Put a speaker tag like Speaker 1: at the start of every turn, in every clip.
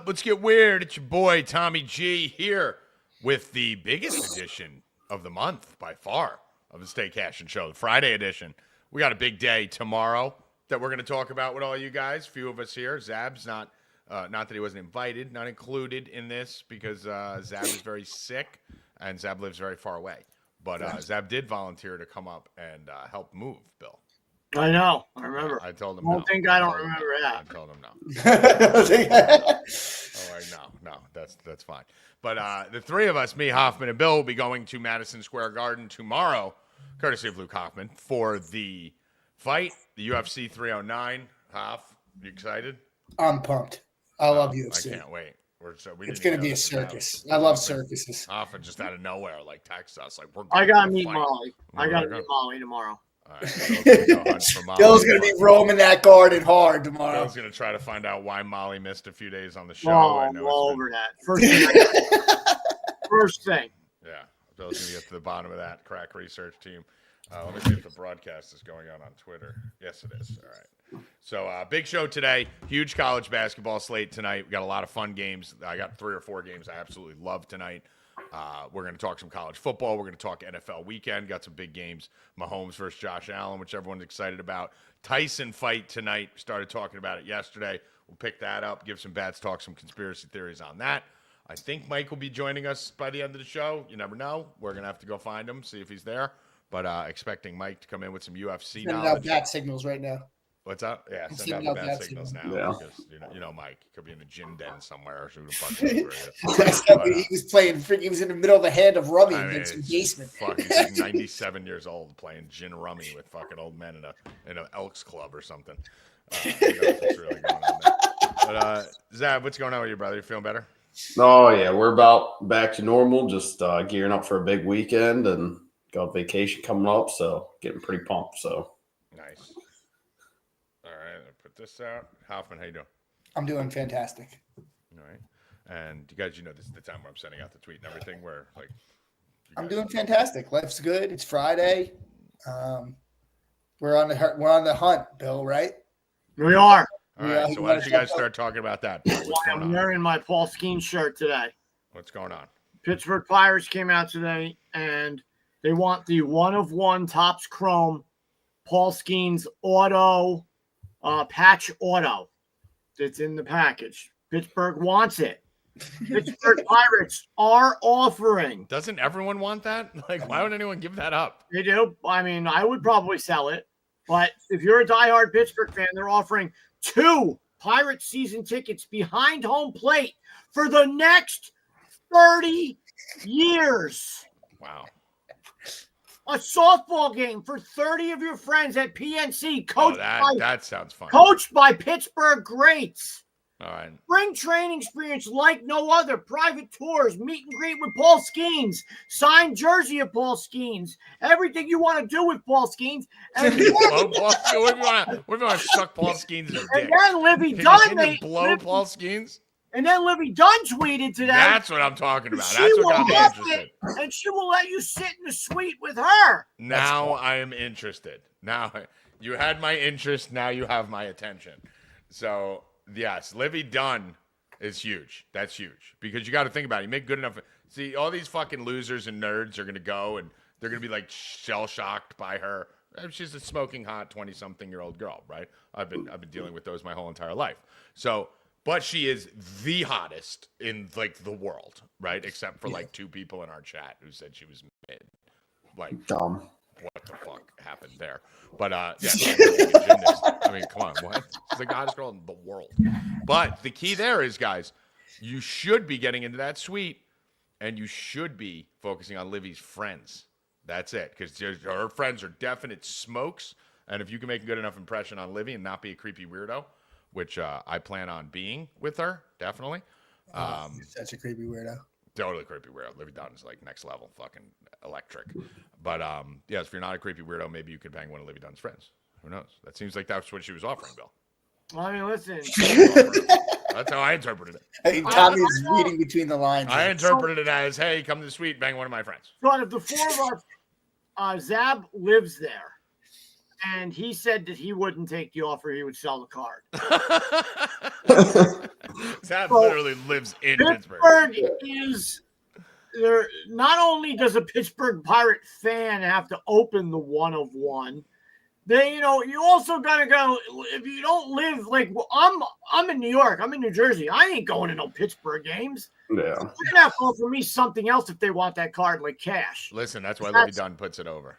Speaker 1: up? Let's get weird. It's your boy, Tommy G, here with the biggest edition of the month by far of the Stay Cashin show, the Friday edition. We got a big day tomorrow that we're going to talk about with all you guys. A few of us here. Zab's not that he wasn't invited, not included in this because Zab is very sick and Zab lives very far away. But Zab did volunteer to come up and help move, Bill.
Speaker 2: I know. I remember.
Speaker 1: I told him
Speaker 2: I don't
Speaker 1: no.
Speaker 2: think I don't remember that.
Speaker 1: I told him no. No, that's fine. But the three of us, me, Hoffman, and Bill, will be going to Madison Square Garden tomorrow, courtesy of Luke Hoffman, for the fight, the UFC 309. Hoff, you excited?
Speaker 3: I'm pumped. I love UFC.
Speaker 1: I can't wait.
Speaker 3: It's going to be a circus. I love circuses.
Speaker 1: Hoffman just out of nowhere, text us.
Speaker 2: I got to meet Molly. I got to meet Molly tomorrow.
Speaker 1: All right,
Speaker 3: Bill's going to be roaming that garden hard tomorrow.
Speaker 1: Bill's going to try to find out why Molly missed a few days on the show.
Speaker 2: I'm all over that. First thing.
Speaker 1: Yeah, Bill's going to get to the bottom of that crack research team. Let me see if the broadcast is going on Twitter. Yes, it is. All right. So, big show today. Huge college basketball slate tonight. We got a lot of fun games. I got 3 or 4 games I absolutely love tonight. We're going to talk some college football. We're going to talk NFL weekend. Got some big games. Mahomes versus Josh Allen, which everyone's excited about. Tyson fight tonight. We started talking about it yesterday. We'll pick that up, give some bats, talk some conspiracy theories on that. I think Mike will be joining us by the end of the show. You never know. We're going to have to go find him, see if he's there. But expecting Mike to come in with some UFC knowledge.
Speaker 3: Sending out bat signals right now.
Speaker 1: What's up? Yeah, send out the bat signals now.
Speaker 3: Yeah.
Speaker 1: Because, you know Mike. He could be in a gym den somewhere or shooting fucking
Speaker 3: He was playing. He was in the middle of the hand of rummy in some basement.
Speaker 1: He's like 97 years old playing gin rummy with fucking old men in an Elks Club or something. Who knows what's really going on there. But Zab, what's going on with you, brother? You feeling better?
Speaker 4: Oh yeah, we're about back to normal. Just gearing up for a big weekend and got vacation coming up, so getting pretty pumped. So
Speaker 1: nice. All right, I'll put this out. Hoffman, how you doing?
Speaker 3: I'm doing fantastic.
Speaker 1: All right, and you guys, this is the time where I'm sending out the tweet and everything. Where
Speaker 3: I'm doing fantastic. Life's good. It's Friday. We're on the hunt, Bill. Right?
Speaker 2: We are.
Speaker 1: All right. So why don't you guys start talking about that?
Speaker 2: I'm wearing my Paul Skenes shirt today.
Speaker 1: What's going on?
Speaker 2: Pittsburgh Pirates came out today and they want the 1-of-1 Topps Chrome Paul Skenes auto patch auto that's in the package. Pittsburgh wants it. Pittsburgh Pirates are offering.
Speaker 1: Doesn't everyone want that? Why would anyone give that up?
Speaker 2: They do. I mean, I would probably sell it. But if you're a diehard Pittsburgh fan, they're offering 2 Pirates season tickets behind home plate for the next 30 years.
Speaker 1: Wow.
Speaker 2: A softball game for 30 of your friends at PNC.
Speaker 1: That sounds fun.
Speaker 2: Coached by Pittsburgh greats.
Speaker 1: All right.
Speaker 2: Spring training experience like no other. Private tours, meet and greet with Paul Skenes, signed jersey of Paul Skenes, everything you want to do with Paul Skenes. And
Speaker 1: what if you want to suck Paul Skenes' dick?
Speaker 2: And then Livy Dunn
Speaker 1: Paul Skenes?
Speaker 2: And then Livy Dunn tweeted today.
Speaker 1: That's what I'm talking about. That's what I'm interested in.
Speaker 2: And she will let you sit in the suite with her.
Speaker 1: Now I am interested. Now you had my interest. Now you have my attention. So yes, Livy Dunn is huge. That's huge because you got to think about it. You make good enough. See, all these fucking losers and nerds are gonna go and they're gonna be shell shocked by her. She's a smoking hot 20-something-year-old girl, right? I've been dealing with those my whole entire life. So, but she is the hottest in the world, right? Except for 2 people in our chat who said she was mid.
Speaker 4: Dumb.
Speaker 1: What the fuck happened there? But she's a gymnast. I mean, come on, what? She's the hottest girl in the world. But the key there is, guys, you should be getting into that suite, and you should be focusing on Livy's friends. That's it, because her friends are definite smokes, and if you can make a good enough impression on Livy and not be a creepy weirdo, which I plan on being with her, definitely.
Speaker 3: Such a creepy weirdo.
Speaker 1: Totally creepy weirdo. Livy Dunn is next level, fucking electric. But yes, if you're not a creepy weirdo, maybe you could bang one of Livy Dunn's friends. Who knows? That seems like that's what she was offering, Bill.
Speaker 2: I mean, listen.
Speaker 1: That's how I interpreted it.
Speaker 3: Hey, Tommy's reading between the lines.
Speaker 1: I interpreted it as, hey, come to the suite, bang one of my friends.
Speaker 2: But of the 4 of us, Zab lives there. And he said that he wouldn't take the offer. He would sell the card.
Speaker 1: Zap
Speaker 2: So,
Speaker 1: literally lives in Pittsburgh.
Speaker 2: Pittsburgh is there. Not only does a Pittsburgh Pirate fan have to open the 1 of 1, they, you also gotta go. If you don't live I'm in New York, I'm in New Jersey. I ain't going to no Pittsburgh games.
Speaker 4: Yeah.
Speaker 2: They're gonna have to offer me something else if they want that card, like cash.
Speaker 1: Listen, that's why Livy Dunn puts it over.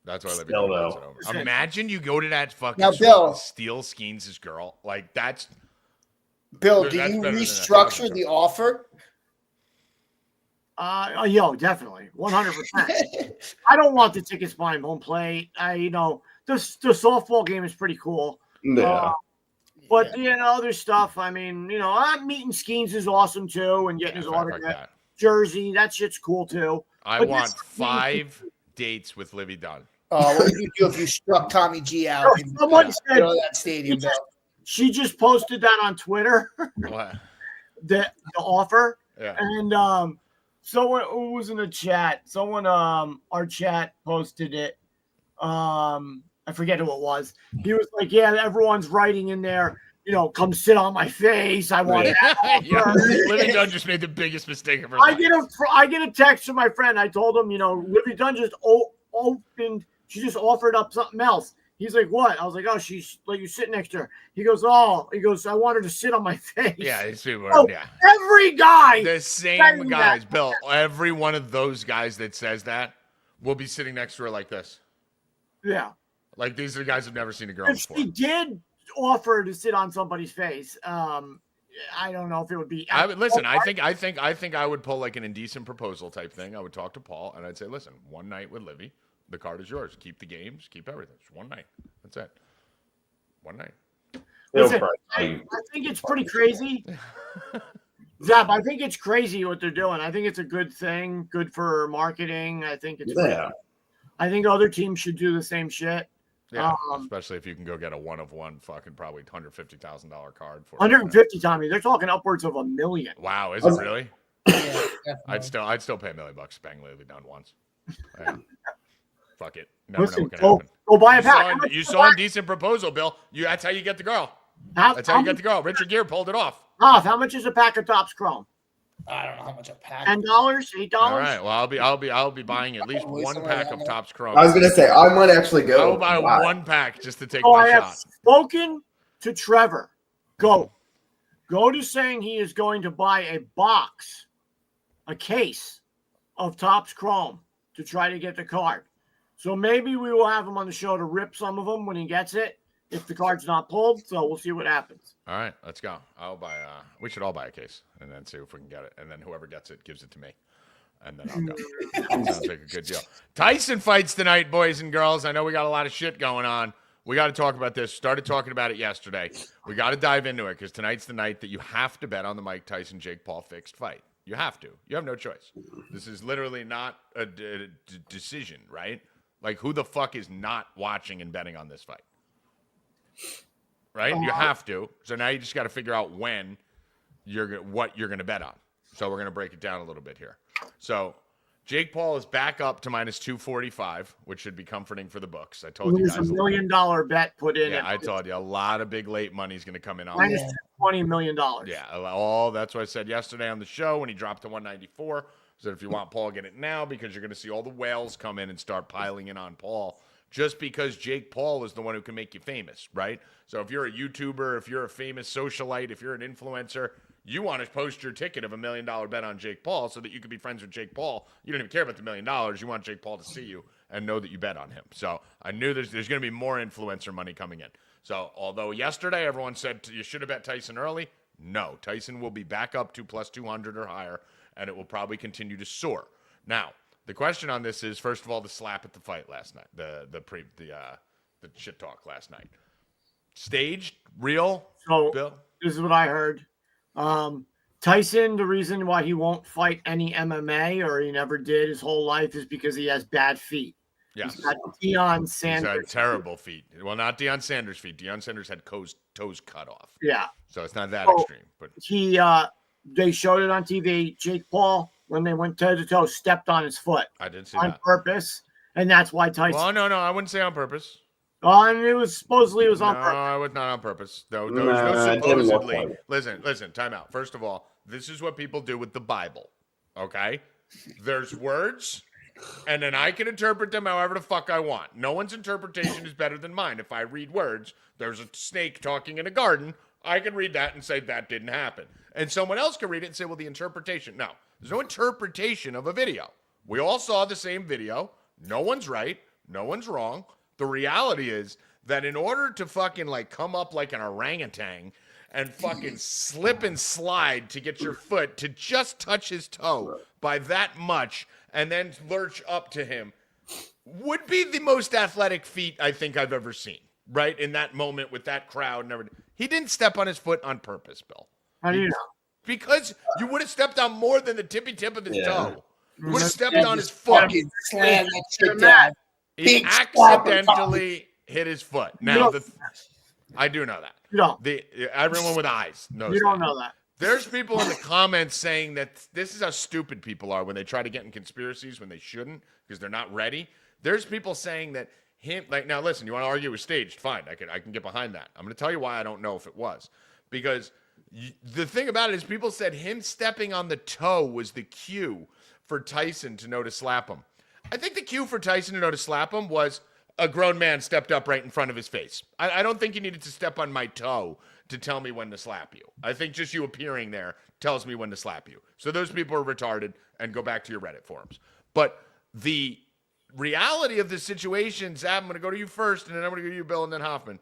Speaker 1: That's why Livy Dunn puts it over.
Speaker 2: Listen.
Speaker 1: Imagine you go to that fucking
Speaker 3: Now,
Speaker 1: suite
Speaker 3: Bill.
Speaker 1: and steal Skenes' girl. Like, that's
Speaker 3: Bill,
Speaker 1: Dude,
Speaker 3: do
Speaker 1: that's
Speaker 3: you
Speaker 1: better than
Speaker 3: restructure the offer?
Speaker 2: Definitely, 100%. I don't want the tickets behind home plate. The softball game is pretty cool.
Speaker 4: Yeah.
Speaker 2: But other stuff. I mean, I'm meeting Skenes is awesome too, and getting his
Speaker 1: fuck
Speaker 2: autograph
Speaker 1: that.
Speaker 2: jersey. That shit's cool too.
Speaker 1: I
Speaker 2: But
Speaker 1: want
Speaker 2: this-
Speaker 1: 5 dates with Livy Dunn.
Speaker 3: What would you do if you struck Tommy G out in
Speaker 2: Someone said
Speaker 3: that stadium, Bill?
Speaker 2: she just posted that on Twitter.
Speaker 1: What?
Speaker 2: the offer,
Speaker 1: Yeah.
Speaker 2: and someone who was in the chat, our chat posted it. I forget who it was. He was like, "Yeah, everyone's writing in there. Come sit on my face. I want that."
Speaker 1: Yeah. Livy Dunn just made the biggest mistake of her
Speaker 2: I
Speaker 1: life.
Speaker 2: get a text from my friend. I told him, Livy Dunn just opened. She just offered up something else. He's like, "What?" I was like, "Oh, she's like you sit next to her." He goes, "Oh," I want her to sit on my face.
Speaker 1: Yeah, it's super.
Speaker 2: Oh,
Speaker 1: Yeah.
Speaker 2: every guy.
Speaker 1: The same
Speaker 2: saying
Speaker 1: guys,
Speaker 2: that.
Speaker 1: Bill. Every one of those guys that says that will be sitting next to her like this.
Speaker 2: Yeah.
Speaker 1: Like, these are guys who've never seen a girl
Speaker 2: If
Speaker 1: before.
Speaker 2: she did offer to sit on somebody's face, I don't know if it would be.
Speaker 1: I would listen. I think I would pull like an indecent proposal type thing. I would talk to Paul and I'd say, "Listen, one night with Livy, the card is yours. Keep the games, keep everything. Just one night. That's it. One night."
Speaker 2: Listen, I think it's pretty crazy. Zap, I think it's crazy what they're doing. I think it's a good thing, good for marketing. I think it's.
Speaker 4: Yeah.
Speaker 2: I think other teams should do the same shit.
Speaker 1: Yeah, especially if you can go get a 1 of 1 fucking probably $150,000 card for
Speaker 2: 150, Tommy. They're talking upwards of $1 million.
Speaker 1: Wow, is it really?
Speaker 3: Yeah,
Speaker 1: I'd still pay $1 million to bang Livy Dunn once. Yeah. Fuck it. Never know
Speaker 2: Listen,
Speaker 1: what can happen.
Speaker 2: go buy a pack.
Speaker 1: You saw a decent proposal, Bill. That's how you get the girl. That's how you get the girl. Richard Gere pulled it off.
Speaker 2: How much is a pack of Topps Chrome?
Speaker 3: I don't know how much a pack.
Speaker 2: $10, $8.
Speaker 1: All right. Well, I'll be buying at least
Speaker 3: Probably
Speaker 1: one
Speaker 3: somewhere
Speaker 1: pack
Speaker 3: around
Speaker 1: of
Speaker 3: there.
Speaker 1: Topps Chrome.
Speaker 4: I was gonna say I might actually go.
Speaker 1: I'll buy
Speaker 4: Wow.
Speaker 1: one pack just to take
Speaker 2: So
Speaker 1: my
Speaker 2: I have
Speaker 1: shot.
Speaker 2: spoken to Trevor. Go to saying he is going to buy a case of Topps Chrome to try to get the card. So maybe we will have him on the show to rip some of them when he gets it, if the card's not pulled. So we'll see what happens.
Speaker 1: All right, let's go. I'll buy. We should all buy a case and then see if we can get it. And then whoever gets it gives it to me, and then I'll go. Sounds like a good deal. Tyson fights tonight, boys and girls. I know we got a lot of shit going on. We got to talk about this. Started talking about it yesterday. We got to dive into it because tonight's the night that you have to bet on the Mike Tyson Jake Paul fixed fight. You have to. You have no choice. This is literally not a decision, right? Like, who the fuck is not watching and betting on this fight? Right? You have to. So now you just got to figure out what you're going to bet on. So we're going to break it down a little bit here. So Jake Paul is back up to minus 245, which should be comforting for the books. I told you
Speaker 2: There's
Speaker 1: guys.
Speaker 2: $1 million bet put in.
Speaker 1: Yeah, I told you a lot of big late money is going to come in on
Speaker 2: minus
Speaker 1: this.
Speaker 2: $20 million.
Speaker 1: Yeah, that's what I said yesterday on the show when he dropped to 194. So if you want Paul, get it now because you're going to see all the whales come in and start piling in on Paul just because Jake Paul is the one who can make you famous, right? So if you're a YouTuber, if you're a famous socialite, if you're an influencer, you want to post your ticket of $1 million bet on Jake Paul so that you can be friends with Jake Paul. You don't even care about the $1 million. You want Jake Paul to see you and know that you bet on him. So I knew there's going to be more influencer money coming in. So although yesterday everyone said you should have bet Tyson early, no, Tyson will be back up to plus 200 or higher, and it will probably continue to soar. Now, the question on this is, first of all, the slap at the fight last night, the shit talk last night. Staged? Real?
Speaker 2: So
Speaker 1: Bill?
Speaker 2: this is what I heard. Tyson, the reason why he won't fight any MMA or he never did his whole life is because he has bad feet.
Speaker 1: Yes.
Speaker 2: He's got Deion
Speaker 1: He's
Speaker 2: Sanders.
Speaker 1: had terrible feet. Well, not Deion Sanders' feet. Deion Sanders had toes cut off.
Speaker 2: Yeah.
Speaker 1: So it's not that
Speaker 2: So,
Speaker 1: extreme. But
Speaker 2: they showed it on TV. Jake Paul, when they went toe to toe, stepped on his foot
Speaker 1: I did see
Speaker 2: on
Speaker 1: that.
Speaker 2: purpose, and that's why Tyson.
Speaker 1: Well, no, I wouldn't say on purpose.
Speaker 2: And it was supposedly it was on
Speaker 1: No,
Speaker 2: purpose.
Speaker 1: it was not on purpose. No,
Speaker 4: Nah,
Speaker 1: there was no
Speaker 4: it didn't look
Speaker 1: supposedly.
Speaker 4: like it.
Speaker 1: Listen, time out. First of all, this is what people do with the Bible. Okay? There's words, and then I can interpret them however the fuck I want. No one's interpretation is better than mine. If I read words, there's a snake talking in a garden, I can read that and say that didn't happen. And someone else can read it and say, well, the interpretation. No, there's no interpretation of a video. We all saw the same video. No one's right. No one's wrong. The reality is that in order to fucking like come up like an orangutan and fucking slip and slide to get your foot to just touch his toe by that much and then lurch up to him would be the most athletic feat I think I've ever seen, right? In that moment with that crowd and everything. He didn't step on his foot on purpose, Bill.
Speaker 2: How do you know?
Speaker 1: Because you would have stepped on more than the tippy tip of his
Speaker 4: Yeah.
Speaker 1: toe. You would have stepped
Speaker 3: Yeah,
Speaker 1: on his
Speaker 3: just
Speaker 1: foot.
Speaker 3: fucking slam that shit
Speaker 2: Matt.
Speaker 3: down.
Speaker 1: He
Speaker 3: Big squat on
Speaker 1: accidentally hit his foot. Now, I do know that.
Speaker 2: You don't.
Speaker 1: Everyone with eyes knows
Speaker 2: You don't
Speaker 1: that.
Speaker 2: know that.
Speaker 1: There's people in the comments saying that this is how stupid people are when they try to get in conspiracies when they shouldn't because they're not ready. There's people saying that him, like, now listen, you want to argue it was staged? Fine, I can get behind that. I'm going to tell you why I don't know if it was. Because the thing about it is people said him stepping on the toe was the cue for Tyson to know to slap him. I think the cue for Tyson to know to slap him was a grown man stepped up right in front of his face. I don't think you needed to step on my toe to tell me when to slap you. I think just you appearing there tells me when to slap you. So those people are retarded and go back to your Reddit forums. But the reality of the situation, Zab, I'm going to go to you first, and then I'm going to go to you, Bill, and then Hoffman.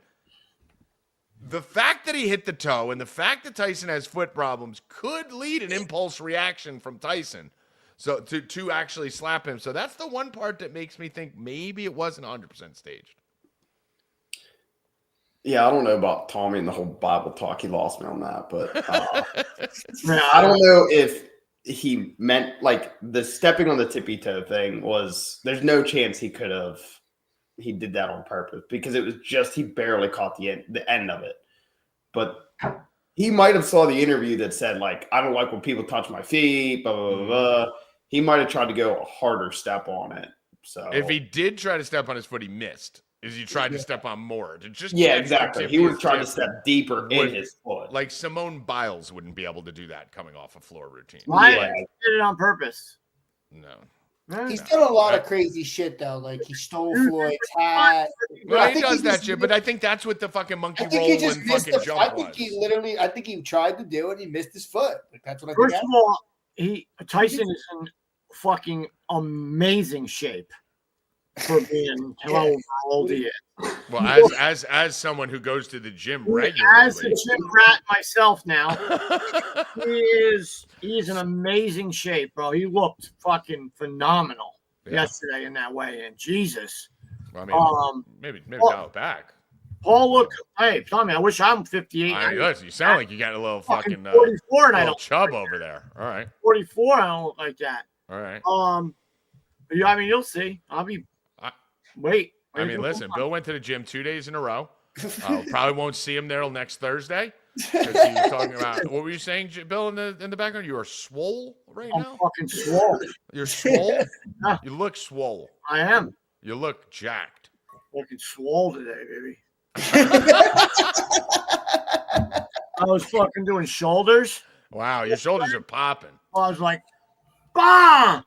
Speaker 1: The fact that he hit the toe and the fact that Tyson has foot problems could lead an impulse reaction from Tyson so to actually slap him. So that's the one part that makes me think maybe it wasn't 100% staged.
Speaker 4: Yeah, I don't know about Tommy and the whole Bible talk. He lost me on that, but
Speaker 2: Yeah,
Speaker 4: I don't know if he meant like the stepping on the tippy toe thing was. There's no chance he did that on purpose because it was just he barely caught the end of it. But he might have saw the interview that said like I don't like when people touch my feet. Blah blah blah. Blah. He might have tried to go a harder step on it. So
Speaker 1: If he did try to step on his foot, he missed. Is he tried to step on more to just
Speaker 4: yeah,
Speaker 1: catch the
Speaker 4: exactly.
Speaker 1: tip
Speaker 4: He
Speaker 1: of
Speaker 4: was
Speaker 1: his
Speaker 4: trying to
Speaker 1: tip.
Speaker 4: step deeper in his foot.
Speaker 1: Like Simone Biles wouldn't be able to do that coming off a floor routine.
Speaker 2: Why
Speaker 4: Yeah.
Speaker 2: did it on purpose?
Speaker 1: No.
Speaker 3: He's done a lot of crazy shit though. Like he stole Floyd's hat.
Speaker 1: Well,
Speaker 3: I
Speaker 1: he
Speaker 3: think
Speaker 1: does that
Speaker 3: just-
Speaker 1: shit, but I think that's what the fucking monkey
Speaker 3: I think
Speaker 1: roll
Speaker 3: he just
Speaker 1: and
Speaker 3: missed
Speaker 1: fucking
Speaker 3: the.
Speaker 1: jump
Speaker 3: I think
Speaker 1: was.
Speaker 3: he literally. I think he tried to do it. He missed his foot. Like that's what I
Speaker 2: First
Speaker 3: think.
Speaker 2: of all, Tyson is in fucking amazing shape for being how old he is.
Speaker 1: Well, as someone who goes to the gym regularly,
Speaker 2: As a gym rat myself now, he's in amazing shape, bro. He looked fucking phenomenal yesterday in that way. And Jesus,
Speaker 1: Well, I mean, maybe
Speaker 2: well,
Speaker 1: dial it back.
Speaker 2: Paul, look, hey, Tommy, I wish I'm 58.
Speaker 1: I mean, listen, you sound like you got a little fucking
Speaker 2: 44, and I
Speaker 1: little
Speaker 2: don't.
Speaker 1: chub over there. All right,
Speaker 2: 44, I don't look like that.
Speaker 1: all right.
Speaker 2: Yeah, I mean, you'll see. I'll be. Wait.
Speaker 1: I mean, listen, Bill went to the gym 2 days in a row. Probably won't see him there till next Thursday because he was talking about what were you saying, Bill, in the background? You are swole right
Speaker 2: I'm
Speaker 1: now.
Speaker 2: fucking swole.
Speaker 1: You're swole.
Speaker 2: Yeah.
Speaker 1: You look swole.
Speaker 2: I am
Speaker 1: You look jacked.
Speaker 2: fucking swole today, baby. I was fucking doing shoulders.
Speaker 1: Wow, your shoulders are popping.
Speaker 2: I was like, bah!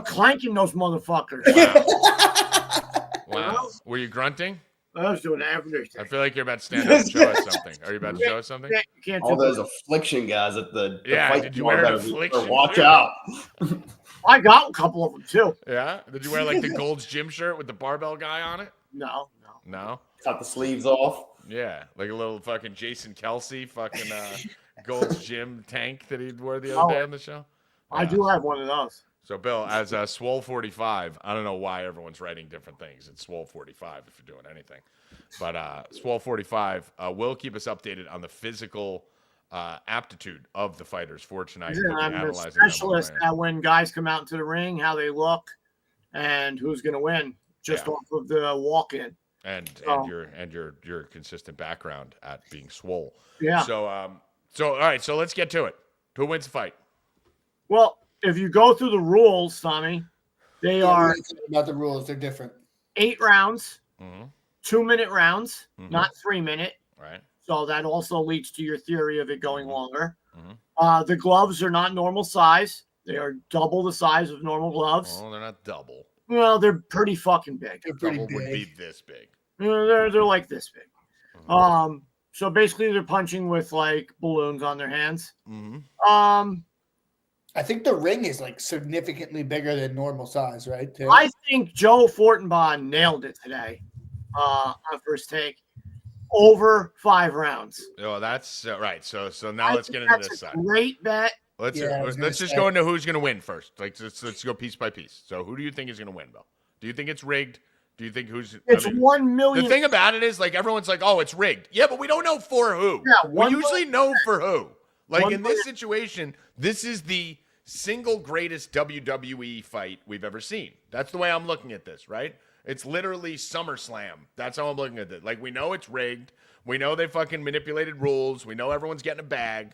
Speaker 2: Clanking those motherfuckers.
Speaker 1: Wow. Were you grunting?
Speaker 2: I was doing everything.
Speaker 1: I feel like you're about to stand up and show us something. Are you about to show us something?
Speaker 2: You can't
Speaker 4: All
Speaker 2: do
Speaker 4: those
Speaker 2: that.
Speaker 4: affliction guys at the
Speaker 1: Yeah,
Speaker 4: fight
Speaker 1: did you
Speaker 4: tomorrow
Speaker 1: wear an
Speaker 4: better be-
Speaker 1: affliction
Speaker 4: Watch
Speaker 1: shirt?
Speaker 4: out.
Speaker 2: I got a couple of them too.
Speaker 1: Yeah? Did you wear like the Gold's Gym shirt with the barbell guy on it?
Speaker 2: No.
Speaker 1: No?
Speaker 4: Cut the sleeves off.
Speaker 1: Yeah. Like a little fucking Jason Kelsey fucking Gold's Gym tank that he wore the other day on the show?
Speaker 2: I do have one of those.
Speaker 1: So, Bill, as Swole 45, I don't know why everyone's writing different things. It's Swole 45 if you're doing anything. But Swole 45 will keep us updated on the physical aptitude of the fighters for tonight.
Speaker 2: Yeah,
Speaker 1: We'll be
Speaker 2: I'm a
Speaker 1: analyzing them
Speaker 2: specialist
Speaker 1: beforehand.
Speaker 2: at when guys come out into the ring, how they look, and who's going to win just
Speaker 1: Yeah.
Speaker 2: off of the walk-in.
Speaker 1: and
Speaker 2: Oh.
Speaker 1: your consistent background at being swole.
Speaker 2: Yeah.
Speaker 1: So all right, so let's get to it. Who wins the fight?
Speaker 2: Well, if you go through the rules, Tommy, they
Speaker 3: Yeah,
Speaker 2: are
Speaker 3: we talked about the rules. They're different.
Speaker 2: 8 rounds.
Speaker 1: Mm-hmm.
Speaker 2: 2-minute rounds,
Speaker 1: Mhm.
Speaker 2: not 3-minute.
Speaker 1: Right.
Speaker 2: So that also leads to your theory of it going
Speaker 1: Mhm.
Speaker 2: longer.
Speaker 1: Mhm.
Speaker 2: The gloves are not normal size. They are double the size of normal gloves.
Speaker 1: Oh, they're not double.
Speaker 2: Well, they're pretty fucking big.
Speaker 3: They're pretty
Speaker 1: Double would be
Speaker 3: big.
Speaker 1: this big.
Speaker 2: They're like this big.
Speaker 1: Mhm.
Speaker 2: So basically they're punching with like balloons on their hands.
Speaker 1: Mhm.
Speaker 3: I think the ring is like significantly bigger than normal size, right? Too?
Speaker 2: I think Joe Fortenbaugh nailed it today on first take. Over 5 rounds.
Speaker 1: Oh, that's right. So now let's get into this side.
Speaker 2: Great bet.
Speaker 1: Let's
Speaker 3: Yeah, I was gonna
Speaker 1: let's just
Speaker 3: say.
Speaker 1: go into who's going to win first. Like let's go piece by piece. So who do you think is going to win, Bill? Do you think it's rigged? Do you think who's?
Speaker 2: It's
Speaker 1: I mean,
Speaker 2: 1 million.
Speaker 1: the thing about it is, like, everyone's like, "Oh, it's rigged." Yeah, but we don't know for who.
Speaker 2: Yeah,
Speaker 1: we usually know for who. Like
Speaker 2: 1
Speaker 1: in this situation, this is the single greatest WWE fight we've ever seen. That's the way I'm looking at this, right? It's literally SummerSlam. That's how I'm looking at it. Like, we know it's rigged. We know they fucking manipulated rules. We know everyone's getting a bag.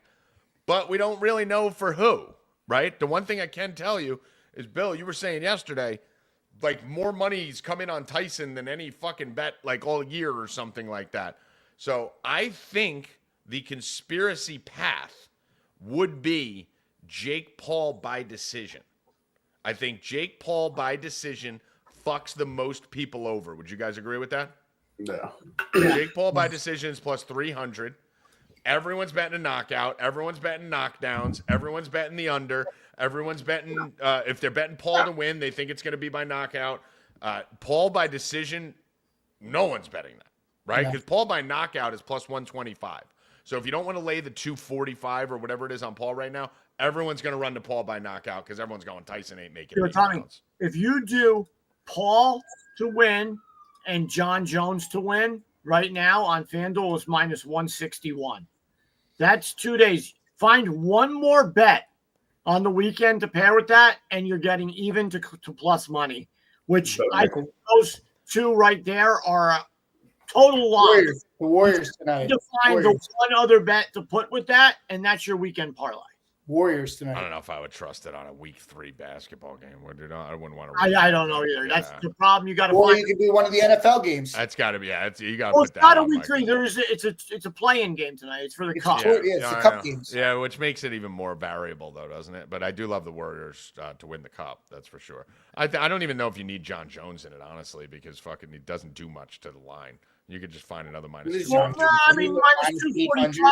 Speaker 1: But we don't really know for who, right? The one thing I can tell you is, Bill, you were saying yesterday, like, more money's coming on Tyson than any fucking bet, like, all year or something like that. So I think the conspiracy path would be Jake Paul by decision. I think Jake Paul by decision fucks the most people over. Would you guys agree with that?
Speaker 4: No.
Speaker 1: Jake Paul by decision is plus 300. Everyone's betting a knockout. Everyone's betting knockdowns. Everyone's betting the under. Everyone's betting, if they're betting Paul to win, they think it's going to be by knockout. Paul by decision, no one's betting that, right? Because Paul by knockout is plus 125. So if you don't want to lay the 245 or whatever it is on Paul right now, everyone's going to run to Paul by knockout because everyone's going, Tyson ain't making it.
Speaker 2: Tommy, if you do Paul to win and John Jones to win right now on FanDuel is minus 161. That's 2 days. Find one more bet on the weekend to pair with that, and you're getting even to plus money, which I think those two right there are a total loss.
Speaker 3: The Warriors tonight.
Speaker 2: You find the one other bet to put with that, and that's your weekend parlay.
Speaker 3: Warriors
Speaker 1: I
Speaker 3: tonight.
Speaker 1: don't know if I would trust it on a week 3 basketball game. I wouldn't want to.
Speaker 2: I don't know either. That's the problem. You got to
Speaker 3: Or
Speaker 2: find.
Speaker 3: you could do one of the NFL games.
Speaker 1: That's got to be. Yeah, you got to
Speaker 2: Well,
Speaker 1: put
Speaker 2: it's
Speaker 1: that.
Speaker 2: not a
Speaker 1: on,
Speaker 2: week 3.
Speaker 1: Michael.
Speaker 2: It's a play-in game tonight. It's for the
Speaker 3: It's
Speaker 2: cup.
Speaker 3: a- it's the cup games.
Speaker 1: Yeah, which makes it even more variable, though, doesn't it? But I do love the Warriors to win the cup. That's for sure. I don't even know if you need John Jones in it, honestly, because fucking he doesn't do much to the line. You could just find another minus.
Speaker 3: Who's
Speaker 1: 2.
Speaker 2: Well, no, I mean, minus
Speaker 3: 800.
Speaker 2: 245.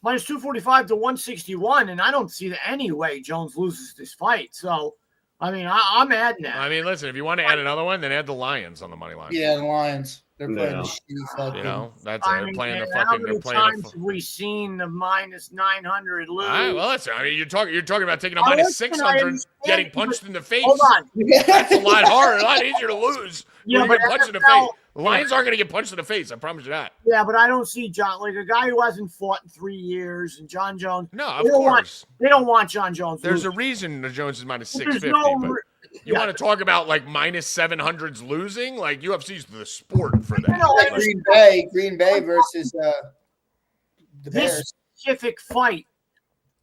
Speaker 2: Minus 245 to 161, and I don't see any way Jones loses this fight. So, I mean, I'm adding that.
Speaker 1: I mean, listen, if you want to add another one, then add the Lions on the money line.
Speaker 3: Yeah, the Lions. They're playing
Speaker 4: No.
Speaker 3: the shitty fucking.
Speaker 1: You know, that's
Speaker 2: I
Speaker 1: they're
Speaker 2: mean,
Speaker 1: playing the
Speaker 2: man, how
Speaker 1: fucking.
Speaker 2: many
Speaker 1: They're playing
Speaker 2: times have we seen the minus 900 lose?
Speaker 1: All right, well, listen. I mean, you're talking about taking a
Speaker 2: Oh,
Speaker 1: minus
Speaker 2: listen, I
Speaker 1: 600,
Speaker 2: understand,
Speaker 1: getting punched in the face.
Speaker 2: Hold on.
Speaker 1: That's a lot harder, a lot easier to lose.
Speaker 2: Yeah,
Speaker 1: when you
Speaker 2: but
Speaker 1: get punched in the
Speaker 2: NFL
Speaker 1: face. The Lions aren't going to get punched in the face. I promise you that.
Speaker 2: Yeah, but I don't see John, like a guy who hasn't fought in 3 years, and John Jones.
Speaker 1: No, of
Speaker 2: They don't want-
Speaker 1: course.
Speaker 2: They don't want John Jones.
Speaker 1: There's a
Speaker 2: losing.
Speaker 1: reason the Jones is minus
Speaker 2: There's
Speaker 1: 650.
Speaker 2: no
Speaker 1: but
Speaker 2: re-
Speaker 1: you
Speaker 2: yeah.
Speaker 1: want to talk about like minus 700s losing? Like UFC's the sport for that.
Speaker 2: No,
Speaker 1: Like,
Speaker 3: Green Bay versus the
Speaker 2: This
Speaker 3: Bears.
Speaker 2: specific fight,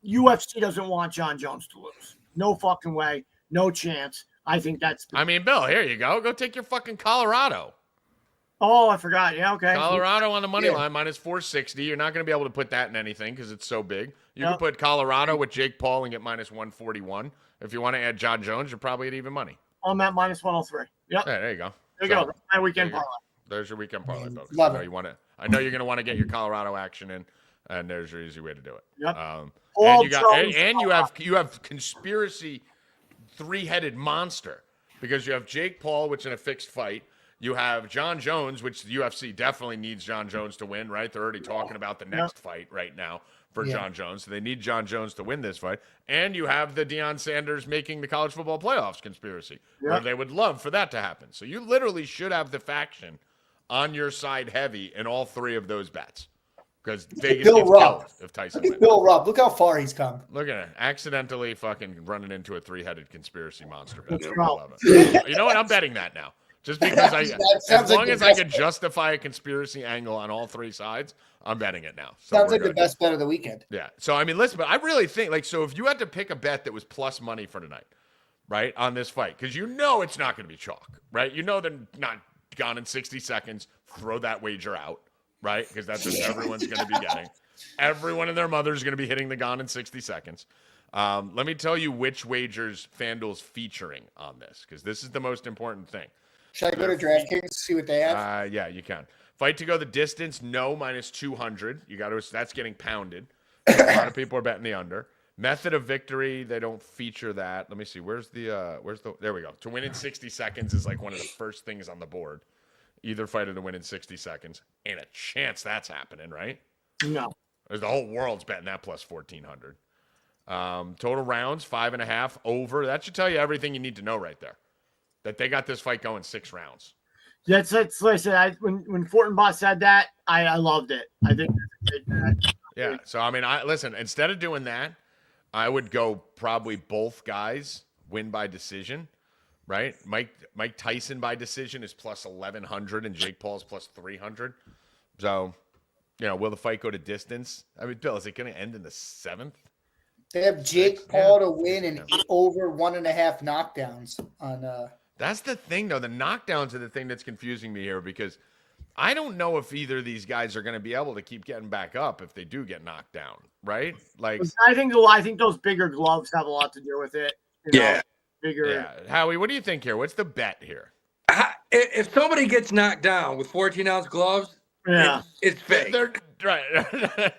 Speaker 2: UFC doesn't want John Jones to lose. No fucking way. No chance. I think that's.
Speaker 1: I mean, Bill, here you go. Go take your fucking Colorado.
Speaker 2: Oh, I forgot. Yeah, okay.
Speaker 1: Colorado on the money
Speaker 3: Yeah.
Speaker 1: line, minus 460. You're not going to be able to put that in anything because it's so big. You can
Speaker 2: Yep.
Speaker 1: put Colorado with Jake Paul and get minus 141. If you want to add John Jones, you're probably at even money.
Speaker 2: I'm at minus 103. Yep.
Speaker 1: Yeah, there you go.
Speaker 2: There you
Speaker 1: So,
Speaker 2: go. That's my weekend
Speaker 1: there you go.
Speaker 2: parlay.
Speaker 1: There's your weekend parlay,
Speaker 3: Man,
Speaker 1: folks.
Speaker 3: love
Speaker 1: I know
Speaker 3: it.
Speaker 1: you want to. I know you're going to want to get your Colorado action in, and there's your easy way to do it.
Speaker 2: Yep.
Speaker 1: And
Speaker 2: Paul
Speaker 1: you got,
Speaker 2: Jones,
Speaker 1: and you have conspiracy 3-headed monster because you have Jake Paul, which in a fixed fight. You have John Jones, which the UFC definitely needs John Jones to win, right? They're already talking about the next fight right now for John Jones. So they need John Jones to win this fight. And you have the Deion Sanders making the college football playoffs conspiracy, where they would love for that to happen. So you literally should have the faction on your side heavy in all 3 of those bets. Because Vegas
Speaker 3: Bill
Speaker 1: gets
Speaker 3: Rupp.
Speaker 1: killed if Tyson
Speaker 3: Look at
Speaker 1: wins.
Speaker 3: Bill Rupp. Look how far he's come.
Speaker 1: Look at it. Accidentally fucking running into a 3-headed conspiracy monster bet.
Speaker 2: Let's
Speaker 1: I
Speaker 2: go.
Speaker 1: love it. You know what? I'm betting that now. Just because
Speaker 3: That
Speaker 1: as
Speaker 3: sounds like
Speaker 1: long
Speaker 3: the
Speaker 1: as I
Speaker 3: best
Speaker 1: can justify a conspiracy angle on all 3 sides, I'm betting it now. So
Speaker 3: Sounds
Speaker 1: we're
Speaker 3: like the
Speaker 1: good.
Speaker 3: best bet of the weekend.
Speaker 1: Yeah. So, I mean, listen, but I really think, like, so if you had to pick a bet that was plus money for tonight, right, on this fight, because you know it's not going to be chalk, right? You know they're not gone in 60 seconds, throw that wager out, right? Because that's what everyone's going to be getting. Everyone and their mother is going to be hitting the gone in 60 seconds. Let me tell you which wagers FanDuel's featuring on this, because this is the most important thing.
Speaker 3: Should I go to DraftKings, see what they have?
Speaker 1: Yeah, you can. Fight to go the distance, no, minus 200. You got to. That's getting pounded. A lot of people are betting the under. Method of victory, they don't feature that. Let me see. Where's the? There we go. To win in 60 seconds is like one of the first things on the board. Either fighter to win in 60 seconds. Ain't a chance that's happening, right?
Speaker 2: No.
Speaker 1: The whole world's betting that plus 1,400. Total rounds, 5.5 over. That should tell you everything you need to know right there. That they got this fight going 6 rounds.
Speaker 2: That's like I said. When Fortenbot said that, I loved it. I think that's a great bet.
Speaker 1: Yeah. So I mean, listen. Instead of doing that, I would go probably both guys win by decision, right? Mike Tyson by decision is plus 1,100, and Jake Paul's plus 300. So, will the fight go to distance? I mean, Bill, is it going to end in the 7th?
Speaker 3: They have Jake Paul to win and over 1.5 knockdowns on.
Speaker 1: That's the thing, though. The knockdowns are the thing that's confusing me here, because I don't know if either of these guys are going to be able to keep getting back up if they do get knocked down, right? Like,
Speaker 2: I think those bigger gloves have a lot to do with it. Bigger.
Speaker 1: Yeah. Howie, what do you think here? What's the bet here?
Speaker 5: If somebody gets knocked down with 14-ounce gloves, it's fake.
Speaker 1: They're right.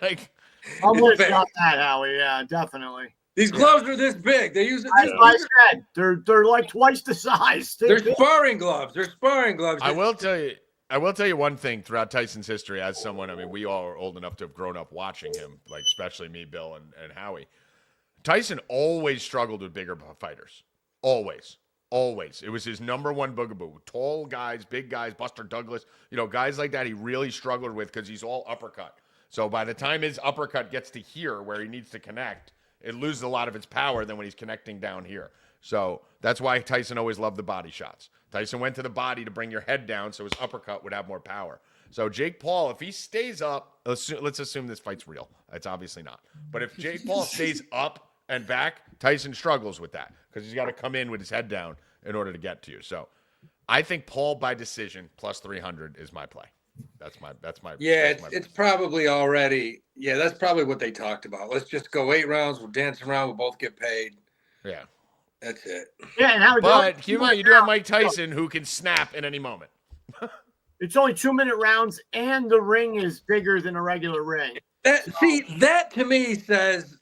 Speaker 1: Like,
Speaker 2: I'm with you on that, Howie. Yeah, definitely.
Speaker 5: These gloves are this big. They use it.
Speaker 2: As I said, they're like twice the size.
Speaker 5: They're sparring gloves.
Speaker 1: I will tell you one thing throughout Tyson's history, as someone, I mean, we all are old enough to have grown up watching him, like especially me, Bill, and Howie. Tyson always struggled with bigger fighters. Always. It was his number one bugaboo. Tall guys, big guys, Buster Douglas, guys like that he really struggled with because he's all uppercut. So by the time his uppercut gets to here where he needs to connect, it loses a lot of its power than when he's connecting down here. So that's why Tyson always loved the body shots. Tyson went to the body to bring your head down so his uppercut would have more power. So Jake Paul, if he stays up, let's assume this fight's real. It's obviously not. But if Jake Paul stays up and back, Tyson struggles with that because he's got to come in with his head down in order to get to you. So I think Paul by decision plus 300 is my play. That's my
Speaker 5: it's probably already. Yeah, that's probably what they talked about. Let's just go 8 rounds. We'll dance around. We'll both get paid.
Speaker 1: Yeah.
Speaker 5: That's it.
Speaker 2: Yeah, and
Speaker 1: but keep in mind, you do have Mike Tyson who can snap in any moment.
Speaker 2: It's only 2-minute rounds, and the ring is bigger than a regular ring.
Speaker 5: That to me says,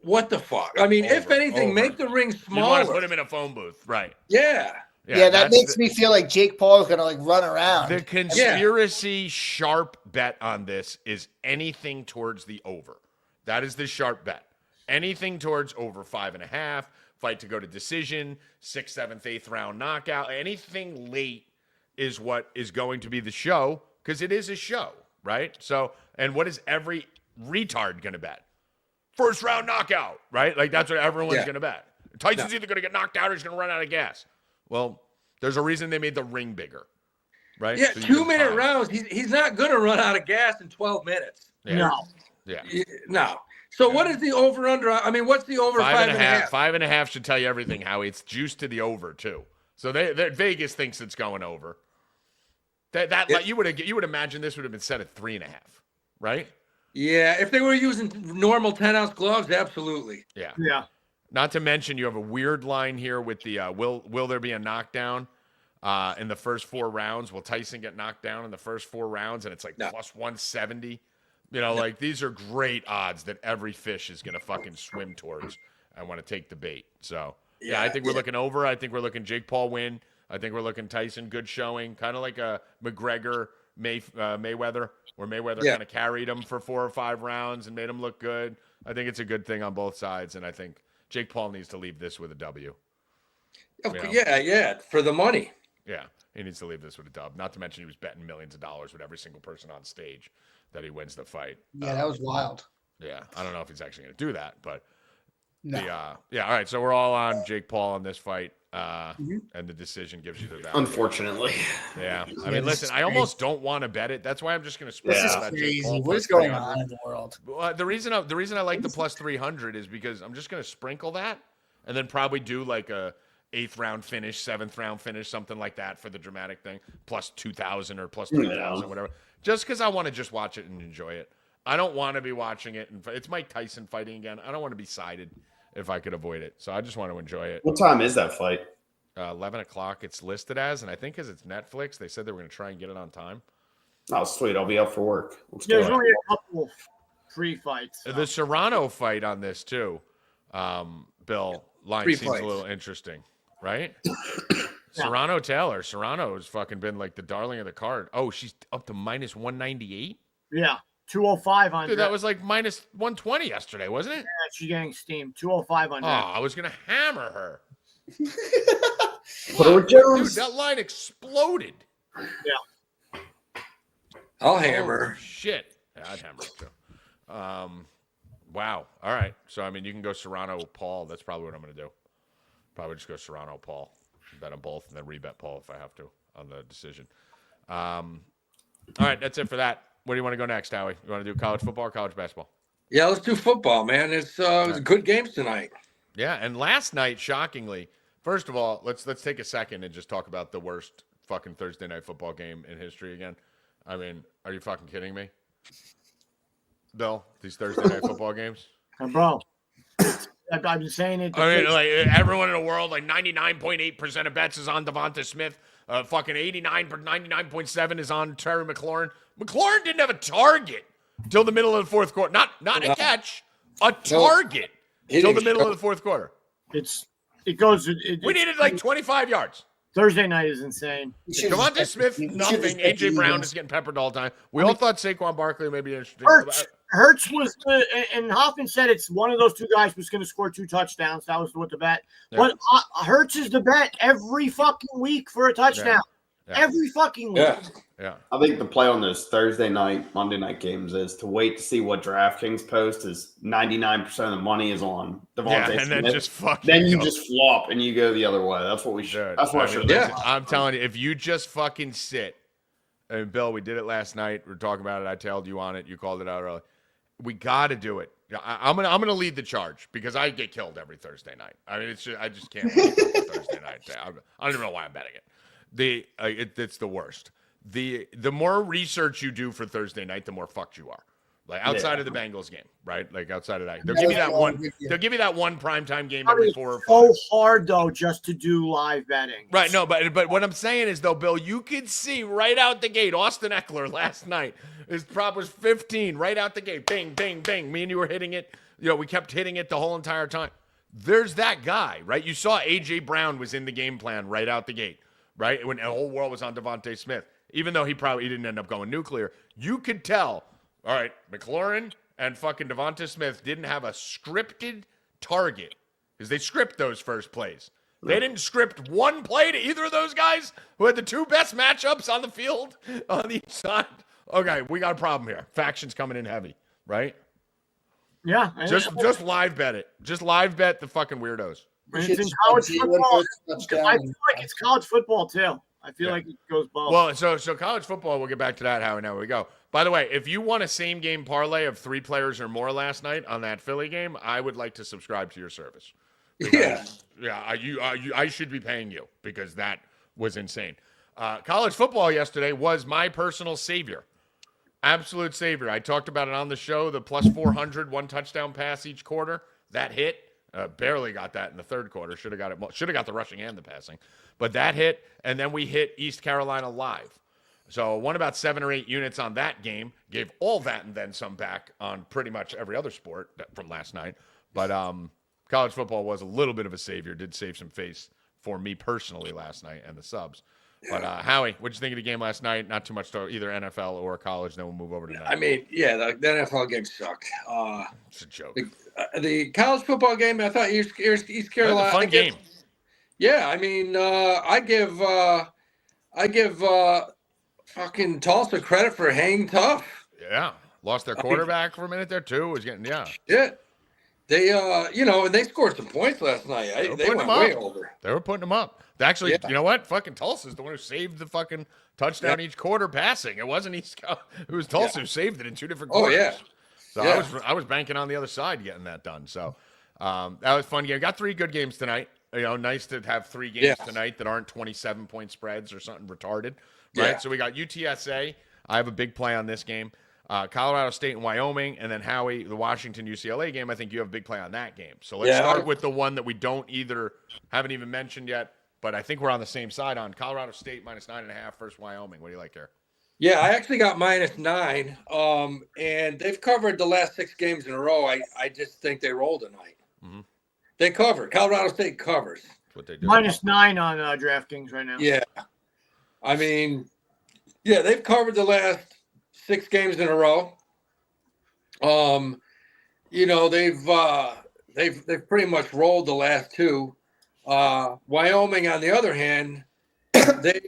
Speaker 5: what the fuck? I mean, if anything, make the ring smaller.
Speaker 1: You want to put him in a phone booth, right?
Speaker 5: Yeah.
Speaker 3: Yeah, that makes me feel like Jake Paul is going to run around.
Speaker 1: The conspiracy sharp bet on this is anything towards the over. That is the sharp bet. Anything towards over 5.5, fight to go to decision, 6th, 7th, 8th round knockout. Anything late is what is going to be the show, because it is a show, right? So, and what is every retard going to bet? 1st round knockout, right? Like that's what everyone's going to bet. Tyson's either going to get knocked out or he's going to run out of gas. Well, there's a reason they made the ring bigger, right?
Speaker 5: Yeah, so 2-minute rounds. He's not going to run out of gas in 12 minutes.
Speaker 1: Yeah.
Speaker 2: No.
Speaker 1: Yeah.
Speaker 5: No. So what is the over-under? I mean, what's the over 5.5?
Speaker 1: 5.5 should tell you everything, Howie. It's juiced to the over, too. So Vegas thinks it's going over. You would imagine this would have been set at 3.5, right?
Speaker 5: Yeah, if they were using normal 10-ounce gloves, absolutely.
Speaker 1: Yeah.
Speaker 2: Yeah.
Speaker 1: Not to mention, you have a weird line here with the will there be a knockdown in the first 4 rounds? Will Tyson get knocked down in the first 4 rounds? And it's like plus 170. Like these are great odds that every fish is going to fucking swim towards and want to take the bait. So, I think we're looking over. I think we're looking Jake Paul win. I think we're looking Tyson good showing, kind of like a McGregor Mayweather, where Mayweather kind of carried him for 4 or 5 rounds and made him look good. I think it's a good thing on both sides, and I think Jake Paul needs to leave this with a W.
Speaker 5: Yeah, for the money.
Speaker 1: Yeah, he needs to leave this with a dub. Not to mention he was betting millions of dollars with every single person on stage that he wins the fight.
Speaker 3: Yeah, that was wild.
Speaker 1: Yeah, I don't know if he's actually going to do that, but
Speaker 3: no.
Speaker 1: All right, so we're all on Jake Paul in this fight, and the decision gives you the value.
Speaker 4: Unfortunately.
Speaker 1: Yeah, I mean, listen, I almost don't want to bet it. That's why I'm just going to spread
Speaker 3: This is
Speaker 1: out
Speaker 3: crazy.
Speaker 1: Jake Paul
Speaker 3: What is
Speaker 1: plus
Speaker 3: going
Speaker 1: 300.
Speaker 3: on in the world?
Speaker 1: The reason I like the plus 300 is because I'm just going to sprinkle that and then probably do like a 8th round finish, 7th round finish, something like that for the dramatic thing, plus 2,000 or plus 3,000, whatever. Just because I want to just watch it and enjoy it. I don't want to be watching it. And it's Mike Tyson fighting again. I don't want to be sided if I could avoid it. So I just want to enjoy it.
Speaker 4: What time is that fight?
Speaker 1: 11 o'clock it's listed as, and I think because it's Netflix, they said they were going to try and get it on time.
Speaker 4: Oh, sweet. I'll be up for work.
Speaker 2: There's only a couple pre-fights.
Speaker 1: The Serrano fight on this, too, Bill, line seems a little interesting, right? Serrano-Taylor. Serrano has fucking been like the darling of the card. Oh, she's up to minus 198?
Speaker 2: Yeah, 205 on.
Speaker 1: Dude, that was like minus 120 yesterday, wasn't it?
Speaker 2: Yeah, she's getting steamed. 205 on.
Speaker 1: Oh, I was going to hammer her.
Speaker 4: Put her with Jones.
Speaker 1: Dude, that line exploded.
Speaker 2: Yeah.
Speaker 5: I'll hammer.
Speaker 1: Oh, shit. Yeah, I'd hammer it too. Wow. All right. So, I mean, you can go Serrano-Paul. That's probably what I'm going to do. Probably just go Serrano-Paul. Bet on both and then rebet Paul if I have to on the decision. All right. That's it for that. Where do you want to go next, Howie? You want to do college football or college basketball?
Speaker 5: Yeah, let's do football, man. It's good games tonight.
Speaker 1: Yeah, and last night, shockingly, first of all, let's take a second and just talk about the worst fucking Thursday night football game in history again. I mean, are you fucking kidding me? Bill, these Thursday night football games?
Speaker 2: Bro, I've been saying it.
Speaker 1: I mean, like everyone in the world, like 99.8% of bets is on Devonta Smith. Fucking 99.7 is on Terry McLaurin. McLaurin didn't have a target till the middle of the fourth quarter. Not a catch, a target till the middle of the fourth quarter.
Speaker 2: It goes.
Speaker 1: We needed like 25 yards.
Speaker 2: Thursday night is insane.
Speaker 1: Devonta Smith, nothing. AJ Brown is getting peppered all the time. We all thought Saquon Barkley may be interesting.
Speaker 2: Hurts was, and Hoffman said it's one of those two guys was going to score 2 touchdowns. That was what the bet. Yeah. But Hurts is the bet every fucking week for a touchdown. Yeah. Every fucking week.
Speaker 1: Yeah.
Speaker 4: I think the play on those Thursday night, Monday night games is to wait to see what DraftKings post is 99% of the money is on Devontae Smith.
Speaker 1: And then just fucking
Speaker 4: then you just flop and you go the other way. That's what we should. That's what I should.
Speaker 1: Yeah, I'm telling you, if you just fucking sit, and Bill, we did it last night. We were talking about it. I tailed you on it. You called it out early. We got to do it. I'm gonna lead the charge because I get killed every Thursday night. I mean, I just can't wait Thursday night. I don't even know why I'm betting it. It's the worst. The more research you do for Thursday night, the more fucked you are. Like outside of the Bengals game, right? Like outside of that, they'll give you that one. They'll give you that one primetime game every 4 or 5.
Speaker 2: So hard though, just to do live betting.
Speaker 1: Right? No, but what I'm saying is though, Bill, you could see right out the gate. Austin Eckler last night, his prop was 15 right out the gate. Bing, bing, bing. Me and you were hitting it. We kept hitting it the whole entire time. There's that guy, right? You saw AJ Brown was in the game plan right out the gate, right? When the whole world was on Devontae Smith. Even though he didn't end up going nuclear, you could tell, all right, McLaurin and fucking Devonta Smith didn't have a scripted target because they script those first plays. They didn't script one play to either of those guys who had the 2 best matchups on the field on each side. Okay, we got a problem here. Factions coming in heavy, right?
Speaker 2: Yeah.
Speaker 1: Just live bet it. Just live bet the fucking weirdos.
Speaker 2: It's in college football. I feel like it's college football too. I feel like it goes both.
Speaker 1: Well, so college football, we'll get back to that, Howie. Now we go. By the way, if you want a same game parlay of 3 players or more last night on that Philly game, I would like to subscribe to your service. Because, I should be paying you because that was insane. College football yesterday was my personal savior. Absolute savior. I talked about it on the show, the plus 400, 1 touchdown pass each quarter. That hit. Barely got that in the third quarter. Should have got it. Should have got the rushing and the passing. But that hit, and then we hit East Carolina live. So won about 7 or 8 units on that game. Gave all that and then some back on pretty much every other sport from last night. But college football was a little bit of a savior. Did save some face for me personally last night and the subs. But Howie, what'd you think of the game last night? Not too much to either NFL or college. Then we'll move over to that.
Speaker 5: I mean, the NFL game sucked.
Speaker 1: It's a joke.
Speaker 5: The college football game, I thought East Carolina.
Speaker 1: Fun game.
Speaker 5: Yeah, I mean, I give fucking Tulsa credit for hanging tough.
Speaker 1: Yeah, lost their quarterback for a minute there too. Was getting
Speaker 5: Yeah. They and they scored some points last night. They went way over.
Speaker 1: They were putting them up. Actually, you know what? Fucking Tulsa's the one who saved the fucking touchdown each quarter passing. It wasn't It was Tulsa who saved it in 2 different quarters.
Speaker 5: Oh yeah.
Speaker 1: So I was banking on the other side getting that done. So that was fun game. Got 3 good games tonight. Nice to have 3 games
Speaker 5: Yes.
Speaker 1: tonight that aren't 27-point spreads or something retarded, right?
Speaker 5: Yeah.
Speaker 1: So we got UTSA. I have a big play on this game. Colorado State and Wyoming, and then Howie, the Washington UCLA game. I think you have a big play on that game. So let's start with the one that we haven't even mentioned yet, but I think we're on the same side on Colorado State -9.5 versus Wyoming. What do you like here?
Speaker 5: Yeah, I actually got -9. And they've covered the last 6 games in a row. I just think they roll tonight.
Speaker 1: Mhm.
Speaker 5: They cover. Colorado State covers.
Speaker 1: That's what they do.
Speaker 2: -9 on DraftKings right now.
Speaker 5: Yeah. I mean, yeah, they've covered the last 6 games in a row. They've pretty much rolled the last 2. Wyoming, on the other hand, Wyoming's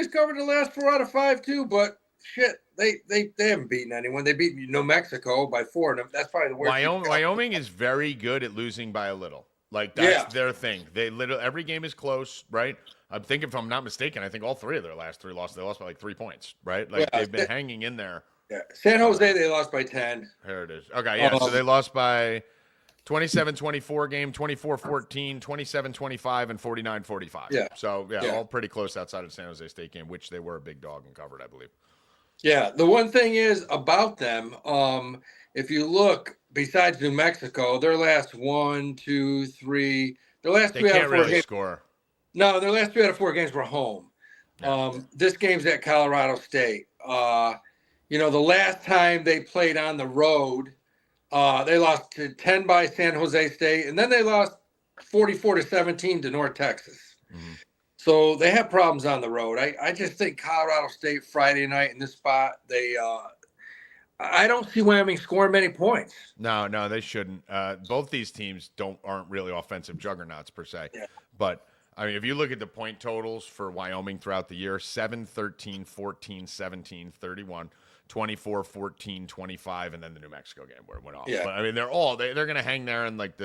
Speaker 5: covered the last 4 out of 5 too. But shit, they haven't beaten anyone. They beat New Mexico by 4, and that's probably the worst.
Speaker 1: Wyoming is very good at losing by a little. Like that's their thing. They literally every game is close, right? I'm thinking, if I'm not mistaken, I think all 3 of their last 3 losses, they lost by like 3 points, right? Like they've been hanging in there.
Speaker 5: Yeah. San Jose, they lost by 10.
Speaker 1: Here it is. Okay, yeah. So they lost by 27-24 game, 24-14, 27-25, and 49-45.
Speaker 5: Yeah.
Speaker 1: So all pretty close outside of San Jose State game, which they were a big dog and covered, I believe.
Speaker 5: Yeah. The one thing is about them, if you look, besides New Mexico, their last 1, 2, 3, their last
Speaker 1: They
Speaker 5: 3 out
Speaker 1: can't
Speaker 5: of 4
Speaker 1: really
Speaker 5: games.
Speaker 1: score.
Speaker 5: No, their last 3 out of 4 games were home. This game's at Colorado State. The last time they played on the road, they lost to 10 by San Jose State, and then they lost 44-17 to North Texas.
Speaker 1: Mm-hmm.
Speaker 5: So they have problems on the road. I just think Colorado State Friday night in this spot, I don't see Wyoming scoring many points.
Speaker 1: No, they shouldn't. Both these teams aren't really offensive juggernauts per se.
Speaker 5: Yeah.
Speaker 1: But I mean, if you look at the point totals for Wyoming throughout the year, 7, 13, 14, 17, 31, 24, 14, 25, and then the New Mexico game where it went off.
Speaker 5: Yeah.
Speaker 1: But I mean, they're going to hang there, and like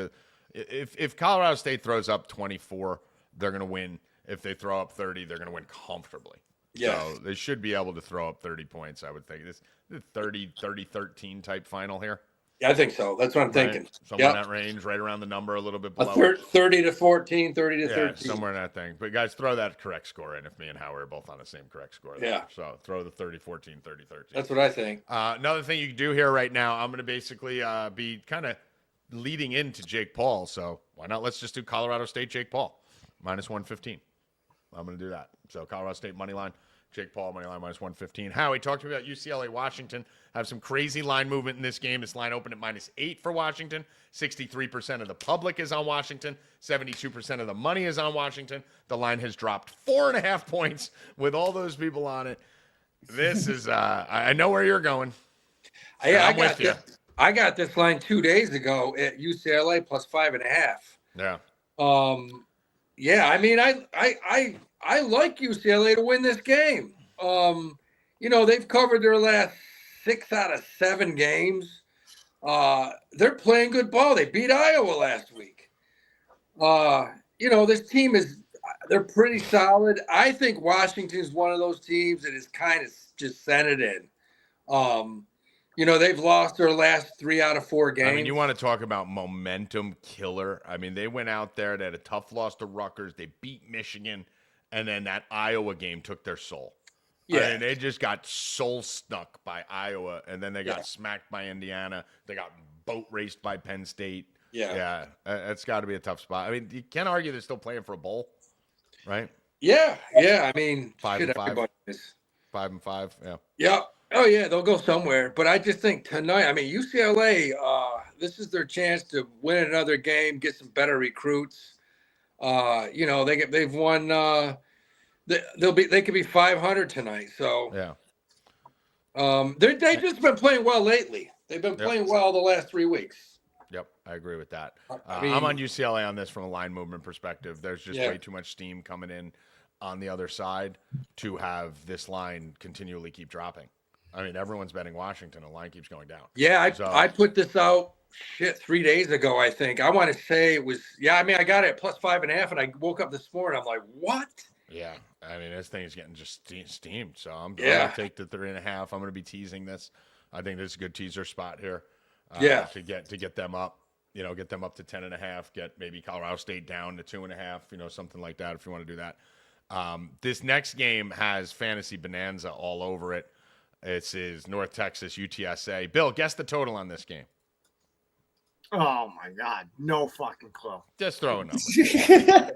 Speaker 1: if Colorado State throws up 24, they're going to win. If they throw up 30, they're going to win comfortably.
Speaker 5: Yes.
Speaker 1: So they should be able to throw up 30 points, I would think. This is 30-13 type final here.
Speaker 5: Yeah, I think so. That's what I'm thinking.
Speaker 1: Somewhere in that range, right around the number, a little bit below.
Speaker 5: 30-14, 30-13.
Speaker 1: Yeah, somewhere in that thing. But guys, throw that correct score in if me and Howard are both on the same correct score. There.
Speaker 5: Yeah.
Speaker 1: So throw the 30-14, 30-13.
Speaker 5: That's what I think.
Speaker 1: Another thing you can do here right now, I'm going to basically be kind of leading into Jake Paul. So why not? Let's just do Colorado State, Jake Paul, -115. I'm going to do that. So Colorado State money line. Jake Paul, money line -115. Howie, talk to me about UCLA, Washington. Have some crazy line movement in this game. This line opened at -8 for Washington. 63% of the public is on Washington. 72% of the money is on Washington. The line has dropped 4.5 points with all those people on it. This is, I know where you're going.
Speaker 5: I got this line 2 days ago at UCLA +5.5.
Speaker 1: Yeah.
Speaker 5: Yeah, I mean, I like UCLA to win this game. They've covered their last 6 out of 7 games. They're playing good ball. They beat Iowa last week. This team they're pretty solid. I think Washington's one of those teams that is kind of just sent it in. They've lost their last 3 out of 4 games.
Speaker 1: I mean, you want to talk about momentum killer. I mean, they went out there, they had a tough loss to Rutgers. They beat Michigan. And then that Iowa game took their soul. Yeah. I mean, they just got soul snuck by Iowa, and then they got smacked by Indiana. They got boat raced by Penn State. Yeah. It's got to be a tough spot. I mean, you can't argue they're still playing for a bowl, right?
Speaker 5: Yeah. I mean,
Speaker 1: 5-5.
Speaker 5: everybody is.
Speaker 1: 5-5. Yeah.
Speaker 5: Yeah. Oh, yeah, they'll go somewhere. But I just think tonight, I mean, UCLA, this is their chance to win another game, get some better recruits. They've won. They could be 500 tonight. So
Speaker 1: yeah,
Speaker 5: they've just been playing well lately. They've been playing well the last 3 weeks.
Speaker 1: Yep, I agree with that.
Speaker 5: I mean,
Speaker 1: I'm on UCLA on this from a line movement perspective. There's just
Speaker 5: Yeah.
Speaker 1: way too much steam coming in on the other side to have this line continually keep dropping. I mean, everyone's betting Washington. The line keeps going down.
Speaker 5: Yeah, I
Speaker 1: So-
Speaker 5: put this out 3 days ago, I think. I want to say it was, I mean, I got it at +5.5, and I woke up this morning. I'm like, what?
Speaker 1: Yeah, I mean, this thing is getting just steamed. So I'm
Speaker 5: Yeah.
Speaker 1: going to take the 3.5. I'm going to be teasing this. I think this is a good teaser spot here.
Speaker 5: Yeah.
Speaker 1: To get them up. get them up to 10.5, get maybe Colorado State down to 2.5, something like that if you want to do that. This next game has fantasy bonanza all over it. This is North Texas UTSA. Bill, guess the total on this game.
Speaker 2: Oh my God, no fucking clue.
Speaker 1: Just throw a number.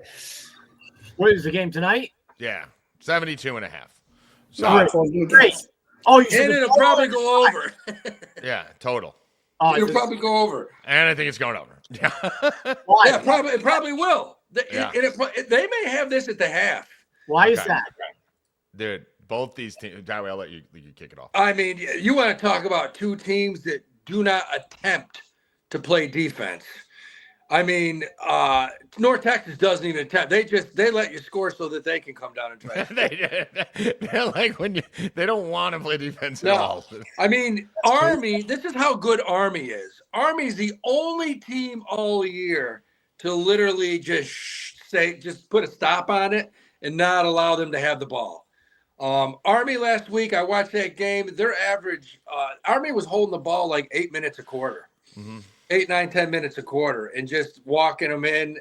Speaker 2: What is the game tonight?
Speaker 1: Yeah, 72.5.
Speaker 3: No,
Speaker 1: So,
Speaker 2: Great. Oh, you said
Speaker 5: And
Speaker 2: the
Speaker 5: it'll
Speaker 2: total?
Speaker 5: probably go over.
Speaker 1: yeah, total.
Speaker 2: Oh,
Speaker 5: It'll probably go over.
Speaker 1: And I think it's going over.
Speaker 2: why?
Speaker 5: Yeah, it probably will.
Speaker 1: Yeah.
Speaker 5: They may have this at the half.
Speaker 2: Why is
Speaker 1: Okay.
Speaker 2: that?
Speaker 1: Dude, both these teams, Howie, I'll let you kick it off.
Speaker 5: I mean, you want to talk about two teams that do not attempt to play defense. I mean, North Texas doesn't even attempt. They let you score so that they can come down and try.
Speaker 1: They're like they don't want to play defense at
Speaker 5: No.
Speaker 1: all.
Speaker 5: I mean, Army, this is how good Army is. Army's the only team all year to literally just put a stop on it and not allow them to have the ball. Army last week, I watched that game. Their average, Army was holding the ball like 8 minutes a quarter.
Speaker 1: Mm-hmm.
Speaker 5: 8, 9, 10 minutes a quarter and just walking them in.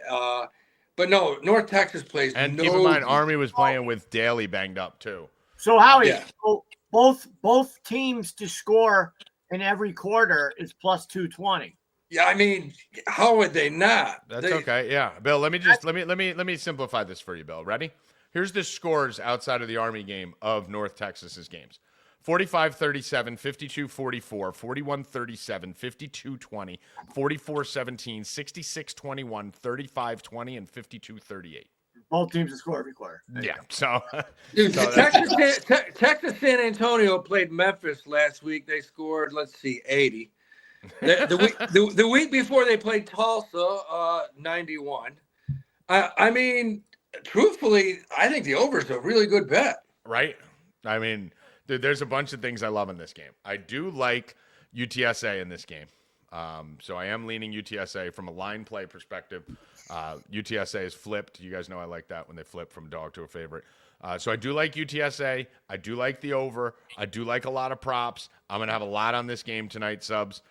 Speaker 5: But no, North Texas plays.
Speaker 1: And
Speaker 5: no
Speaker 1: keep in mind, Army was playing with Daly banged up too.
Speaker 2: So Howie,
Speaker 5: Yeah.
Speaker 2: so both teams to score in every quarter is plus 220.
Speaker 5: Yeah, I mean, how would they not?
Speaker 1: That's okay. Yeah, Bill. Let me simplify this for you, Bill. Ready? Here's the scores outside of the Army game of North Texas's games: 45-37, 52-44, 41-37, 52-20, 44-17, 66-21, 35-20, and 52-38.
Speaker 2: Both teams to score every quarter.
Speaker 1: Yeah. So,
Speaker 5: Dude,
Speaker 1: so
Speaker 5: Texas San Antonio played Memphis last week. They scored, 80. The week before they played Tulsa, 91. I mean, truthfully, I think the over is a really good bet.
Speaker 1: right? I mean, dude, there's a bunch of things I love in this game. I do like UTSA in this game. So I am leaning UTSA from a line play perspective. UTSA is flipped. You guys know I like that when they flip from dog to a favorite. So I do like UTSA. I do like the over. I do like a lot of props. I'm going to have a lot on this game tonight, subs.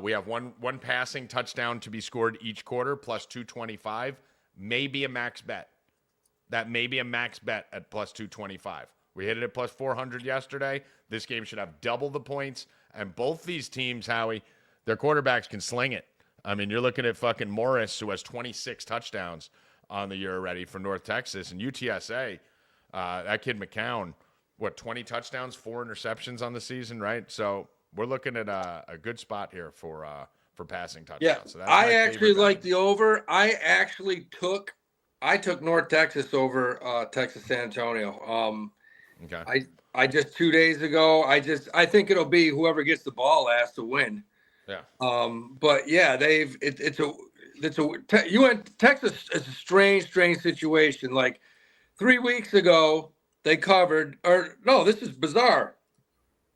Speaker 1: We have one passing touchdown to be scored each quarter, plus 225. Maybe a max bet. That may be a max bet at plus 225. We hit it at plus 400 yesterday. This game should have double the points. And both these teams, Howie, their quarterbacks can sling it. I mean, you're looking at fucking Morris, who has 26 touchdowns on the year already for North Texas. And UTSA, that kid McCown, 20 touchdowns, 4 interceptions on the season, right? So we're looking at a good spot here for passing touchdowns.
Speaker 5: Yeah,
Speaker 1: So that's
Speaker 5: I
Speaker 1: my
Speaker 5: actually
Speaker 1: favorite
Speaker 5: like
Speaker 1: bet.
Speaker 5: the over. I took North Texas over Texas San Antonio.
Speaker 1: Okay.
Speaker 5: I just 2 days ago. I think it'll be whoever gets the ball last to win.
Speaker 1: Yeah.
Speaker 5: But yeah, Texas is a strange situation. Like 3 weeks ago, they covered, this is bizarre.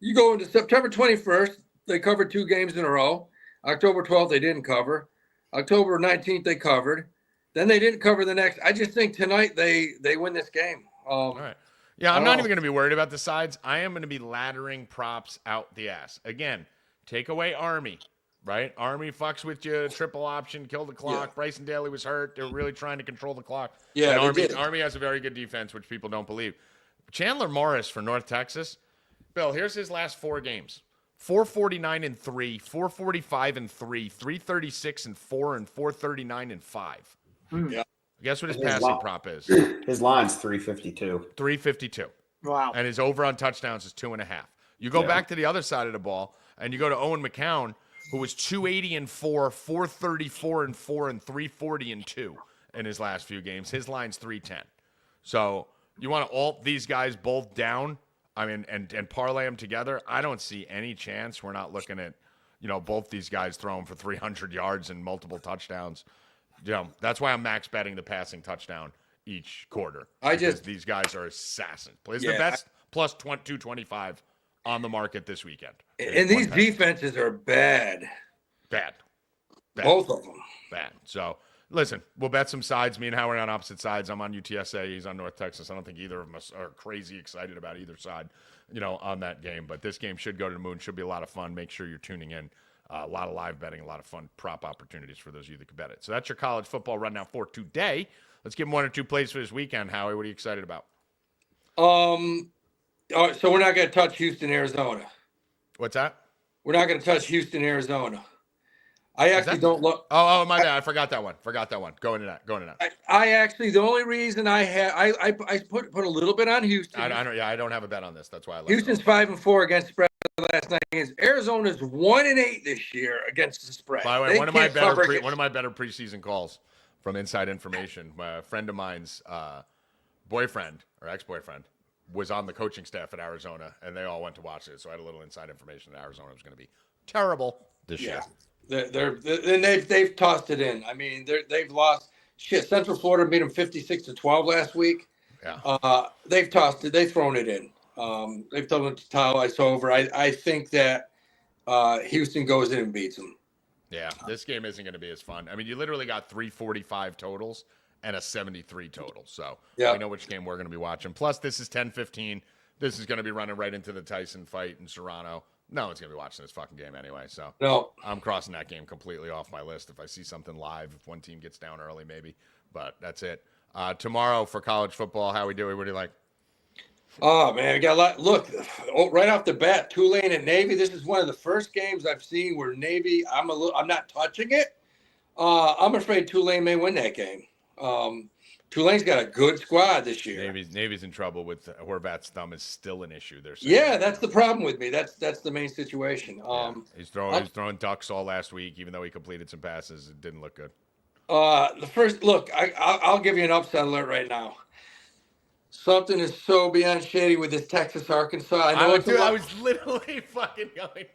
Speaker 5: You go into September 21st, they covered 2 games in a row. October 12th, they didn't cover. October 19th, they covered. Then they didn't cover the next. I just think tonight they win this game.
Speaker 1: All right. Yeah, I'm not even going to be worried about the sides. I am going to be laddering props out the ass. Again, take away Army, right? Army fucks with you, triple option, kill the clock.
Speaker 5: Yeah.
Speaker 1: Bryson Daly was hurt. They're really trying to control the clock.
Speaker 5: Yeah,
Speaker 1: And
Speaker 5: they did.
Speaker 1: Army has a very good defense, which people don't believe. Chandler Morris for North Texas. Bill, here's his last 4 games. 449-3, 445-3, 336-4, and 439-5.
Speaker 5: Yeah.
Speaker 1: Guess what his
Speaker 4: His
Speaker 1: passing
Speaker 4: lo-
Speaker 1: prop is?
Speaker 4: His line's 352.
Speaker 1: 352.
Speaker 2: Wow.
Speaker 1: And his over on touchdowns is 2.5. You go back to the other side of the ball, and you go to Owen McCown, who was 280-4, 434-4, and 340-2 in his last few games. His line's 310. So you want to alt these guys both down, I mean, and parlay them together. I don't see any chance we're not looking at, both these guys throwing for 300 yards and multiple touchdowns. That's why I'm max betting the passing touchdown each quarter. Because these guys are assassins. Plays the best plus 225 on the market this weekend.
Speaker 5: And these defenses are bad.
Speaker 1: Bad.
Speaker 5: Both of them.
Speaker 1: Bad. So, listen, we'll bet some sides. Me and Howard are on opposite sides. I'm on UTSA. He's on North Texas. I don't think either of us are crazy excited about either side, on that game. But this game should go to the moon. Should be a lot of fun. Make sure you're tuning in A lot of live betting, a lot of fun prop opportunities for those of you that can bet it. So that's your college football rundown for today. Let's give them 1 or 2 plays for this weekend. Howie, what are you excited about?
Speaker 5: All right, so we're not going to touch Houston, Arizona.
Speaker 1: What's that?
Speaker 5: We're not going to touch Houston, Arizona. I actually don't look.
Speaker 1: Oh, my bad. I forgot that one. Go into that.
Speaker 5: I actually, the only reason I put a little bit on Houston.
Speaker 1: I don't have a bet on this. That's why I left
Speaker 5: Houston's 5-4 against spread the last 9 games. Arizona's 1-8 this year against the spread.
Speaker 1: By the way, one of my better preseason calls from inside information. A friend of mine's boyfriend or ex-boyfriend was on the coaching staff at Arizona, and they all went to watch it. So I had a little inside information that Arizona was going to be terrible this year.
Speaker 5: They've tossed it in. I mean, they've lost. Shit, Central Florida beat them 56-12 last week.
Speaker 1: Yeah.
Speaker 5: They've tossed it. They've thrown it in. They've told them to tile ice over. I think that Houston goes in and beats them.
Speaker 1: Yeah, this game isn't going to be as fun. I mean, you literally got 345 totals and a 73 total. So we know which game we're going to be watching. Plus, this is 10:15. This is going to be running right into the Tyson fight in Serrano. No one's going to be watching this fucking game anyway. So
Speaker 5: no,
Speaker 1: I'm crossing that game completely off my list. If I see something live, if one team gets down early, maybe. But that's it. Tomorrow for college football, how we doing? What do you like?
Speaker 5: Oh, man, I got a lot. Look, right off the bat, Tulane and Navy. This is one of the first games I've seen where Navy, I'm not touching it. I'm afraid Tulane may win that game. Tulane's got a good squad this year.
Speaker 1: Navy's in trouble with Horvat's thumb is still an issue.
Speaker 5: That's the problem with me. That's the main situation.
Speaker 1: He's throwing ducks all last week, even though he completed some passes. It didn't look good.
Speaker 5: The first look, I'll give you an upset alert right now. Something is so beyond shady with this Texas Arkansas.
Speaker 1: I was literally fucking going.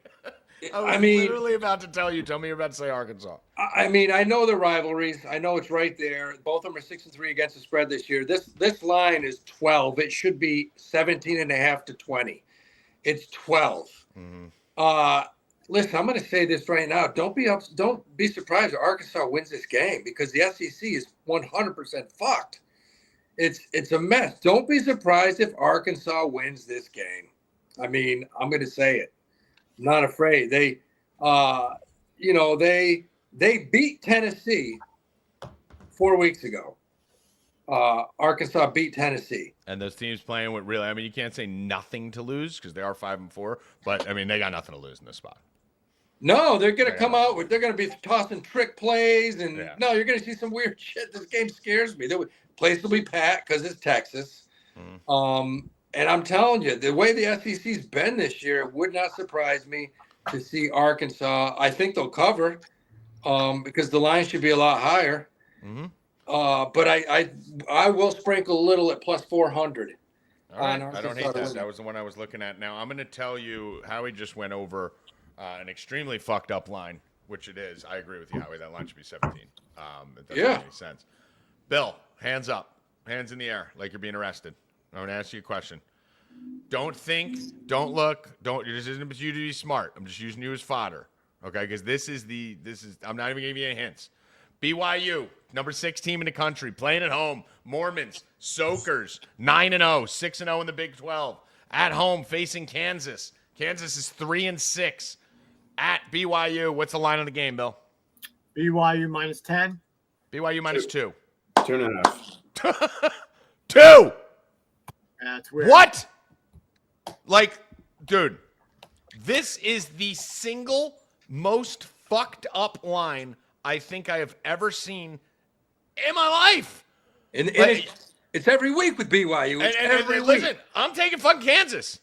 Speaker 1: I mean, literally about to tell you. Tell me you're about to say Arkansas.
Speaker 5: I mean, I know the rivalries. I know it's right there. Both of them are 6-3 against the spread this year. This line is 12. It should be 17.5 to 20. It's 12. Mm-hmm. Listen, I'm going to say this right now. Don't be surprised if Arkansas wins this game because the SEC is 100% fucked. It's a mess. Don't be surprised if Arkansas wins this game. I mean, I'm going to say it. I'm not afraid. They beat Tennessee 4 weeks ago. Arkansas beat Tennessee.
Speaker 1: And those teams playing with really, I mean, you can't say nothing to lose because they are 5-4, but I mean, they got nothing to lose in this spot.
Speaker 5: No, they're going to come out with, they're going to be tossing trick plays and no, you're going to see some weird shit. This game scares me. The place will be packed because it's Texas. Mm. And I'm telling you, the way the SEC's been this year, it would not surprise me to see Arkansas. I think they'll cover because the line should be a lot higher. Mm-hmm. But I will sprinkle a little at plus 400.
Speaker 1: All right. I don't hate that. That was the one I was looking at. Now, I'm going to tell you, Howie just went over an extremely fucked up line, which it is. I agree with you, Howie. That line should be 17. It doesn't make any sense. Bill, hands up. Hands in the air like you're being arrested. I'm going to ask you a question. Don't think, don't look, this isn't you to be smart. I'm just using you as fodder, okay? Because I'm not even giving you any hints. BYU, number 6 team in the country, playing at home. Mormons, Soakers, 9-0, 6-0 in the Big 12. At home, facing Kansas. Kansas is 3-6. At BYU, what's the line on the game, Bill?
Speaker 2: BYU minus 10.
Speaker 1: BYU minus 2.
Speaker 4: 2.5.
Speaker 1: 2!
Speaker 2: That's weird.
Speaker 1: What? Like, dude, this is the single most fucked up line I think I have ever seen in my life.
Speaker 5: And it's every week with BYU.
Speaker 1: Listen, I'm taking fucking Kansas.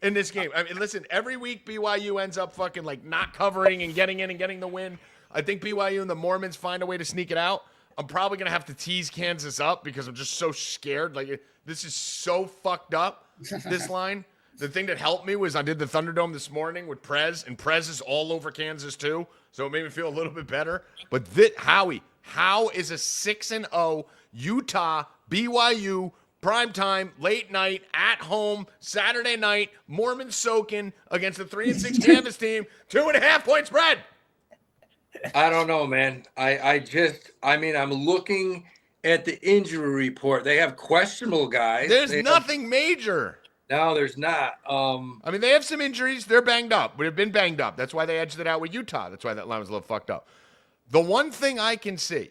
Speaker 1: In this game. I mean, listen, every week BYU ends up fucking like not covering and getting in and getting the win. I think BYU and the Mormons find a way to sneak it out. I'm probably going to have to tease Kansas up because I'm just so scared. Like, this is so fucked up, this line. The thing that helped me was I did the Thunderdome this morning with Prez, and Prez is all over Kansas too, so it made me feel a little bit better. But Howie, how is a 6-0 Utah, BYU, primetime, late night, at home, Saturday night, Mormon soaking against the 3-6 Kansas team, 2.5 point spread?
Speaker 5: I don't know, man. I'm looking at the injury report. They have questionable guys.
Speaker 1: There's nothing major.
Speaker 5: No, there's not.
Speaker 1: I mean, they have some injuries. They're banged up. They've been banged up. That's why they edged it out with Utah. That's why that line was a little fucked up. The one thing I can see,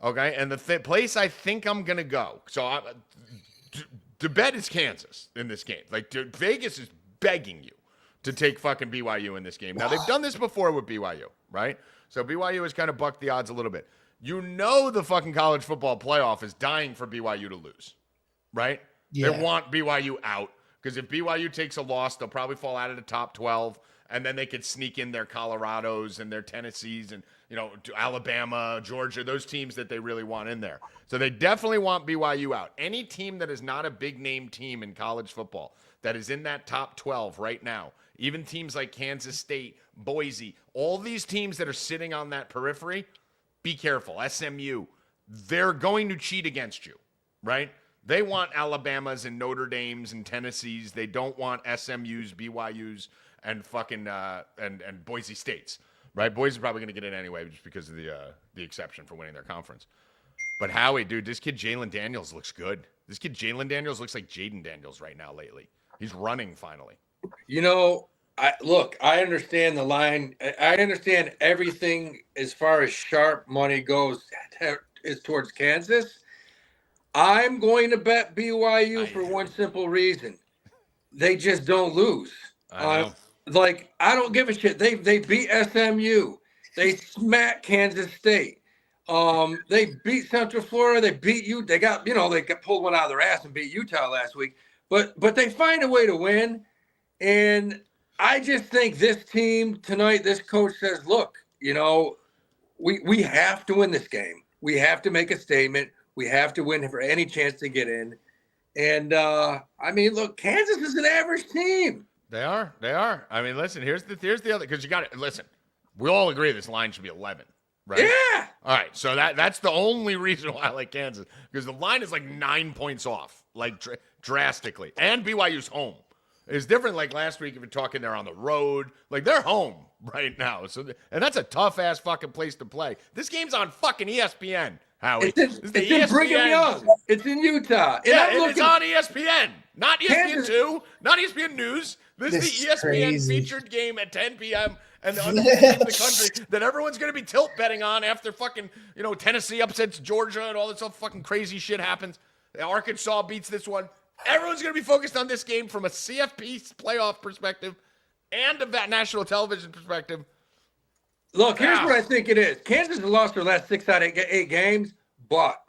Speaker 1: okay, and the place I think I'm going to go, so the bet is Kansas in this game. Like, Vegas is begging you to take fucking BYU in this game. Now, they've done this before with BYU, right? So BYU has kind of bucked the odds a little bit. You know the fucking college football playoff is dying for BYU to lose, right?
Speaker 3: Yeah.
Speaker 1: They want BYU out because if BYU takes a loss, they'll probably fall out of the top 12, and then they could sneak in their Colorados and their Tennessees and, Alabama, Georgia, those teams that they really want in there. So they definitely want BYU out. Any team that is not a big-name team in college football that is in that top 12 right now, even teams like Kansas State, Boise, all these teams that are sitting on that periphery, be careful. SMU, they're going to cheat against you, right? They want Alabamas and Notre Dames and Tennessees. They don't want SMUs, BYUs, and fucking and Boise States, right? Boise's probably going to get in anyway just because of the exception for winning their conference. But Howie, dude, this kid Jalen Daniels looks good. This kid Jalen Daniels looks like Jaden Daniels right now lately. He's running finally.
Speaker 5: I understand the line. I understand everything as far as sharp money goes is towards Kansas. I'm going to bet BYU for one simple reason. They just don't lose.
Speaker 1: I
Speaker 5: don't give a shit. They beat SMU. They smacked Kansas State. They beat Central Florida. They beat you. They got pulled one out of their ass and beat Utah last week. But they find a way to win. And I just think this team tonight, this coach says, look, we have to win this game. We have to make a statement. We have to win for any chance to get in. And, look, Kansas is an average team.
Speaker 1: They are. I mean, listen, here's the other, because you got to, listen, we all agree this line should be 11, right?
Speaker 5: Yeah.
Speaker 1: All right, so that's the only reason why I like Kansas, because the line is like 9 points off, like drastically. And BYU's home. It's different like last week if you're talking they're on the road. Like, they're home right now. And that's a tough-ass fucking place to play. This game's on fucking ESPN, Howie.
Speaker 5: It's in Brigham Young. It's in Utah.
Speaker 1: It's on ESPN. Not ESPN 2, not ESPN News. This is the ESPN featured game at 10 p.m. and the other teams in the country that everyone's going to be tilt betting on after fucking, Tennessee upsets Georgia and all this other fucking crazy shit happens. Arkansas beats this one. Everyone's going to be focused on this game from a CFP playoff perspective and a national television perspective.
Speaker 5: Look, here's what I think it is. Kansas has lost their last 6 out of 8 games, but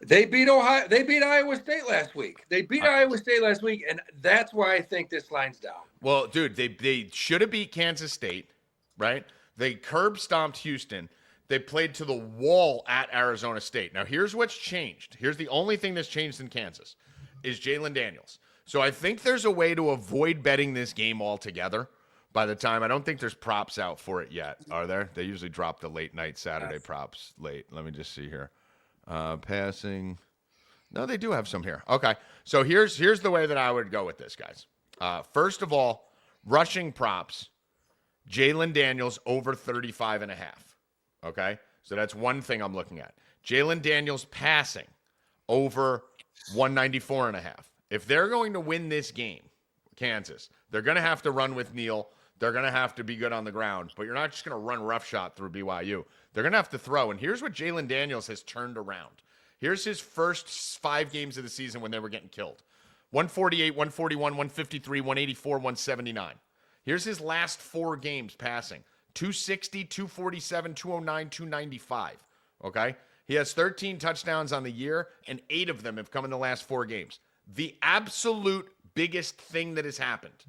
Speaker 5: they beat Ohio. They beat Iowa State last week. And that's why I think this line's down.
Speaker 1: Well, dude, they should have beat Kansas State, right? They curb stomped Houston. They played to the wall at Arizona State. Now, here's what's changed. Here's the only thing that's changed in Kansas is Jalen Daniels. So I think there's a way to avoid betting this game altogether. By the time, I don't think there's props out for it yet, are there? They usually drop the late night Saturday props late. Let me just see here. Passing. No, they do have some here. Okay. So here's the way that I would go with this, guys. First of all, rushing props, Jalen Daniels over 35.5. Okay. So that's one thing I'm looking at. Jalen Daniels passing over 194.5. If they're going to win this game, Kansas, they're going to have to run with Neal. They're going to have to be good on the ground, but you're not just going to run roughshod through BYU. They're going to have to throw. And here's what Jalen Daniels has turned around. Here's his first 5 games of the season when they were getting killed. 148, 141, 153, 184, 179. Here's his last 4 games passing. 260, 247, 209, 295. Okay? He has 13 touchdowns on the year, and 8 of them have come in the last 4 games. The absolute biggest thing that has happened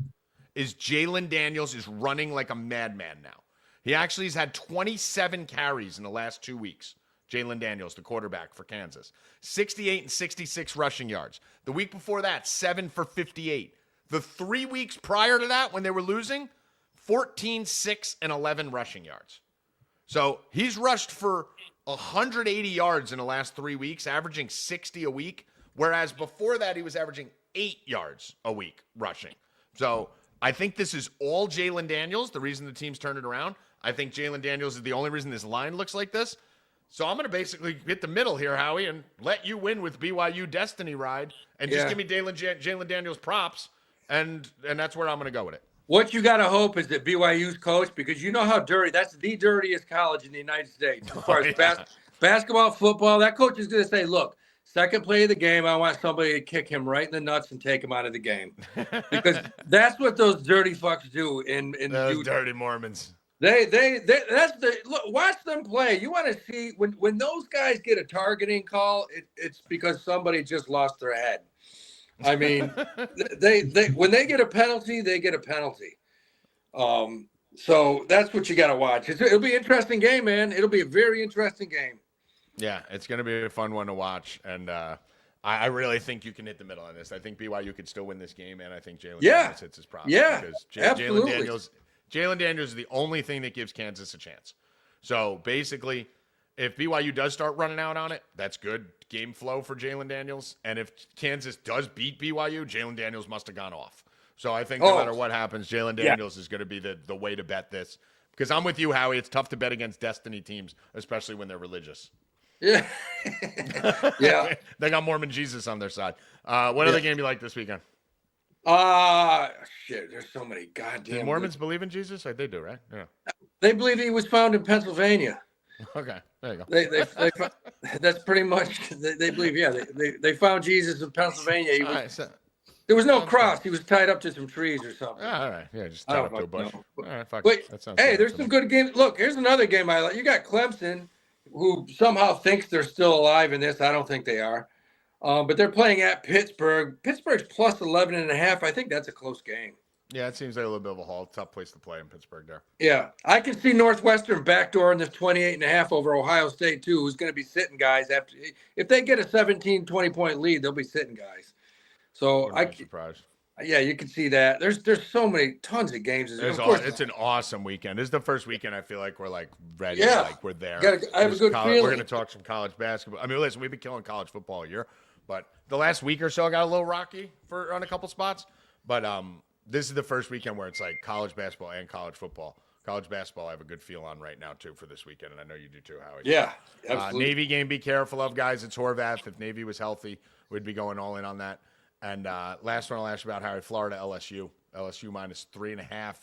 Speaker 1: is Jalen Daniels is running like a madman now. He actually has had 27 carries in the last 2 weeks. Jalen Daniels, the quarterback for Kansas. 68 and 66 rushing yards. The week before that, 7 for 58. The 3 weeks prior to that, when they were losing, 14, 6, and 11 rushing yards. So he's rushed for 180 yards in the last 3 weeks, averaging 60 a week, whereas before that, he was averaging 8 yards a week rushing. So I think this is all Jalen Daniels, the reason the team's turned it around. I think Jalen Daniels is the only reason this line looks like this. So I'm going to basically hit the middle here, Howie, and let you win with BYU Destiny Ride and just give me Jalen Daniels props and that's where I'm going to go with it.
Speaker 5: What you got to hope is that BYU's coach, because you know how dirty, that's the dirtiest college in the United States. As far as basketball, football, that coach is going to say, look, second play of the game, I want somebody to kick him right in the nuts and take him out of the game. Because that's what those dirty fucks do in
Speaker 1: those dirty Mormons.
Speaker 5: That's look, watch them play. You want to see when those guys get a targeting call, it's because somebody just lost their head. I mean, they when they get a penalty, they get a penalty. So that's what you got to watch. It'll be an interesting game, man. It'll be a very interesting game.
Speaker 1: Yeah, it's going to be a fun one to watch, and I really think you can hit the middle on this. I think BYU could still win this game, and I think Jalen Daniels hits his props.
Speaker 5: Yeah,
Speaker 1: because
Speaker 5: absolutely.
Speaker 1: Jalen Daniels is the only thing that gives Kansas a chance. So basically, if BYU does start running out on it, that's good game flow for Jalen Daniels. And if Kansas does beat BYU, Jalen Daniels must have gone off. So I think no matter what happens, Jalen Daniels is going to be the way to bet this. Because I'm with you, Howie. It's tough to bet against Destiny teams, especially when they're religious.
Speaker 5: Yeah. Yeah.
Speaker 1: They got Mormon Jesus on their side. What other game you like this weekend?
Speaker 5: Shit, there's so many goddamn.
Speaker 1: Do Mormons believe in Jesus? Like they do, right? Yeah.
Speaker 5: They believe he was found in Pennsylvania.
Speaker 1: Okay, there you go.
Speaker 5: They that's pretty much they believe. Yeah, they found Jesus in Pennsylvania. There was no cross. He was tied up to some trees or something.
Speaker 1: All right, yeah, just tied up to a bush. All right, fuck.
Speaker 5: Wait,
Speaker 1: that sounds
Speaker 5: hey, there's some good games. Look, here's another game I like. You got Clemson, who somehow thinks they're still alive in this. I don't think they are. But they're playing at Pittsburgh. Pittsburgh's plus 11.5. I think that's a close game.
Speaker 1: Yeah, it seems like a little bit of a haul. Tough place to play in Pittsburgh there.
Speaker 5: Yeah, I can see Northwestern backdoor in this 28.5 over Ohio State too, who's going to be sitting guys after if they get a 17, 20-point lead, they'll be sitting guys. So
Speaker 1: surprised.
Speaker 5: Yeah, you can see that. There's so many tons of games.
Speaker 1: It's an awesome weekend. This is the first weekend I feel like we're like ready.
Speaker 5: Yeah,
Speaker 1: like we're there.
Speaker 5: I have a good feeling.
Speaker 1: We're going to talk some college basketball. I mean, listen, we've been killing college football all year, but the last week or so got a little rocky on a couple spots. But this is the first weekend where it's like college basketball and college football. College basketball I have a good feel on right now, too, for this weekend, and I know you do too, Howie.
Speaker 5: Yeah, absolutely.
Speaker 1: Navy game, be careful of, guys. It's Horvath. If Navy was healthy, we'd be going all in on that. And last one I'll ask you about, Howie, Florida, LSU. LSU minus 3.5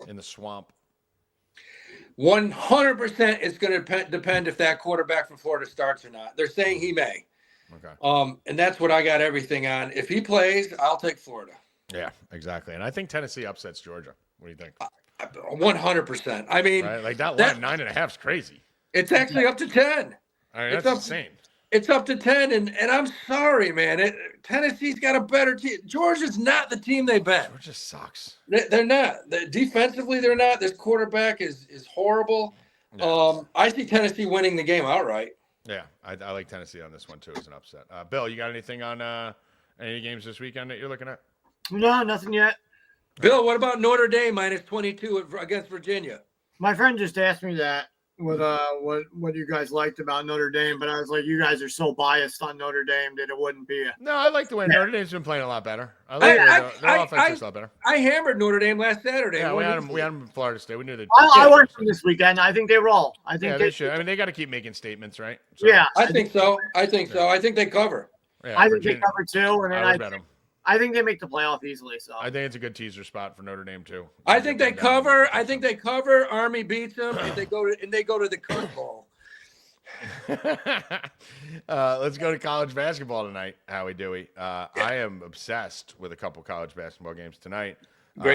Speaker 1: in the swamp.
Speaker 5: 100% it's going to depend if that quarterback from Florida starts or not. They're saying he may.
Speaker 1: Okay.
Speaker 5: And that's what I got everything on. If he plays, I'll take Florida.
Speaker 1: Yeah, exactly. And I think Tennessee upsets Georgia. What do you think?
Speaker 5: 100%. I mean,
Speaker 1: right? Like that line 9.5 is crazy.
Speaker 5: It's actually up to 10.
Speaker 1: I mean, that's insane.
Speaker 5: It's up to 10, and I'm sorry, man. Tennessee's got a better team. Georgia's not the team they've been.
Speaker 1: Georgia sucks.
Speaker 5: They're not. Defensively, they're not. This quarterback is horrible. Yeah. I see Tennessee winning the game outright.
Speaker 1: Yeah, I like Tennessee on this one, too, as an upset. Bill, you got anything on any games this weekend that you're looking at?
Speaker 2: No, nothing yet.
Speaker 5: Bill, what about Notre Dame minus 22 against Virginia?
Speaker 2: My friend just asked me that. What you guys liked about Notre Dame, but I was like, you guys are so biased on Notre Dame that it wouldn't be.
Speaker 1: No, I like the way Notre Dame's been playing a lot better. Their offense is a lot better.
Speaker 5: I hammered Notre Dame last Saturday.
Speaker 1: Yeah, we had them in Florida State. We knew that.
Speaker 2: I worked them this weekend. I think they roll. I think
Speaker 1: they should. I mean, they got to keep making statements, right?
Speaker 2: So, yeah,
Speaker 5: I think so. I think they cover.
Speaker 1: Yeah,
Speaker 2: I think they cover too, and then I think they make the playoff easily. So
Speaker 1: I think it's a good teaser spot for Notre Dame too.
Speaker 5: I think they cover. I think they cover. Army beats them, and they go to the Cook Bowl.
Speaker 1: Let's go to college basketball tonight. Howie Dewey. I am obsessed with a couple college basketball games tonight.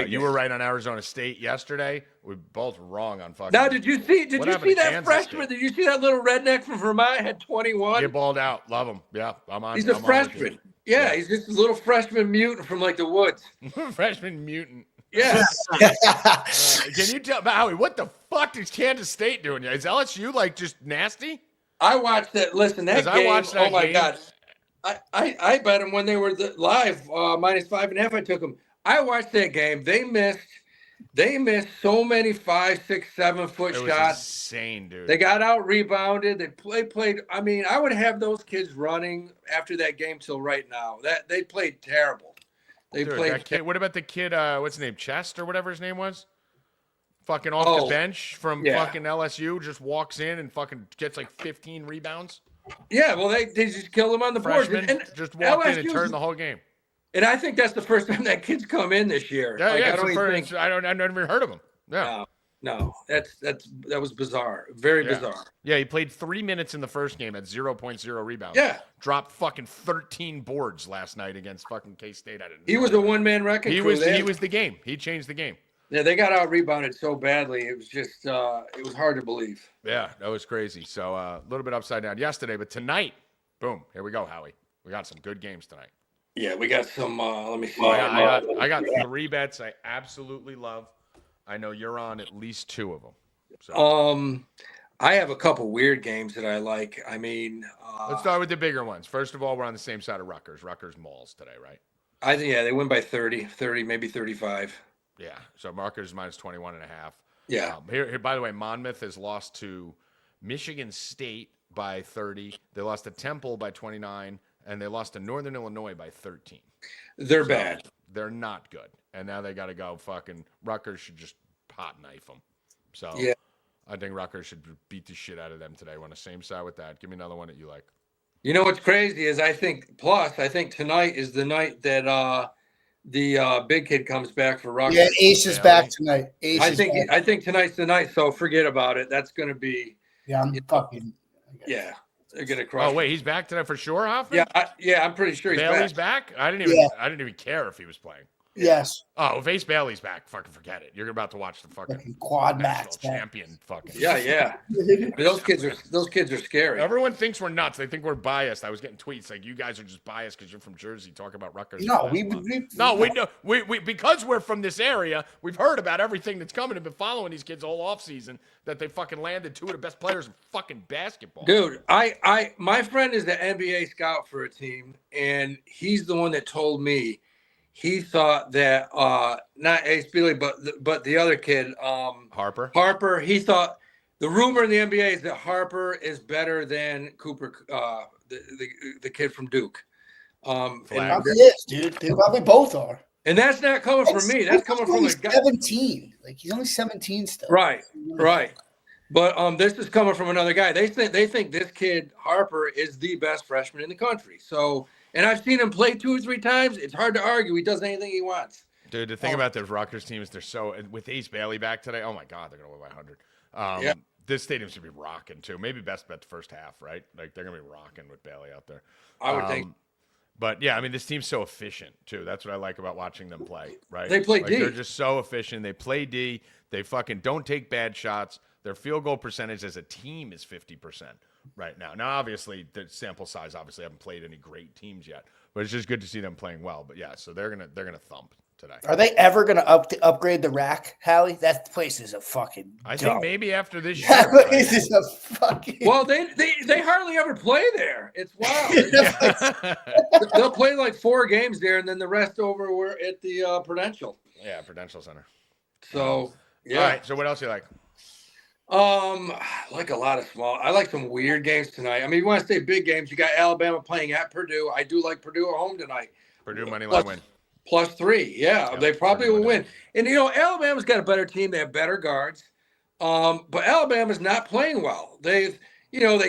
Speaker 1: You were right on Arizona State yesterday. We both wrong on fucking.
Speaker 5: Now, did you see that freshman? Did you see that little redneck from Vermont had 21?
Speaker 1: Get balled out. Love him. Yeah, I'm on.
Speaker 5: He's a freshman. Yeah, he's just a little freshman mutant from like the woods.
Speaker 1: Freshman mutant.
Speaker 5: Yeah.
Speaker 1: Can you tell Howie what the fuck is Kansas State doing? Is LSU like just nasty?
Speaker 5: I watched that. Listen, that game. Oh my god. I bet them when they were live minus 5.5. I took them. I watched that game. They missed so many 5, 6, 7 foot shots.
Speaker 1: It was insane, dude.
Speaker 5: They got out rebounded. They played. I mean, I would have those kids running after that game till right now. That they played terrible. They played.
Speaker 1: That kid, what about the kid? What's his name? Chest or whatever his name was. Fucking off the bench from fucking LSU, just walks in and fucking gets like 15 rebounds.
Speaker 5: Yeah, well, they just killed him on the board.
Speaker 1: And just walked in and turned the whole game.
Speaker 5: And I think that's the first time that kid's come in this year.
Speaker 1: Yeah,
Speaker 5: like,
Speaker 1: yeah.
Speaker 5: I don't even think.
Speaker 1: I've never even heard of him. Yeah.
Speaker 5: No, that was bizarre. Very bizarre.
Speaker 1: Yeah, he played 3 minutes in the first game at 0.0 rebounds.
Speaker 5: Yeah.
Speaker 1: Dropped fucking 13 boards last night against fucking K-State.
Speaker 5: He was a one-man wrecking crew.
Speaker 1: He was the game. He changed the game.
Speaker 5: Yeah, they got out-rebounded so badly. It was just it was hard to believe.
Speaker 1: Yeah, that was crazy. So a little bit upside down yesterday, but tonight, boom, here we go, Howie. We got some good games tonight.
Speaker 5: Yeah, we got some. Let me see.
Speaker 1: I got 3 bets I absolutely love. I know you're on at least 2 of them. So.
Speaker 5: I have a couple weird games that I like. I mean,
Speaker 1: let's start with the bigger ones. First of all, we're on the same side of Rutgers. Rutgers Mauls today, right?
Speaker 5: I think they win by 30, maybe 35.
Speaker 1: Yeah. So Rutgers minus 21.5.
Speaker 5: Yeah.
Speaker 1: Here, by the way, Monmouth has lost to Michigan State by 30. They lost to Temple by 29, and they lost to Northern Illinois by 13.
Speaker 5: They're bad.
Speaker 1: They're not good. And now they got to go fucking Rutgers should just pot knife them. So
Speaker 5: yeah.
Speaker 1: I think Rutgers should beat the shit out of them today. We're on the same side with that. Give me another one that you like.
Speaker 5: You know what's crazy is I think tonight is the night that the big kid comes back for Rutgers.
Speaker 3: Yeah, Ace is back tonight.
Speaker 5: I think tonight's the night, so forget about it. That's going to be.
Speaker 3: Yeah, I'm fucking.
Speaker 5: Yeah, they're going to crush.
Speaker 1: Oh wait, he's back tonight for sure, Hoffman?
Speaker 5: Yeah, I'm pretty sure he's
Speaker 1: Bailey's back. I didn't even care if he was playing.
Speaker 3: Yes.
Speaker 1: Oh, if Ace Bailey's back, fucking forget it. You're about to watch the fucking
Speaker 3: quad
Speaker 1: national
Speaker 3: max
Speaker 1: champion. Fucking
Speaker 5: yeah. Those kids are scary.
Speaker 1: Everyone thinks we're nuts. They think we're biased. I was getting tweets like, "You guys are just biased because you're from Jersey. Talk about Rutgers."
Speaker 3: No, we
Speaker 1: know we because we're from this area. We've heard about everything that's coming and been following these kids all off season. That they fucking landed 2 of the best players in fucking basketball.
Speaker 5: Dude, my friend is the NBA scout for a team, and he's the one that told me. He thought that not Ace Bailey, but the other kid, Harper. He thought the rumor in the NBA is that Harper is better than Cooper, the kid from Duke.
Speaker 3: Probably is, dude. They probably both are.
Speaker 5: And that's not coming from me. That's coming from a guy.
Speaker 3: 17. Like he's only 17 still.
Speaker 5: Right. But this is coming from another guy. They think this kid Harper is the best freshman in the country. So. And I've seen him play 2 or 3 times. It's hard to argue. He does anything he wants.
Speaker 1: Dude, the thing about those Rutgers teams, they're so – with Ace Bailey back today, oh, my God, they're going to win by 100. This stadium should be rocking, too. Maybe best bet the first half, right? Like, they're going to be rocking with Bailey out there.
Speaker 5: I would think.
Speaker 1: But, yeah, I mean, this team's so efficient, too. That's what I like about watching them play, right?
Speaker 5: They play D.
Speaker 1: They're just so efficient. They play D. They fucking don't take bad shots. Their field goal percentage as a team is 50% right now. Now, obviously, the sample size haven't played any great teams yet. But it's just good to see them playing well. But yeah, so they're gonna thump today.
Speaker 3: Are they ever gonna upgrade the rack, Howie? That place is a fucking.
Speaker 1: I think maybe after this year.
Speaker 3: That place is a fucking.
Speaker 5: Well, they hardly ever play there. It's wild. They'll play like 4 games there, and then the rest over were at the Prudential.
Speaker 1: Yeah, Prudential Center.
Speaker 5: So yeah.
Speaker 1: All right. So what else do you like?
Speaker 5: I like a lot of small. I like some weird games tonight. I mean, you want to say big games? You got Alabama playing at Purdue. I do like Purdue at home tonight.
Speaker 1: Purdue money line win.
Speaker 5: +3. Yeah, they probably will win. And Alabama's got a better team. They have better guards. But Alabama's not playing well. They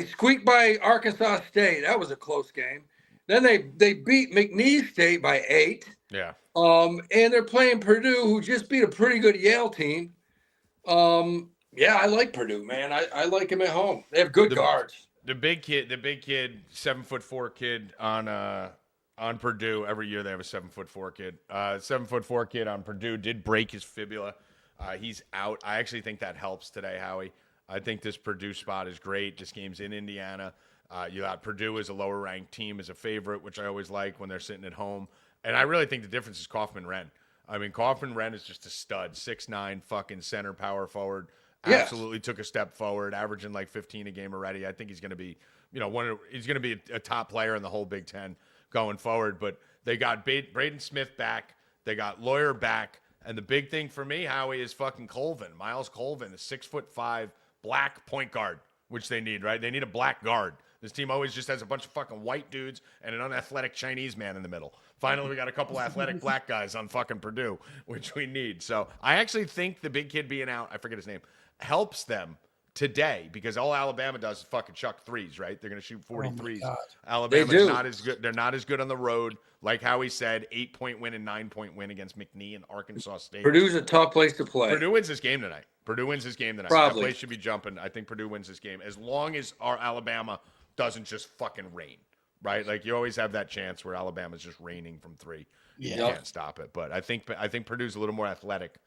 Speaker 5: squeaked by Arkansas State. That was a close game. Then they beat McNeese State by 8.
Speaker 1: Yeah.
Speaker 5: And they're playing Purdue, who just beat a pretty good Yale team. Yeah, I like Purdue, man. I like him at home. They have good guards.
Speaker 1: The big kid, 7'4" kid on Purdue. Every year they have a 7'4" kid. 7'4" kid on Purdue did break his fibula. He's out. I actually think that helps today, Howie. I think this Purdue spot is great. This game's in Indiana. You got Purdue as a lower ranked team as a favorite, which I always like when they're sitting at home. And I really think the difference is Kaufman-Renn. I mean, Kaufman-Renn is just a stud, 6'9", fucking center power forward. Absolutely took a step forward, averaging like 15 a game already. I think he's going to be, he's going to be a top player in the whole Big Ten going forward. But they got Braden Smith back. They got Lawyer back. And the big thing for me, Howie, is fucking Colvin. Miles Colvin, a 6'5" black point guard, which they need, right? They need a black guard. This team always just has a bunch of fucking white dudes and an unathletic Chinese man in the middle. Finally, we got a couple athletic black guys on fucking Purdue, which we need. So I actually think the big kid being out, I forget his name, helps them today, because all Alabama does is fucking chuck threes, right? They're going to shoot 43s.
Speaker 3: God.
Speaker 1: Alabama's
Speaker 5: They do.
Speaker 1: not as good. They're not as good on the road. Like Howie said, 8-point win and 9-point win against McNee and Arkansas State.
Speaker 5: Purdue's a tough place to play.
Speaker 1: Purdue wins this game tonight. Probably. That place should be jumping. I think Purdue wins this game as long as our Alabama doesn't just fucking rain, right? Like you always have that chance where Alabama's just raining from three.
Speaker 3: Yeah.
Speaker 1: You can't stop it. But I think Purdue's a little more athletic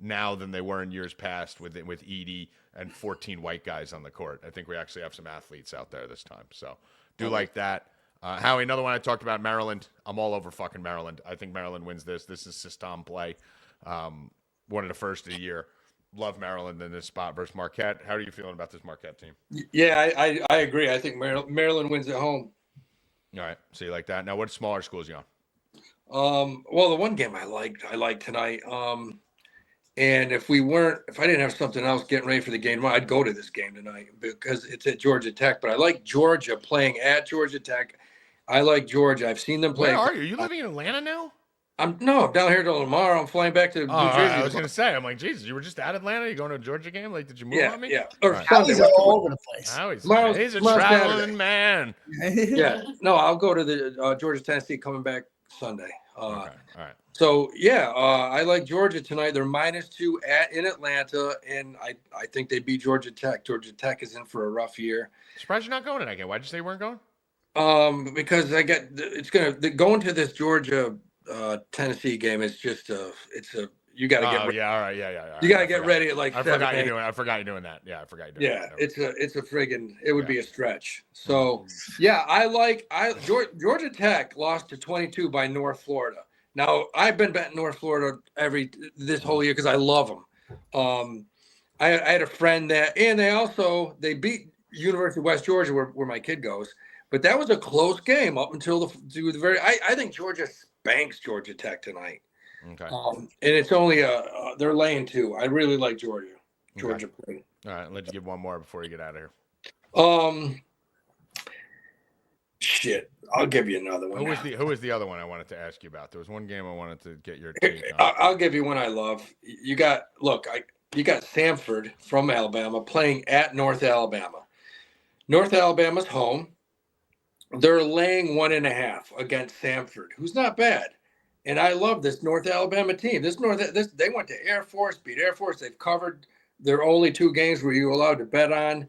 Speaker 1: now than they were in years past with Edey and 14 white guys on the court. I think we actually have some athletes out there this time. So do like that. Howie, another one I talked about, Maryland. I'm all over fucking Maryland. I think Maryland wins this. This is system play. One of the first of the year. Love Maryland in this spot versus Marquette. How are you feeling about this Marquette team?
Speaker 5: Yeah, I agree. I think Maryland wins at home.
Speaker 1: All right. So you like that. Now, what smaller schools you on?
Speaker 5: Well, the one game I liked tonight. And if I didn't have something else getting ready for the game, I'd go to this game tonight because it's at Georgia Tech. But I like Georgia playing at Georgia Tech. I like Georgia. I've seen them play.
Speaker 1: Where are you? Are you living in Atlanta now?
Speaker 5: I'm down here till tomorrow. I'm flying back to New Jersey.
Speaker 1: I was going to say, I'm like, Jesus, you were just at Atlanta? You going to a Georgia game? Like, did you move on me?
Speaker 5: Yeah. Or
Speaker 1: Right.
Speaker 5: Sunday.
Speaker 3: He's all over the place.
Speaker 1: He's a
Speaker 5: Tomorrow's
Speaker 1: traveling
Speaker 5: Saturday.
Speaker 1: man.
Speaker 5: Yeah. No, I'll go to the Georgia Tennessee coming back Sunday.
Speaker 1: Okay. All right.
Speaker 5: So I like Georgia tonight. They're -2 in Atlanta, and I think they beat Georgia Tech. Georgia Tech is in for a rough year.
Speaker 1: Surprised you're not going tonight again. Why'd you say you weren't going?
Speaker 5: Because going to this Georgia Tennessee game is just you got to get ready.
Speaker 1: Yeah, all right, yeah.
Speaker 5: You got to get ready at like
Speaker 1: I
Speaker 5: 7,
Speaker 1: forgot
Speaker 5: 8.
Speaker 1: I forgot you're doing that. Yeah, I forgot you're doing
Speaker 5: Yeah,
Speaker 1: that.
Speaker 5: it's a friggin' it would be a stretch. So yeah, Georgia Tech lost to 22 by North Florida. Now I've been betting North Florida this whole year because I love them. I had a friend and they beat University of West Georgia where my kid goes, but that was a close game up until the very. I think Georgia spanks Georgia Tech tonight.
Speaker 1: Okay.
Speaker 5: And it's only they're laying 2. I really like Georgia.
Speaker 1: Okay. All right, let you give one more before you get out of here.
Speaker 5: Shit, I'll give you another one.
Speaker 1: Who was the other one I wanted to ask you about? There was one game I wanted to get your take on.
Speaker 5: I'll give you one I love. You got Samford from Alabama playing at North Alabama. North Alabama's home. They're laying 1.5 against Samford, who's not bad. And I love this North Alabama team. They went to Air Force, beat Air Force. They've covered their only 2 games where you're allowed to bet on.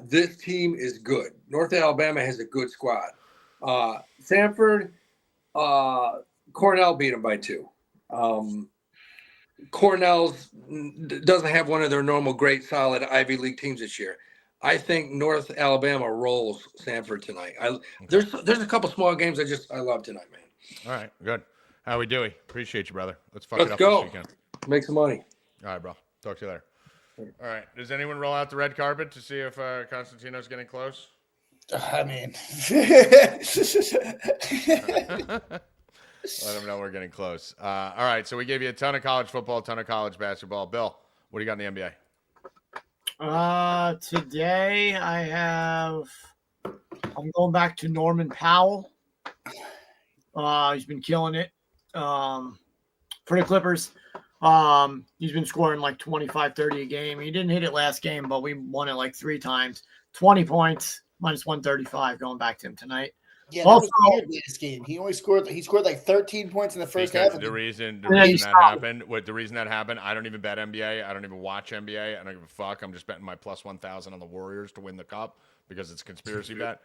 Speaker 5: This team is good. North Alabama has a good squad. Samford, Cornell beat them by 2. Cornell's doesn't have one of their normal great solid Ivy League teams this year. I think North Alabama rolls Samford tonight. There's a couple small games I love tonight, man.
Speaker 1: All right, good. How we doing? Appreciate you, brother. Let's
Speaker 5: Let's
Speaker 1: it up
Speaker 5: go.
Speaker 1: this weekend.
Speaker 5: Make some money.
Speaker 1: All right, bro. Talk to you later. All right. Does anyone roll out the red carpet to see if Constantino's getting close?
Speaker 3: I mean,
Speaker 1: Let them know we're getting close. All right. So we gave you a ton of college football, a ton of college basketball. Bill, what do you got in the NBA?
Speaker 2: Today I'm going back to Norman Powell. He's been killing it for the Clippers. He's been scoring like 25, 30 a game. He didn't hit it last game, but we won it like 3 times. 20 points, -135 going back to him tonight.
Speaker 3: yeah, that was weird in this game. He scored like 13 points in the first
Speaker 1: Because
Speaker 3: half.
Speaker 1: the reason
Speaker 2: Yeah,
Speaker 1: that
Speaker 2: he's
Speaker 1: happened, I don't even bet NBA. I don't even watch NBA. I don't give a fuck. I'm just betting my +1,000 on the Warriors to win the cup because it's a conspiracy bet.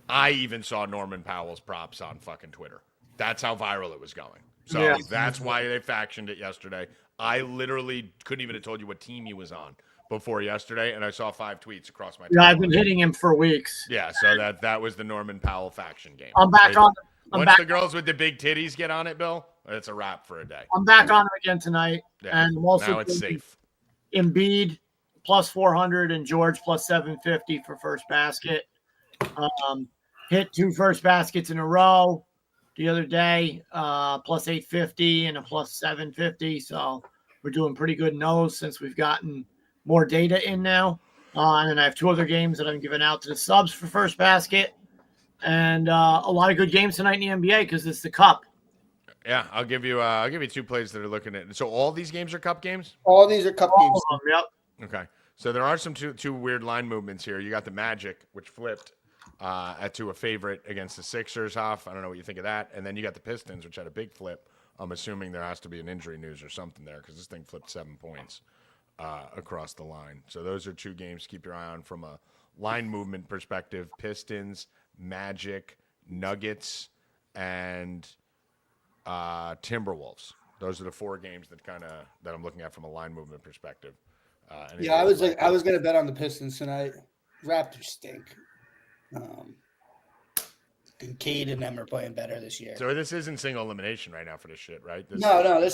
Speaker 1: I even saw Norman Powell's props on fucking Twitter. That's how viral it was going. So
Speaker 2: Yeah.
Speaker 1: that's why they factioned it yesterday. I literally couldn't even have told you what team he was on before yesterday, and I saw 5 tweets across my.
Speaker 2: Yeah, I've
Speaker 1: timeline.
Speaker 2: been hitting him for weeks.
Speaker 1: Yeah, so that was the Norman Powell faction game.
Speaker 2: I'm back on.
Speaker 1: Once the girls with the big titties get on it, Bill, it's a wrap for a day.
Speaker 2: I'm back on him again tonight,
Speaker 1: Yeah,
Speaker 2: and I'm also
Speaker 1: now it's safe.
Speaker 2: Embiid +400 and George +750 for first basket. Hit 2 first baskets in a row the other day, +850 and a +750. So we're doing pretty good in those since we've gotten more data in now. And then I have 2 other games that I'm giving out to the subs for first basket, and a lot of good games tonight in the NBA because it's the Cup.
Speaker 1: Yeah, I'll give you 2 plays that are looking at. So all these games are cup games.
Speaker 3: All these are cup games.
Speaker 2: Yep.
Speaker 1: Okay. So there are some two weird line movements here. You got the Magic, which flipped to a favorite against the Sixers. Hoff, I don't know what you think of that. And then you got the Pistons, which had a big flip. I'm assuming there has to be an injury news or something there because this thing flipped 7 points across the line. So those are 2 games to keep your eye on from a line movement perspective. Pistons, Magic, Nuggets, and Timberwolves. Those are the 4 games that I'm looking at from a line movement perspective.
Speaker 3: I was going to bet on the Pistons tonight. Raptors stink. Kincaid and them are playing better this year.
Speaker 1: So this isn't single elimination right now for this shit, right?
Speaker 3: This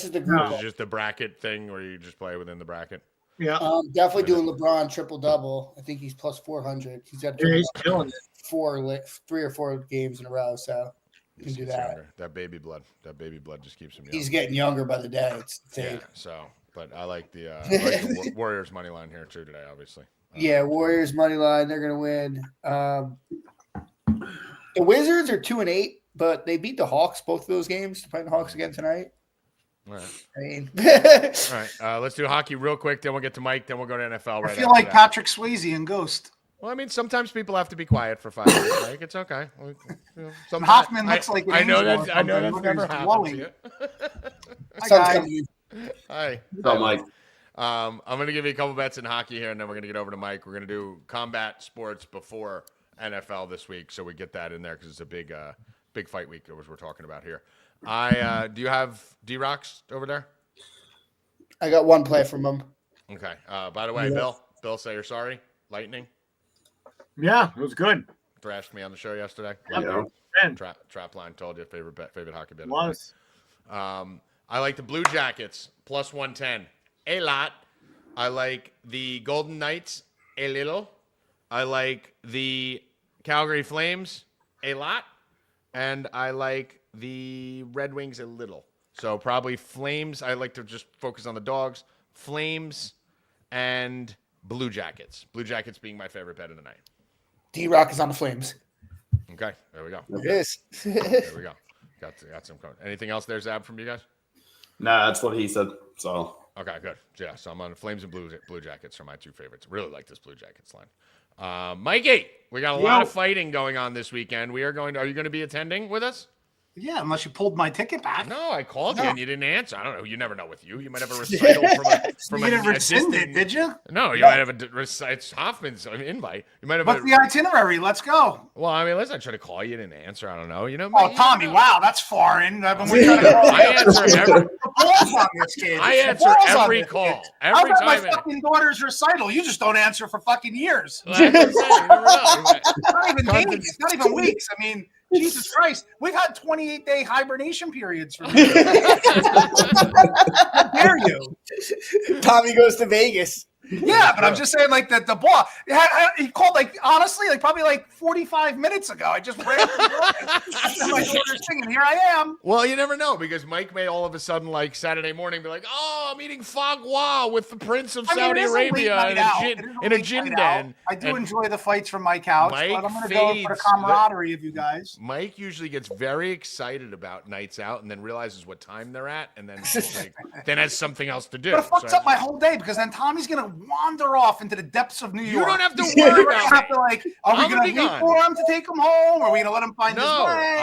Speaker 3: is the group.
Speaker 1: This is just the bracket thing where you just play within the bracket.
Speaker 2: Yeah.
Speaker 3: Definitely doing LeBron triple-double. I think he's plus 400. He's got
Speaker 2: He's killing it.
Speaker 3: 3 or 4 games in a row, so you can do that.
Speaker 1: Younger. That baby blood just keeps him young.
Speaker 3: He's getting younger by the day.
Speaker 1: But I like the Warriors money line here too today, obviously.
Speaker 3: Warriors money line. They're going to win. The Wizards are 2-8, but they beat the Hawks both of those games. They're playing the Hawks again tonight.
Speaker 1: All right.
Speaker 3: I mean,
Speaker 1: All right. Let's do hockey real quick. Then we'll get to Mike. Then we'll go to NFL.
Speaker 6: I feel like Patrick Swayze in Ghost.
Speaker 1: Well, I mean, sometimes people have to be quiet for 5 minutes. Like, it's okay.
Speaker 6: Hoffman looks like an
Speaker 1: I know
Speaker 6: angel
Speaker 1: that's never happened to you.
Speaker 6: Hi, guys.
Speaker 1: Hi.
Speaker 4: So, Mike.
Speaker 1: I'm going to give you a couple bets in hockey here, and then we're going to get over to Mike. We're going to do combat sports before NFL this week, so we get that in there because it's a big fight week, as we're talking about here. Do you have D-Rocks over there?
Speaker 3: I got one play from him.
Speaker 1: Okay. By the way, Bill, say you're sorry. Lightning
Speaker 2: Yeah, it was good.
Speaker 1: thrashed me on the show yesterday.
Speaker 4: Yeah.
Speaker 1: Trap line told you favorite hockey bet.
Speaker 2: It was.
Speaker 1: I like the Blue Jackets plus 110 a lot. I like the Golden Knights a little. I like the Calgary Flames a lot, and I like the Red Wings a little. So probably Flames. I like to just focus on the dogs. Flames and Blue Jackets. Blue Jackets being my favorite bet of the night.
Speaker 3: D-Rock is on the Flames.
Speaker 1: Okay, there we go.
Speaker 3: It is.
Speaker 1: There we go. Got some code. Anything else there, Zab, from you guys?
Speaker 4: Nah, that's what he said. So
Speaker 1: Okay, good. Yeah, so I'm on Flames and Blue Jackets are my 2 favorites. Really like this Blue Jackets line. Mikey, we got a lot of fighting going on this weekend. Are you going to be attending with us?
Speaker 6: Yeah, unless you pulled my ticket back.
Speaker 1: No, I called you and you didn't answer. I don't know. You never know with you. You might have a recital from
Speaker 6: You didn't rescind it, did you?
Speaker 1: No, you might have it's Hoffman's invite. You might have.
Speaker 6: What's the itinerary? Let's go.
Speaker 1: Well, I mean, listen, I tried to call you, didn't answer. I don't know.
Speaker 6: Oh, Tommy, wow, that's foreign. I've been trying to call
Speaker 1: I answer every.
Speaker 6: The ball's on this kid.
Speaker 1: I
Speaker 6: The
Speaker 1: answer
Speaker 6: ball's on
Speaker 1: every
Speaker 6: this
Speaker 1: call.
Speaker 6: kid.
Speaker 1: Every
Speaker 6: I'm at
Speaker 1: time.
Speaker 6: my fucking daughter's recital. You just don't answer for fucking years.
Speaker 1: Well, that's what I'm saying. You never know.
Speaker 6: It's not even days. It's not even weeks. I mean, Jesus Christ. We've had 28-day hibernation periods for me. How dare you?
Speaker 3: Tommy goes to Vegas.
Speaker 6: Yeah, but I'm just saying, like, that the ball, he called, like, honestly, like, probably, like, 45 minutes ago. I just ran my daughter's thing, and here I am.
Speaker 1: Well, you never know because Mike may all of a sudden, like Saturday morning, be like, "Oh, I'm eating foie gras with the Prince of Saudi Arabia in a gin den."
Speaker 6: I do enjoy the fights from my couch,
Speaker 1: Mike
Speaker 6: but I'm going to go for the camaraderie of you guys.
Speaker 1: Mike usually gets very excited about nights out and then realizes what time they're at, and then then has something else to do.
Speaker 6: But it fucks up my whole day because then Tommy's going to wander off into the depths of New York.
Speaker 1: You don't have to worry about
Speaker 6: have
Speaker 1: it.
Speaker 6: to, like, are we going to wait for him to take him home? Or are we going to let him find his way?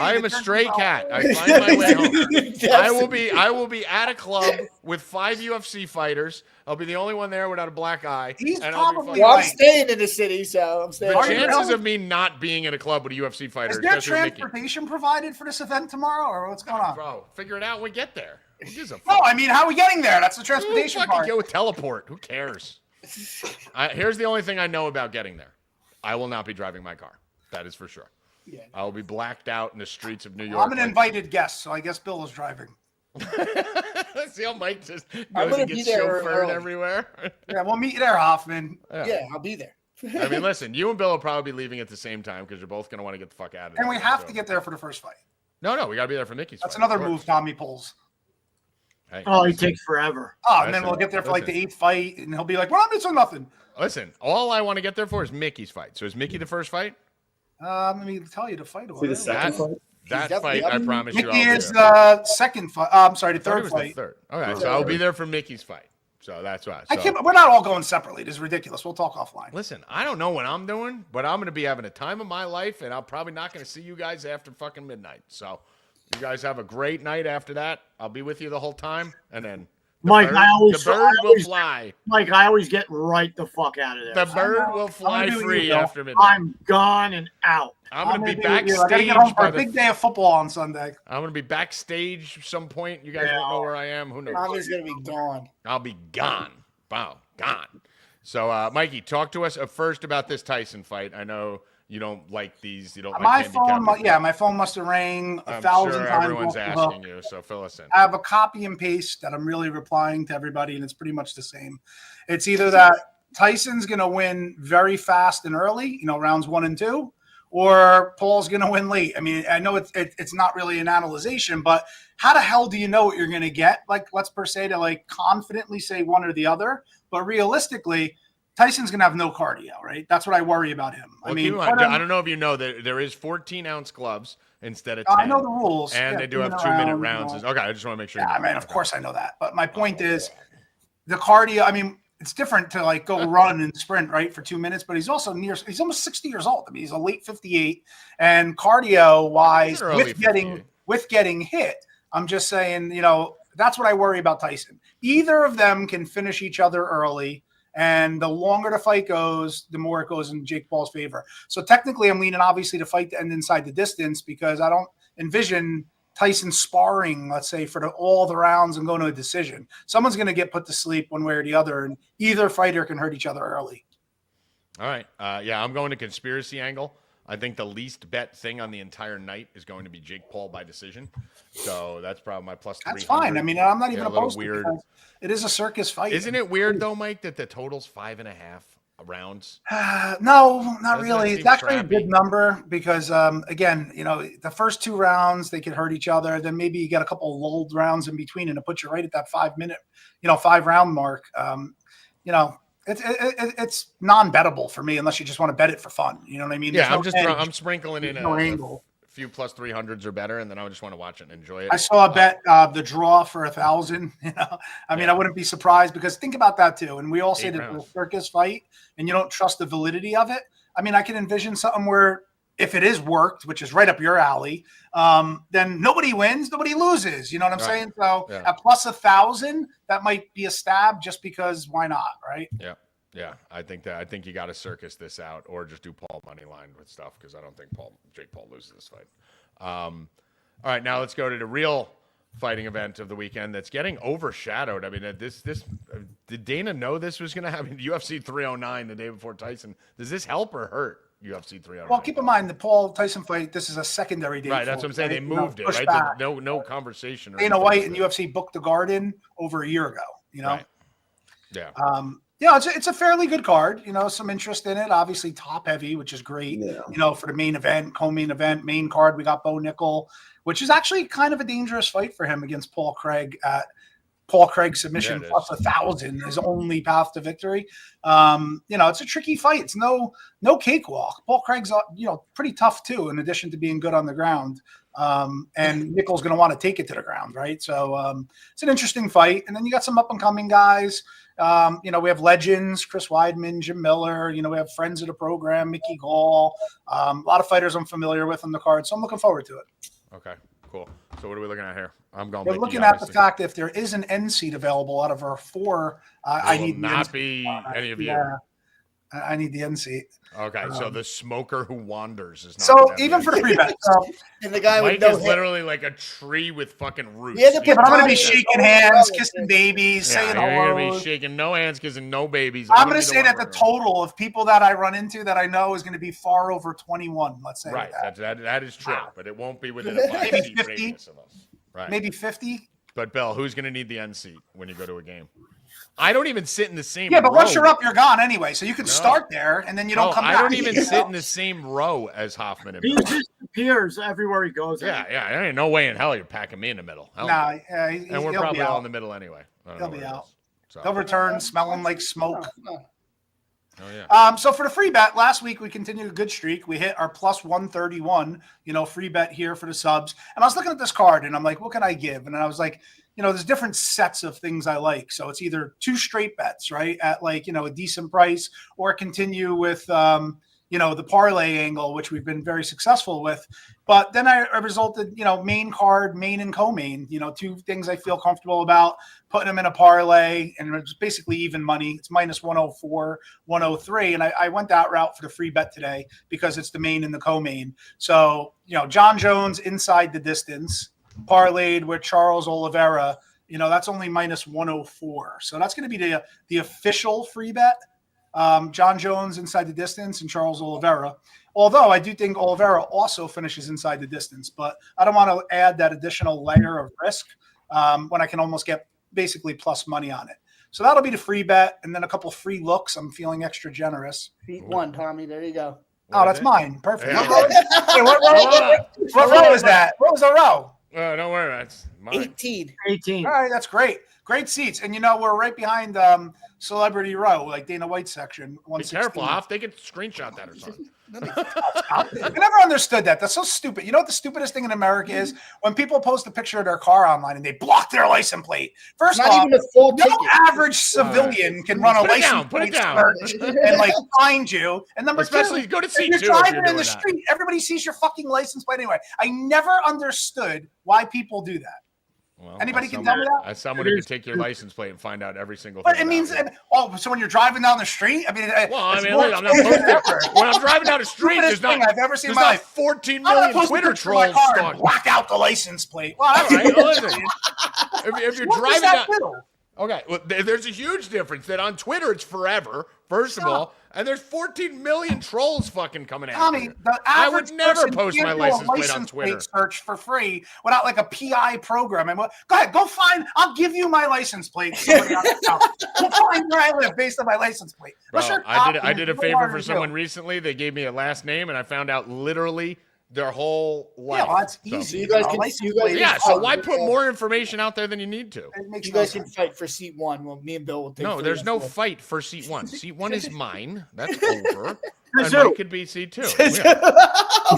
Speaker 1: I am a stray cat. I find my way home. I will be at a club with 5 UFC fighters. I'll be the only one there without a black eye.
Speaker 6: He's
Speaker 1: and
Speaker 6: probably
Speaker 3: Well, I'm staying in the city, so I'm staying.
Speaker 1: The
Speaker 6: Are you
Speaker 1: chances
Speaker 6: really?
Speaker 1: of me not being in a club with a UFC fighter,
Speaker 6: Is there
Speaker 1: especially Mickey.
Speaker 6: transportation provided for this event tomorrow, or what's going on?
Speaker 1: Bro, figure it out when we get there. Who gives a
Speaker 6: No,
Speaker 1: fuck?
Speaker 6: I mean, how are we getting there? That's the
Speaker 1: Who
Speaker 6: transportation
Speaker 1: fucking
Speaker 6: part.
Speaker 1: go with teleport? Who cares? Here's the only thing I know about getting there. I will not be driving my car. That is for sure.
Speaker 3: Yeah.
Speaker 1: I will be blacked out in the streets of New York.
Speaker 6: I'm an invited guest, so I guess Bill is driving.
Speaker 1: See how Mike just
Speaker 3: I'm
Speaker 1: goes
Speaker 3: gonna
Speaker 1: and
Speaker 3: be
Speaker 1: gets
Speaker 3: there
Speaker 1: chauffeured
Speaker 3: early.
Speaker 1: everywhere?
Speaker 6: Yeah, we'll meet you there, Hoffman.
Speaker 3: Yeah, I'll be there.
Speaker 1: I mean, listen, you and Bill will probably be leaving at the same time because you're both going to want to get the fuck out of there.
Speaker 6: And we have
Speaker 1: So-
Speaker 6: to get there for the first fight.
Speaker 1: No, we got to be there for Mickey's
Speaker 6: That's
Speaker 1: fight, of
Speaker 6: another
Speaker 1: course.
Speaker 6: move Tommy pulls.
Speaker 1: Hey,
Speaker 2: Oh, he takes forever.
Speaker 6: Oh, and then
Speaker 1: Listen,
Speaker 6: we'll get there for like the
Speaker 1: listen.
Speaker 6: 8th fight, and he'll be like, "Well, I'm missing nothing."
Speaker 1: Listen, all I want to get there for is Mickey's fight. So is Mickey the first fight?
Speaker 6: Let me tell you the fight order.
Speaker 4: see the second fight.
Speaker 1: That
Speaker 3: definitely
Speaker 1: fight, I
Speaker 3: up.
Speaker 1: promise you,
Speaker 6: Mickey
Speaker 1: I'll be
Speaker 6: is
Speaker 1: there.
Speaker 6: the second fight. I'm sorry, the
Speaker 1: I thought it
Speaker 6: third
Speaker 1: was
Speaker 6: fight.
Speaker 1: the third. Okay, so I'll be there for Mickey's fight. So that's why.
Speaker 6: I can't. We're not all going separately. This is ridiculous. We'll talk offline.
Speaker 1: Listen, I don't know what I'm doing, but I'm going to be having a time of my life, and I'm probably not going to see you guys after fucking midnight. So you guys have a great night after that. I'll be with you the whole time, and then
Speaker 2: Mike,
Speaker 1: the bird will fly.
Speaker 2: Mike, I always get right the fuck out of there.
Speaker 1: The bird will fly free after midnight.
Speaker 2: I'm gone and out.
Speaker 1: I'm going to be
Speaker 6: I
Speaker 1: backstage.
Speaker 6: gotta get home for a big day of football on Sunday.
Speaker 1: I'm going to be backstage some point. You guys won't know where I am. Who knows?
Speaker 3: Tommy's gonna be gone.
Speaker 1: I'll be gone. Wow, gone. So, Mikey, talk to us first about this Tyson fight. I know you don't like these. You don't like
Speaker 6: My
Speaker 1: handicapping.
Speaker 6: phone, my phone must have rang
Speaker 1: I'm
Speaker 6: 1,000
Speaker 1: sure
Speaker 6: times.
Speaker 1: everyone's
Speaker 6: off the hook.
Speaker 1: asking you, so fill us in.
Speaker 6: I have a copy and paste that I'm really replying to everybody, and it's pretty much the same. It's either that Tyson's going to win very fast and early, rounds 1 and 2, or Paul's going to win late. I mean, I know it's not really an analyzation, but how the hell do you know what you're going to get? Like, let's per se to confidently say one or the other, but realistically, Tyson's going to have no cardio, right? That's what I worry about him.
Speaker 1: Well, I don't know if you know that there is 14-ounce gloves instead of 10.
Speaker 6: I know the rules.
Speaker 1: And they do have 2-minute rounds. Okay, I just want to make sure.
Speaker 6: Yeah, of course I know that. But my point is the cardio, it's different to go run and sprint, right, for 2 minutes, but he's almost 60 years old. I mean, he's a late 58. And cardio-wise, with getting hit, I'm just saying, that's what I worry about Tyson. Either of them can finish each other early. And the longer the fight goes, the more it goes in Jake Paul's favor. So technically, I'm leaning obviously to fight to end inside the distance because I don't envision Tyson sparring, let's say, for all the rounds and going to a decision. Someone's going to get put to sleep one way or the other, and either fighter can hurt each other early.
Speaker 1: All right. I'm going to conspiracy angle. I think the least bet thing on the entire night is going to be Jake Paul by decision. So that's probably my plus 300.
Speaker 6: That's fine. I mean, I'm not even opposed to
Speaker 1: weird.
Speaker 6: It is a circus fight.
Speaker 1: Isn't it weird, though, Mike, that the total's 5.5 rounds?
Speaker 6: No, not really. It's actually
Speaker 1: crappy?
Speaker 6: a good number because, again, the first 2 rounds, they could hurt each other. Then maybe you get a couple of lulled rounds in between, and it puts you right at that 5-minute, 5-round mark. It's non-bettable for me unless you just want to bet it for fun. You know what I mean?
Speaker 1: Yeah, I'm sprinkling in
Speaker 6: angle.
Speaker 1: A few plus 300s or better, and then I just want to watch it and enjoy it.
Speaker 6: I saw a bet the draw for 1,000. I wouldn't be surprised because think about that too. And we all say that it's a circus fight, and you don't trust the validity of it. I mean, I can envision something where if it is worked, which is right up your alley, then nobody wins, nobody loses. You know what I'm saying? So at plus 1,000, that might be a stab just because why not, right?
Speaker 1: Yeah. Yeah, I think you got to circus this out or just do Paul money line with stuff because I don't think Jake Paul loses this fight. All right, now let's go to the real fighting event of the weekend that's getting overshadowed. I mean, did Dana know this was going to happen? UFC 309 the day before Tyson. Does this help or hurt UFC 309?
Speaker 6: Well, keep in mind the Paul Tyson fight. This is a secondary date.
Speaker 1: Right, that's what I'm saying. They moved it, right?
Speaker 6: Back.
Speaker 1: No conversation.
Speaker 6: Dana White and UFC booked the Garden over a year ago.
Speaker 1: Right. Yeah.
Speaker 6: It's a fairly good card. Some interest in it. Obviously, top heavy, which is great. Yeah. For the main event, co-main event, main card, we got Bo Nickel, which is actually kind of a dangerous fight for him against Paul Craig. Paul Craig's submission plus 1,000 is only path to victory. It's a tricky fight. It's no cakewalk. Paul Craig's pretty tough too, in addition to being good on the ground. And Nickel's going to want to take it to the ground, right? So it's an interesting fight. And then you got some up and coming guys. We have legends, Chris Weidman, Jim Miller. We have friends of the program, Mickey Gall. A lot of fighters I'm familiar with on the card, so I'm looking forward to it.
Speaker 1: Okay, cool. So what are we looking at here? I'm going.
Speaker 6: We're
Speaker 1: Mickey,
Speaker 6: looking at the fact that if there is an end seat available out of our 4, I need
Speaker 1: not be any of you.
Speaker 6: I need the end seat.
Speaker 1: Okay, so the smoker who wanders is not.
Speaker 6: So even for the free bet,
Speaker 3: and the guy
Speaker 1: Mike
Speaker 3: with
Speaker 1: is literally like a tree with fucking roots.
Speaker 3: Yeah,
Speaker 6: but I'm going to be shaking hands, kissing babies, saying
Speaker 1: hello. You're going to be shaking no hands, kissing no babies.
Speaker 6: I'm going to say that the total of people that I run into that I know is going to be far over 21. Let's say
Speaker 1: right. That is true, but it won't be within a 5-seat radius of us. Right.
Speaker 6: Maybe 50.
Speaker 1: But Bill, who's going to need the end seat when you go to a game? I don't even sit in the same.
Speaker 6: Yeah, but
Speaker 1: row.
Speaker 6: once you're up, you're gone anyway. So you can start there, and then you don't come back.
Speaker 1: I don't even sit in the same row as Hoffman. And
Speaker 2: he just appears everywhere he goes.
Speaker 1: Yeah. There ain't no way in hell you're packing me in the middle.
Speaker 6: And
Speaker 1: we're probably all in the middle anyway.
Speaker 6: He'll be out. So. He'll return smelling like smoke.
Speaker 1: Oh yeah.
Speaker 6: So for the free bet, last week we continued a good streak. We hit our plus 131, free bet here for the subs. And I was looking at this card, and I'm like, what can I give? And I was like, there's different sets of things I like. So it's either 2 straight bets, right, at like, a decent price, or continue with, the parlay angle, which we've been very successful with. But then I resulted, main card, main and co-main, 2 things I feel comfortable about, putting them in a parlay, and it's basically even money. It's minus 104, 103. And I went that route for the free bet today because it's the main and the co-main. So, John Jones inside the distance, parlayed with Charles Oliveira, that's only minus 104. So that's going to be the official free bet. John Jones inside the distance and Charles Oliveira. Although I do think Oliveira also finishes inside the distance, but I don't want to add that additional layer of risk when I can almost get basically plus money on it. So that'll be the free bet, and then a couple free looks. I'm feeling extra generous.
Speaker 3: Seat 1, Tommy. There you go.
Speaker 6: Oh, that's mine. Perfect.
Speaker 1: Yeah.
Speaker 6: What row is that? What was the row?
Speaker 1: Don't worry, that's mine.
Speaker 3: 18.
Speaker 6: All right, that's great. Great seats. And, we're right behind Celebrity Row, like Dana White's section.
Speaker 1: Be careful, Hoff. They could screenshot that or something.
Speaker 6: I never understood that. That's so stupid. You know what the stupidest thing in America is? When people post a picture of their car online and they block their license plate. First
Speaker 3: Not
Speaker 6: off,
Speaker 3: even a full
Speaker 6: no
Speaker 3: ticket.
Speaker 6: average civilian can run a license plate search and find you. And number
Speaker 1: Especially
Speaker 6: 2,
Speaker 1: go to
Speaker 6: if
Speaker 1: seat
Speaker 6: you're
Speaker 1: 2
Speaker 6: driving
Speaker 1: if
Speaker 6: in the street, everybody sees your fucking license plate anyway. I never understood why people do that.
Speaker 1: Well,
Speaker 6: Anybody can tell me that?
Speaker 1: As someone who can take your license plate and find out every single
Speaker 6: But
Speaker 1: thing.
Speaker 6: it means, so when you're driving down the street, I mean,
Speaker 1: I'm not posting. When I'm driving down the street, there's not
Speaker 6: I've ever seen in
Speaker 1: there's
Speaker 6: my
Speaker 1: not
Speaker 6: life.
Speaker 1: 14
Speaker 6: I'm
Speaker 1: million
Speaker 6: not supposed
Speaker 1: Twitter
Speaker 6: to put my
Speaker 1: trolls
Speaker 6: car and
Speaker 1: stalking.
Speaker 6: black out the license plate. Well,
Speaker 1: All right, listen. If you're
Speaker 6: what
Speaker 1: driving
Speaker 6: does that
Speaker 1: down,
Speaker 6: do?
Speaker 1: okay, well, there's a huge difference that on Twitter it's forever. First of all, and there's 14 million trolls fucking coming after
Speaker 6: Tommy,
Speaker 1: you.
Speaker 6: the
Speaker 1: I
Speaker 6: average
Speaker 1: would never
Speaker 6: person
Speaker 1: post
Speaker 6: can't
Speaker 1: my
Speaker 6: do a
Speaker 1: license plate on
Speaker 6: license
Speaker 1: Twitter.
Speaker 6: plate search for free without like a PI program. And go ahead, go find. I'll give you my license plate. Somebody else will find where I live based on my license plate.
Speaker 1: Bro,
Speaker 6: Sure,
Speaker 1: I did a
Speaker 6: no
Speaker 1: favor
Speaker 6: harm
Speaker 1: for
Speaker 6: to
Speaker 1: someone
Speaker 6: do.
Speaker 1: recently. They gave me a last name, and I found out literally their whole life.
Speaker 6: Yeah, well, that's
Speaker 1: So-
Speaker 6: easy.
Speaker 3: you guys
Speaker 6: know,
Speaker 3: can-
Speaker 6: license
Speaker 3: you guys
Speaker 6: plate
Speaker 3: can-
Speaker 1: Yeah,
Speaker 6: is
Speaker 1: so
Speaker 6: fun.
Speaker 1: why put more information out there than you need to?
Speaker 6: It makes
Speaker 3: You
Speaker 6: no
Speaker 3: guys can
Speaker 6: sense.
Speaker 3: fight for seat 1. Well, me and Bill will take
Speaker 1: No,
Speaker 3: 3
Speaker 1: there's no
Speaker 3: instead.
Speaker 1: fight for seat 1. Seat 1 is mine. That's over. And
Speaker 2: Who?
Speaker 1: mine could be seat 2. Yeah.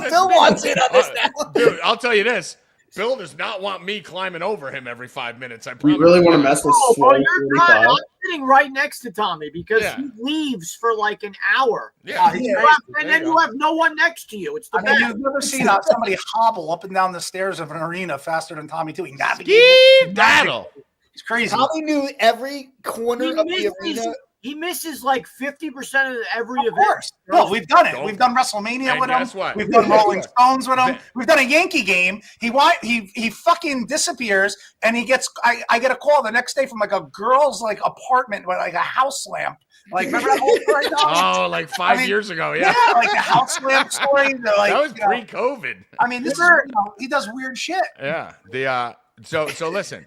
Speaker 3: Bill wants in on this now.
Speaker 1: Dude, I'll tell you this. Bill does not want me climbing over him every 5 minutes. I
Speaker 4: We
Speaker 1: promise.
Speaker 4: really want to mess with
Speaker 2: Oh,
Speaker 4: slow
Speaker 2: well, you're not.
Speaker 4: 45.
Speaker 2: I'm sitting right next to Tommy because
Speaker 1: Yeah.
Speaker 2: he leaves for like an hour.
Speaker 1: Yeah.
Speaker 6: he's
Speaker 2: You
Speaker 6: crazy.
Speaker 2: have-
Speaker 1: There
Speaker 2: and then
Speaker 1: you
Speaker 2: you
Speaker 1: go.
Speaker 2: have no one next to you. It's the
Speaker 6: I mean,
Speaker 2: best.
Speaker 6: you've never seen somebody hobble up and down the stairs of an arena faster than Tommy too. He
Speaker 1: Steve Daddle.
Speaker 6: He's crazy.
Speaker 3: Tommy knew every corner
Speaker 2: He
Speaker 3: of the
Speaker 2: misses,
Speaker 3: arena.
Speaker 2: he misses like 50% of every
Speaker 6: Of
Speaker 2: event.
Speaker 6: course. No, we've done it.
Speaker 1: Don't-
Speaker 6: We've done WrestleMania
Speaker 1: And
Speaker 6: with him.
Speaker 1: guess what?
Speaker 6: We've done Rolling
Speaker 1: Guess
Speaker 6: Stones with him.
Speaker 1: Ve-
Speaker 6: We've done a Yankee game. He fucking disappears, and he gets. I get a call the next day from like a girl's like apartment with like a house lamp. Like remember that whole story?
Speaker 1: Oh, like 5
Speaker 6: I mean,
Speaker 1: years ago.
Speaker 6: yeah,
Speaker 1: Yeah.
Speaker 6: like the house lamp story. They're like,
Speaker 1: That was
Speaker 6: you know,
Speaker 1: pre-COVID.
Speaker 6: I mean, this is he does weird shit.
Speaker 1: Yeah. So listen.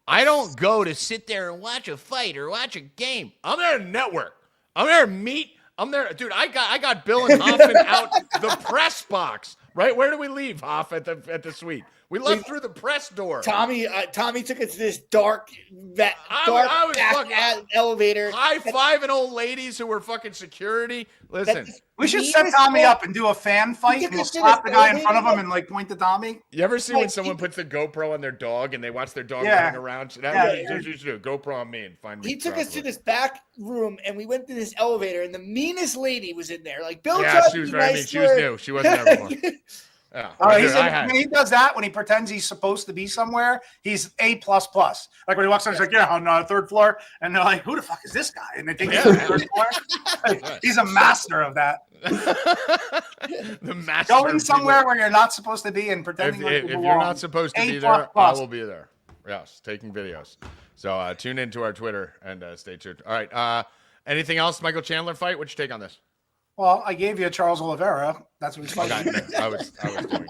Speaker 1: I don't go to sit there and watch a fight or watch a game. I'm there to network. I'm there to meet. I'm there, dude. I got Bill and Hoffman out the press box. Right? Where do we leave, Hoff, at the suite? We left through the press door.
Speaker 3: Tommy took us to this dark
Speaker 1: I was
Speaker 3: back
Speaker 1: fucking
Speaker 3: elevator.
Speaker 1: high-fiving old ladies who were fucking security. Listen,
Speaker 6: We should set Tommy up and do a fan fight, and we'll slap the guy in front of him and like point to Tommy.
Speaker 1: you ever see when someone puts the GoPro on their dog and they watch their dog
Speaker 6: Yeah.
Speaker 1: running around? That's
Speaker 6: Yeah,
Speaker 1: what
Speaker 6: yeah.
Speaker 1: you should do. GoPro on me and find me.
Speaker 3: He took us to
Speaker 1: properly.
Speaker 3: this back room, and we went to this elevator, and the meanest lady was in there. Like Bill,
Speaker 1: Yeah,
Speaker 3: tried
Speaker 1: she
Speaker 3: to
Speaker 1: was
Speaker 3: be
Speaker 1: very
Speaker 3: nice
Speaker 1: mean.
Speaker 3: to
Speaker 1: She was
Speaker 3: her.
Speaker 1: new. She wasn't there before. Yeah.
Speaker 6: All right,
Speaker 1: Dude,
Speaker 6: when he does that, when he pretends he's supposed to be somewhere, he's A++. Like when he walks on, he's like, "Yeah, on the 3rd floor," and they're like, "Who the fuck is this guy?" And they think he's on the 3rd floor. He's a master of that.
Speaker 1: The master.
Speaker 6: Going
Speaker 1: of
Speaker 6: somewhere
Speaker 1: people.
Speaker 6: where you're not supposed to be and pretending like
Speaker 1: If
Speaker 6: you
Speaker 1: you're
Speaker 6: belong.
Speaker 1: not supposed to
Speaker 6: A++.
Speaker 1: be there, I will be there. Yes, taking videos. So tune into our Twitter and stay tuned. All right. Anything else? Michael Chandler fight? What's your take on this?
Speaker 6: Well, I gave you Charles Oliveira. That's what he's fighting.
Speaker 1: Okay, I was doing things.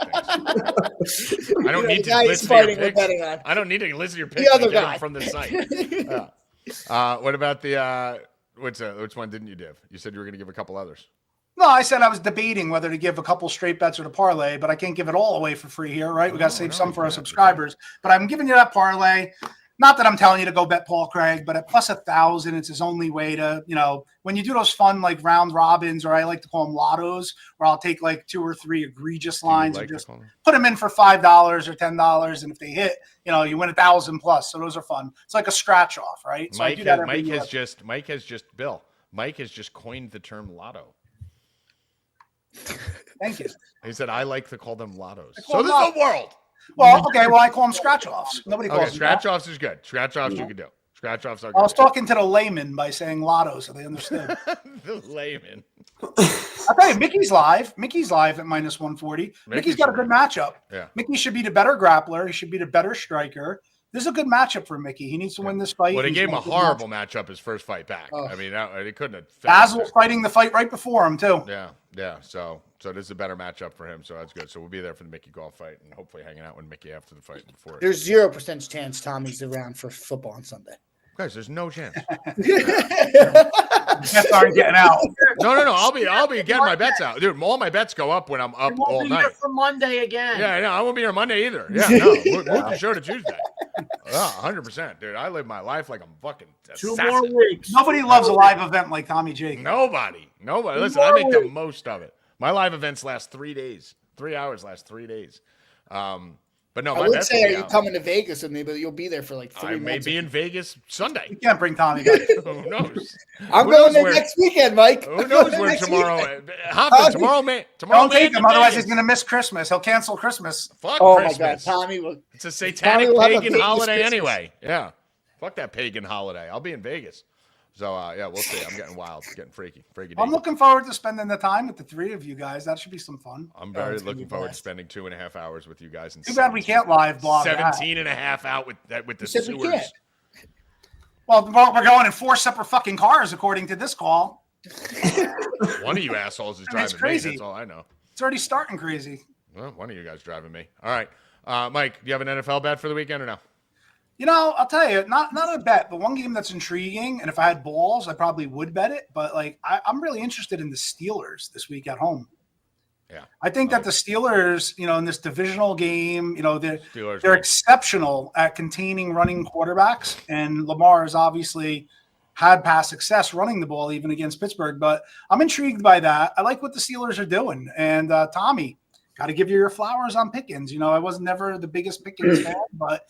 Speaker 1: I don't need to
Speaker 3: guy he's
Speaker 1: listen to your
Speaker 3: fighting, we're
Speaker 1: picks.
Speaker 3: betting on.
Speaker 1: I don't need to listen to your picks.
Speaker 3: other
Speaker 1: I get them
Speaker 3: guy.
Speaker 1: from the site. Yeah. What about the which one didn't you give? You said you were going to give a couple others.
Speaker 6: No, I said I was debating whether to give a couple straight bets or the parlay, but I can't give it all away for free here, right? We got to save some for our subscribers. But I'm giving you that parlay. Not that I'm telling you to go bet Paul Craig, but at plus 1,000, it's his only way to, when you do those fun like round robins, or I like to call them lottos, where I'll take like 2 or 3 egregious lines and just put them in for $5 or $10, and if they hit, you win 1,000 plus. So those are fun. It's like a scratch off, right? So
Speaker 1: Mike has just coined the term lotto.
Speaker 6: Thank you.
Speaker 1: He said, I like to call them lottos.
Speaker 6: Call
Speaker 1: So this is the world.
Speaker 6: Well, okay. Well, I call them scratch offs. Nobody calls them
Speaker 1: scratch offs is good. Scratch offs you can do. Scratch offs are good.
Speaker 6: I was talking to the layman by saying lotto, so they understood.
Speaker 1: The layman.
Speaker 6: I'll tell you, Mickey's live. Mickey's live at minus 140. Mickey's got a good matchup.
Speaker 1: Yeah.
Speaker 6: Mickey should be the better grappler. He should be the better striker. This is a good matchup for Mickey. He needs to win this fight.
Speaker 1: Well, he gave him a horrible matchup his first fight back. I mean, he couldn't have.
Speaker 6: Basil's fighting the fight right before him, too.
Speaker 1: Yeah. So this is a better matchup for him. So that's good. So we'll be there for the Mickey golf fight and hopefully hanging out with Mickey after the fight and before.
Speaker 3: There's 0% chance Tommy's around for football on Sunday.
Speaker 1: Guys, there's no chance.
Speaker 6: Bets aren't getting out.
Speaker 1: No. I'll be getting my bets out, dude. All my bets go up when I'm up all night.
Speaker 2: Here for Monday again.
Speaker 1: Yeah, I won't be here Monday either. Yeah, no, move the show to Tuesday. 100%, dude. I live my life like I'm fucking assassin.
Speaker 2: 2 more weeks.
Speaker 6: Nobody loves a live event like Tommy Jake.
Speaker 1: Nobody. Listen, I make the most of it. My live events last 3 days. 3 hours last 3 days. But no,
Speaker 3: I would say, are you coming to Vegas with me? But you'll be there for like 3
Speaker 1: I
Speaker 3: months.
Speaker 1: may be in Vegas Sunday.
Speaker 6: You can't bring Tommy back.
Speaker 1: Who knows?
Speaker 3: I'm going there next weekend, Mike.
Speaker 1: Who knows when tomorrow? Hoffman, tomorrow.
Speaker 6: Don't take him, otherwise he's going to miss Christmas. He'll cancel Christmas.
Speaker 1: Fuck
Speaker 3: my
Speaker 1: Christmas.
Speaker 3: God, Tommy will.
Speaker 1: It's a satanic pagan holiday
Speaker 3: Christmas.
Speaker 1: anyway. Yeah. Fuck that pagan holiday. I'll be in Vegas. So, we'll see. I'm getting wild, getting freaky.
Speaker 6: I'm looking forward to spending the time with the 3 of you guys. That should be some fun.
Speaker 1: I'm very looking forward to spending 2.5 hours with you guys.
Speaker 6: Too bad we can't live blog
Speaker 1: 17 and a half out with the sewers.
Speaker 6: Well, we're going in 4 separate fucking cars, according to this call.
Speaker 1: One of you assholes is driving
Speaker 6: crazy.
Speaker 1: me. That's all I know.
Speaker 6: It's already starting crazy.
Speaker 1: Well, one of you guys driving me. All right. Mike, do you have an NFL bet for the weekend or no?
Speaker 6: I'll tell you, not a bet, but one game that's intriguing, and if I had balls, I probably would bet it. But I'm really interested in the Steelers this week at home.
Speaker 1: Yeah,
Speaker 6: I think that the Steelers, in this divisional game, they're
Speaker 1: right.
Speaker 6: exceptional at containing running quarterbacks, and Lamar has obviously had past success running the ball even against Pittsburgh. But I'm intrigued by that. I like what the Steelers are doing, and Tommy, got to give you your flowers on Pickens. I was never the biggest Pickens fan, but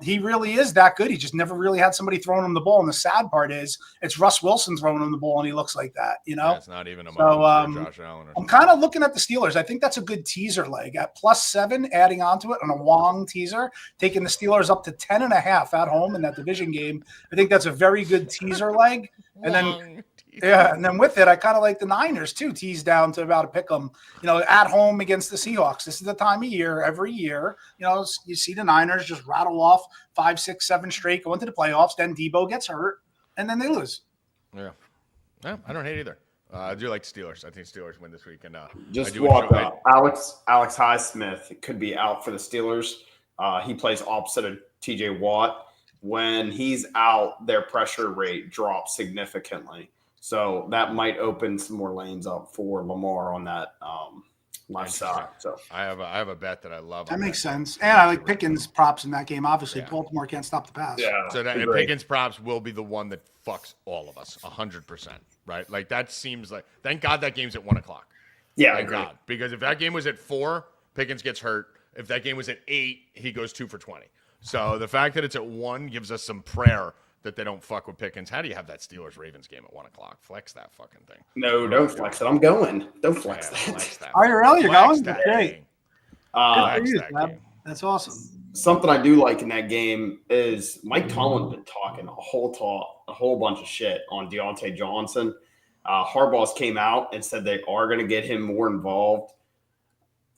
Speaker 6: he really is that good. He just never really had somebody throwing him the ball. And the sad part is it's Russ Wilson throwing him the ball, and he looks like that.
Speaker 1: Yeah, it's not even a
Speaker 6: moment
Speaker 1: for Josh Allen.
Speaker 6: I'm kind of looking at the Steelers. I think that's a good teaser leg at +7, adding onto it on a Wong teaser, taking the Steelers up to 10.5 at home in that division game. I think that's a very good teaser leg. And then and then with it, I kind of like the Niners too, teased down to about a pick 'em, at home against the Seahawks. This is the time of year, every year, you see the Niners just rattle off 5, 6, 7 straight, go into the playoffs. Then Debo gets hurt, and then they lose.
Speaker 1: Yeah, I don't hate either. I do like the Steelers. I think Steelers win this week. And
Speaker 4: just walk up. Alex Highsmith could be out for the Steelers. He plays opposite of T.J. Watt. When he's out, their pressure rate drops significantly. So that might open some more lanes up for Lamar on that left side. So
Speaker 1: I have a bet that I love.
Speaker 6: That makes sense. And I like Pickens props in that game. Obviously, Baltimore can't stop the pass.
Speaker 4: Yeah.
Speaker 1: So and Pickens props will be the one that fucks all of us 100%. Right? Like that seems like. Thank God that game's at 1:00.
Speaker 4: Yeah,
Speaker 1: thank God, because if that game was at 4, Pickens gets hurt. If that game was at 8, he goes 2 for 20. So the fact that it's at 1 gives us some prayer that they don't fuck with Pickens. How do you have that Steelers-Ravens game at 1:00? Flex that fucking thing.
Speaker 4: No, don't flex it. I'm going. Don't flex that.
Speaker 1: Flex that.
Speaker 6: Are you really? You're going?
Speaker 1: That
Speaker 6: Great.
Speaker 1: Flex that game.
Speaker 6: That's awesome.
Speaker 4: Something I do like in that game is Mike Tomlin's been talking a whole bunch of shit on Deontay Johnson. Harbaugh's came out and said they are going to get him more involved.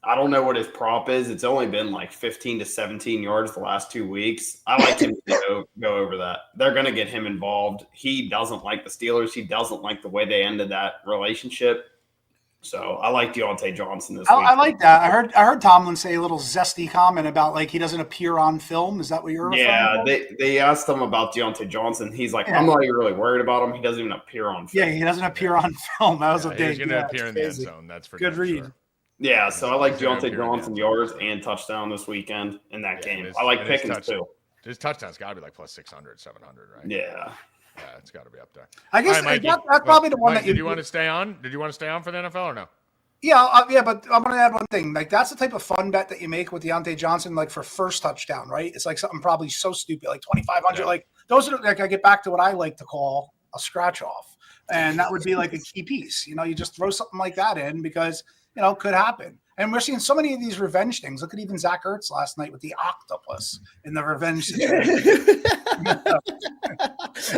Speaker 4: I don't know what his prop is. It's only been like 15 to 17 yards the last 2 weeks. I like him to go over that. They're going to get him involved. He doesn't like the Steelers. He doesn't like the way they ended that relationship. So I like Deontay Johnson this week.
Speaker 6: I like that. I heard Tomlin say a little zesty comment about he doesn't appear on film. Is that what you're referring to?
Speaker 4: They asked him about Deontay Johnson. He's like, I'm not even really worried about him. He doesn't even appear on film.
Speaker 6: Yeah, he doesn't appear on film. That was a big.
Speaker 1: He's going to appear in the end zone. That's for
Speaker 6: good read.
Speaker 1: Sure.
Speaker 4: Yeah, so I like Deontay Johnson yards and touchdown this weekend in that game. I like Pickens too.
Speaker 1: His touchdown's got to be like plus 600, 700, right?
Speaker 4: Yeah.
Speaker 1: Yeah, it's got to be up there.
Speaker 6: I guess
Speaker 1: All right, Mikey.
Speaker 6: that's probably the one
Speaker 1: Mike,
Speaker 6: that you
Speaker 1: did you want to stay on? Did you want to stay on for the NFL or no?
Speaker 6: Yeah, but I'm going to add one thing. Like, that's the type of fun bet that you make with Deontay Johnson, like for first touchdown, right? It's like something probably so stupid, like 2,500.
Speaker 1: Yeah.
Speaker 6: Like, those are like, I get back to what I like to call a scratch off. And that would be like a key piece. You know, you just throw something like that in because, you know, it could happen. And we're seeing so many of these revenge things. Look at even Zach Ertz last night with the octopus in the revenge situation.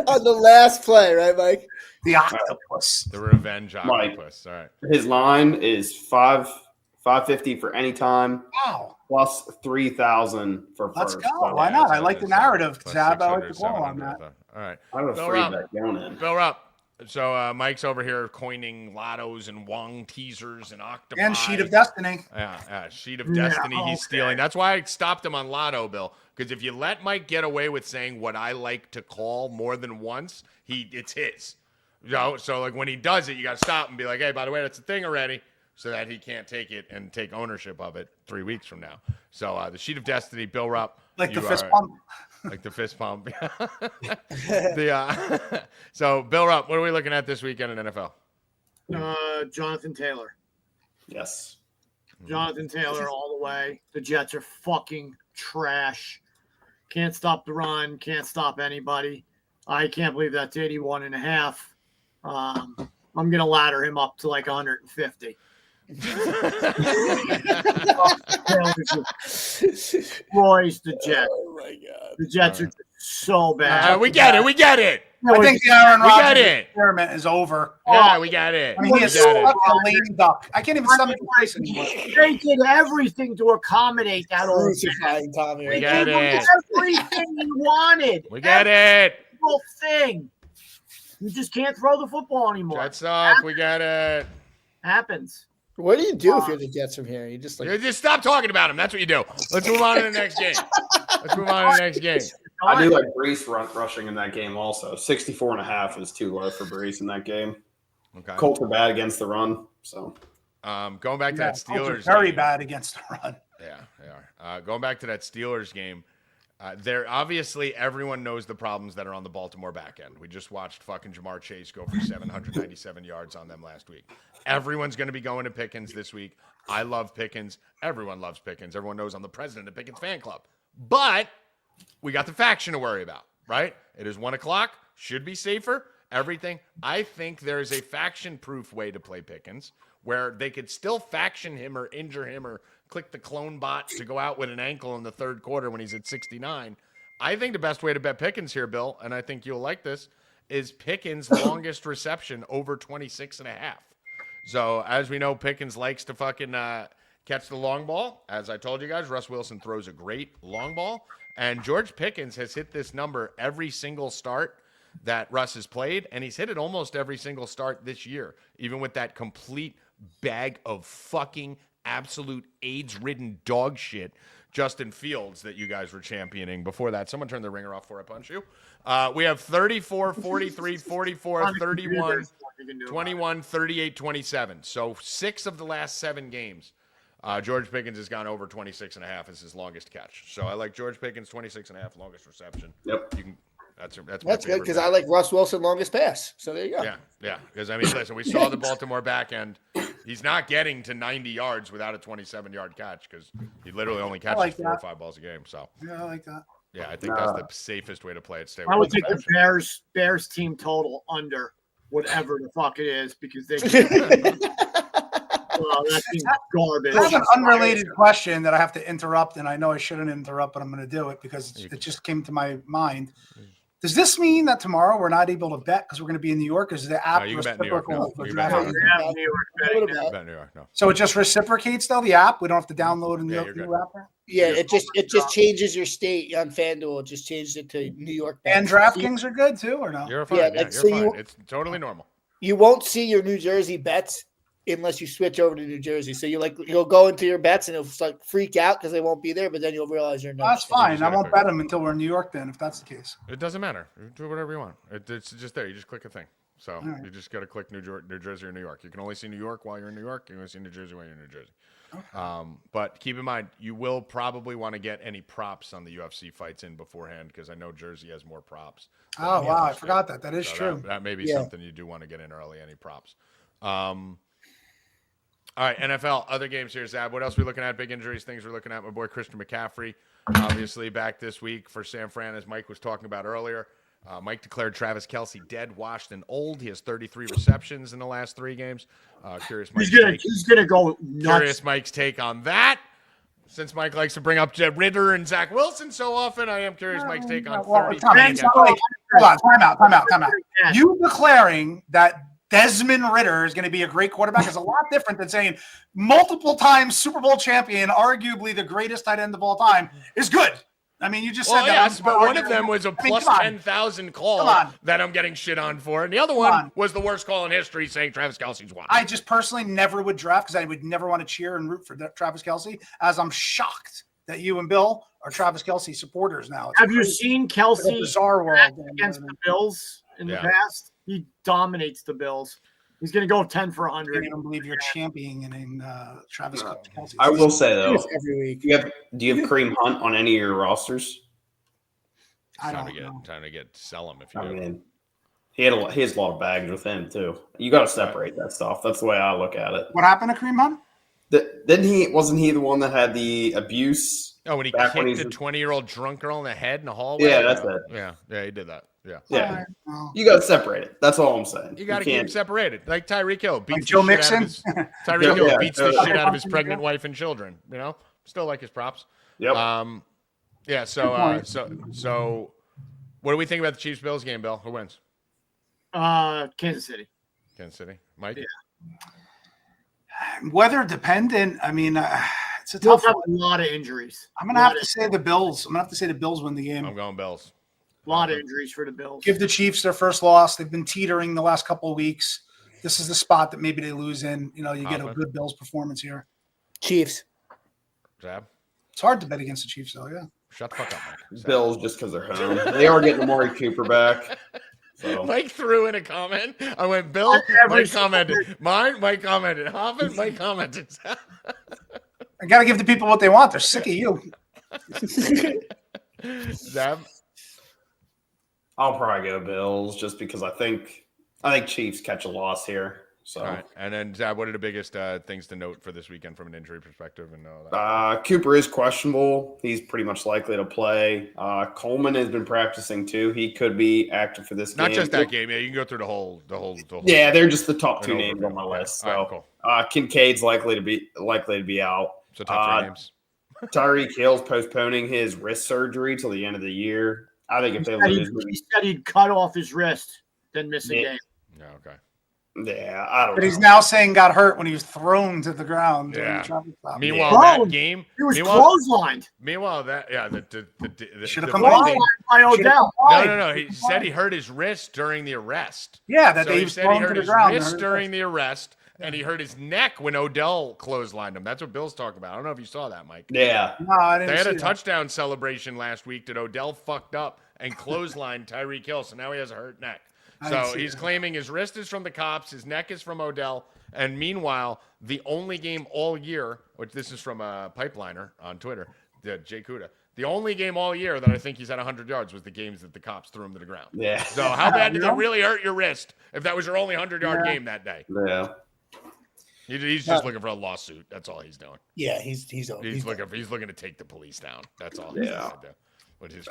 Speaker 7: On the last play, right, Mike?
Speaker 6: The octopus.
Speaker 1: The revenge
Speaker 4: Mike.
Speaker 1: octopus. All right.
Speaker 4: His line is 550 for any time,
Speaker 6: Wow.
Speaker 4: plus 3,000 for
Speaker 6: Let's
Speaker 4: first.
Speaker 6: go.
Speaker 4: So
Speaker 6: Why not? I like the narrative,
Speaker 1: Plus
Speaker 6: Zab. I
Speaker 1: 600,
Speaker 6: like the call on
Speaker 1: 700,
Speaker 6: that.
Speaker 1: All right.
Speaker 4: I have a
Speaker 1: Bill
Speaker 4: free
Speaker 1: Rupp.
Speaker 4: bet going in.
Speaker 1: Bill Rupp. So Mike's over here coining lottos and Wong teasers and octopi.
Speaker 6: And Sheet of Destiny.
Speaker 1: Yeah, Sheet of Destiny he's stealing. That's why I stopped him on Lotto, Bill. Because if you let Mike get away with saying what I like to call more than once, it's his. You know, so like when he does it, you got to stop and be like, hey, by the way, that's a thing already, so that he can't take it and take ownership of it 3 weeks from now. So the Sheet of Destiny, Bill Rupp.
Speaker 6: Like the fist pump.
Speaker 1: Like the fist pump. So, Bill Rupp, what are we looking at this weekend in NFL?
Speaker 2: Jonathan Taylor.
Speaker 4: Yes.
Speaker 2: Jonathan Taylor all the way. The Jets are fucking trash. Can't stop the run. Can't stop anybody. I can't believe that's 81.5. I'm going to ladder him up to like 150. Destroys the Jets.
Speaker 7: Oh my god!
Speaker 2: The Jets are so bad.
Speaker 1: We get it. We get it.
Speaker 6: I think the Aaron
Speaker 1: We got
Speaker 6: Rodgers
Speaker 1: it.
Speaker 6: experiment is over.
Speaker 1: Yeah, we got it.
Speaker 6: I mean, he is
Speaker 1: We got it.
Speaker 6: such a lame duck. I can't even stomach the place anymore.
Speaker 2: They did everything to accommodate that old man.
Speaker 7: Crucifying Tommy.
Speaker 1: We
Speaker 7: Right
Speaker 1: got
Speaker 7: now.
Speaker 1: it.
Speaker 2: Everything he wanted.
Speaker 1: We got it.
Speaker 2: Every thing. You just can't throw the football anymore.
Speaker 1: Jets suck. We got it.
Speaker 2: Happens.
Speaker 7: What do you do if you're the Jets from here? You just like
Speaker 1: Just stop talking about him. That's what you do. Let's move on to the next game. Let's move on to the next game.
Speaker 4: I do like Brees rushing in that game also. 64.5 is too low for Brees in that game.
Speaker 1: Okay.
Speaker 4: Colts are bad against the run, so
Speaker 1: Going back to that
Speaker 6: Colts are
Speaker 1: Steelers
Speaker 6: very
Speaker 1: game.
Speaker 6: bad against the run.
Speaker 1: Yeah, they are. Going back to that Steelers game, there obviously everyone knows the problems that are on the Baltimore back end. We just watched fucking Jamar Chase go for 797 yards on them last week. Everyone's going to be going to Pickens this week. I love Pickens. Everyone loves Pickens. Everyone knows I'm the president of Pickens fan club. But we got the faction to worry about, right? It is 1 o'clock. Should be safer. Everything. I think there is a faction-proof way to play Pickens where they could still faction him or injure him or click the clone bot to go out with an ankle in the third quarter when he's at 69. I think the best way to bet Pickens here, Bill, and I think you'll like this, is Pickens' longest reception over 26.5. So, as we know, Pickens likes to fucking catch the long ball. As I told you guys, Russ Wilson throws a great long ball. And George Pickens has hit this number every single start that Russ has played, and he's hit it almost every single start this year, even with that complete bag of fucking absolute AIDS-ridden dog shit Justin Fields that you guys were championing before that. Someone turn the ringer off before I punch you. We have 34, 43, 44, 31, 21, 38, 27. So 6 of the last 7 games, George Pickens has gone over 26.5 as his longest catch. So I like George Pickens, 26.5 longest reception.
Speaker 4: Yep.
Speaker 1: You can. That's my
Speaker 7: that's good
Speaker 1: favorite
Speaker 7: because
Speaker 1: bet.
Speaker 7: I like Russ Wilson longest pass. So there you go.
Speaker 1: Yeah. Because I mean, listen, we saw the Baltimore back end. He's not getting to 90 yards without a 27-yard catch because he literally only catches
Speaker 6: like
Speaker 1: 4 or
Speaker 6: that.
Speaker 1: 5 balls a game. So
Speaker 6: Yeah, I like that.
Speaker 1: yeah, I think that's the safest way to play it. Stay
Speaker 2: I would
Speaker 1: with
Speaker 2: take the
Speaker 1: the
Speaker 2: Bears team total under whatever the fuck it is because they that seems garbage.
Speaker 6: I have an unrelated question that I have to interrupt, and I know I shouldn't interrupt, but I'm going to do it because it just came to my mind. Does this mean that tomorrow we're not able to bet because we're going to be in New York? Is the app
Speaker 1: No, you can bet in New York now.
Speaker 6: reciprocal?
Speaker 1: You can bet in New
Speaker 2: Yeah, New York betting now.
Speaker 1: Bet New York, no.
Speaker 6: So it just reciprocates though the app. We don't have to download a New
Speaker 1: Yeah,
Speaker 6: York
Speaker 1: you're
Speaker 6: new app. Now?
Speaker 7: Yeah, it just changes your state on FanDuel. It just changed it to New York.
Speaker 6: And DraftKings are good too, or no?
Speaker 1: You're fine.
Speaker 7: Yeah,
Speaker 1: Yeah,
Speaker 7: like,
Speaker 1: you're
Speaker 7: so
Speaker 1: fine.
Speaker 7: you-
Speaker 1: It's totally normal.
Speaker 7: You won't see your New Jersey bets unless you switch over to New Jersey. So you'll go into your bets and it'll like freak out because they won't be there, but then you'll realize you're not.
Speaker 6: That's fine. I
Speaker 1: gotta
Speaker 6: won't
Speaker 1: click
Speaker 6: bet them until we're in New York. Then, if that's the case.
Speaker 1: It doesn't matter. You do whatever you want. It's just there. You just click a thing. So
Speaker 6: right.
Speaker 1: you just got to click New Jersey or New York. You can only see New York while you're in New York. You can only see New Jersey while you're in New Jersey. But keep in mind, you will probably want to get any props on the UFC fights in beforehand because I know Jersey has more props.
Speaker 6: Oh, wow. I forgot that. That is
Speaker 1: So
Speaker 6: true.
Speaker 1: That may be
Speaker 7: Yeah.
Speaker 1: something you do want to get in early, any props. All right, NFL, other games here, Zab. What else are we looking at? Big injuries, things we're looking at. My boy Christian McCaffrey, obviously back this week for San Fran, as Mike was talking about earlier. Mike declared Travis Kelce dead, washed, and old. He has 33 receptions in the last 3 games. Curious
Speaker 2: He's gonna go nuts.
Speaker 1: Curious Mike's take on that. Since Mike likes to bring up Jed Ritter and Zach Wilson so often, I am curious Mike's take on 30.
Speaker 6: Hold on, time out. You declaring that Desmond Ritter is going to be a great quarterback is a lot different than saying multiple times Super Bowl champion, arguably the greatest tight end of all time, is good. I mean, you just said that.
Speaker 1: Yes, but one of them was a plus 10,000 call that I'm getting shit on for, and the other one was the worst call in history, saying Travis Kelce's won.
Speaker 6: I just personally never would draft because I would never want to cheer and root for Travis Kelce, as I'm shocked that you and Bill are Travis Kelce supporters now.
Speaker 2: Have you seen Kelce
Speaker 6: bizarre world
Speaker 2: against the Bills in the past? He dominates the Bills. He's going to go 10 for 100.
Speaker 6: I don't believe you're championing Travis Kelce.
Speaker 4: I will say though,
Speaker 7: every week.
Speaker 4: do you have Kareem Hunt on any of your rosters?
Speaker 1: Time to sell him if you do.
Speaker 4: I mean, he has a lot of bags with him too. You got to separate that stuff. That's the way I look at it.
Speaker 6: What happened to Kareem Hunt?
Speaker 4: Wasn't he the one that had the abuse?
Speaker 1: Oh, when he kicked a 20-year-old drunk girl in the head in the hallway?
Speaker 4: Yeah, that's it.
Speaker 1: Yeah, he did that.
Speaker 4: Yeah. You got to separate it. That's all I'm saying.
Speaker 1: You got to keep them separated. Like Tyreek Hill beats
Speaker 6: Joe Mixon.
Speaker 1: Tyreek Hill beats the shit out of his pregnant wife and children. You know, still like his props.
Speaker 4: Yep.
Speaker 1: Yeah. So, what do we think about the Chiefs Bills game, Bill? Who wins?
Speaker 2: Kansas City.
Speaker 1: Kansas City. Mike.
Speaker 2: Yeah.
Speaker 6: Weather dependent. I mean, it's a
Speaker 2: They'll
Speaker 6: tough
Speaker 2: have
Speaker 6: one.
Speaker 2: a lot of injuries.
Speaker 6: I'm gonna have to say the Bills. I'm gonna have to say the Bills win the game.
Speaker 1: I'm going Bills.
Speaker 2: A lot of injuries for the Bills.
Speaker 6: Give the Chiefs their first loss. They've been teetering the last couple of weeks. This is the spot that maybe they lose in. You know, you get a good Bills performance here.
Speaker 7: Chiefs.
Speaker 1: Zab.
Speaker 6: It's hard to bet against the Chiefs, though. Yeah.
Speaker 1: Shut the fuck up, Mike.
Speaker 4: Bills just because they're home. They are getting Amari Cooper back. So.
Speaker 1: Mike threw in a comment. I went, Bill. Mike commented. Mine. Mike commented. Hoffman. Mike commented.
Speaker 6: I got to give the people what they want. They're sick of you.
Speaker 1: Zab.
Speaker 4: I'll probably go Bills just because I think Chiefs catch a loss here. So,
Speaker 1: all right. And then Zab, what are the biggest things to note for this weekend from an injury perspective? And all that?
Speaker 4: Cooper is questionable. He's pretty much likely to play. Coleman has been practicing too. He could be active for this game.
Speaker 1: Not just that game. Yeah, you can go through the whole.
Speaker 4: Yeah, they're just the top 2 names on my list. So,
Speaker 1: right, cool.
Speaker 4: Kincaid's likely to be out.
Speaker 1: So top 3 names.
Speaker 4: Tyreek Hill's postponing his wrist surgery till the end of the year. I think if they lose,
Speaker 2: he said he'd cut off his wrist, then miss a game.
Speaker 1: Yeah, okay.
Speaker 4: Yeah, I don't know.
Speaker 6: But he's now saying got hurt when he was thrown to the ground.
Speaker 1: Yeah.
Speaker 6: The
Speaker 1: Meanwhile, that game.
Speaker 2: He was clotheslined.
Speaker 1: Meanwhile, that
Speaker 6: should have come by
Speaker 2: Odell.
Speaker 1: No. He said he hurt his wrist during the arrest.
Speaker 6: Yeah, that
Speaker 1: so
Speaker 6: he
Speaker 1: said he hurt his wrist during the arrest, and he hurt his neck when Odell clotheslined him. That's what Bill's talking about. I don't know if you saw that, Mike.
Speaker 4: Yeah.
Speaker 6: No, I didn't.
Speaker 1: They had a
Speaker 6: that.
Speaker 1: touchdown celebration last week that Odell fucked up and clotheslined Tyreek Hill, so now he has a hurt neck. So he's claiming his wrist is from the cops, his neck is from Odell, and meanwhile, the only game all year, which this is from a pipeliner on Twitter, Jay Kuda, the only game all year that I think he's at 100 yards was the games that the cops threw him to the ground.
Speaker 4: Yeah.
Speaker 1: So how bad did it really hurt your wrist if that was your only 100-yard game that day?
Speaker 4: Yeah.
Speaker 1: He's just looking for a lawsuit. That's all he's doing.
Speaker 7: Yeah, he's
Speaker 1: looking to take the police down. That's all. He's trying to do. With his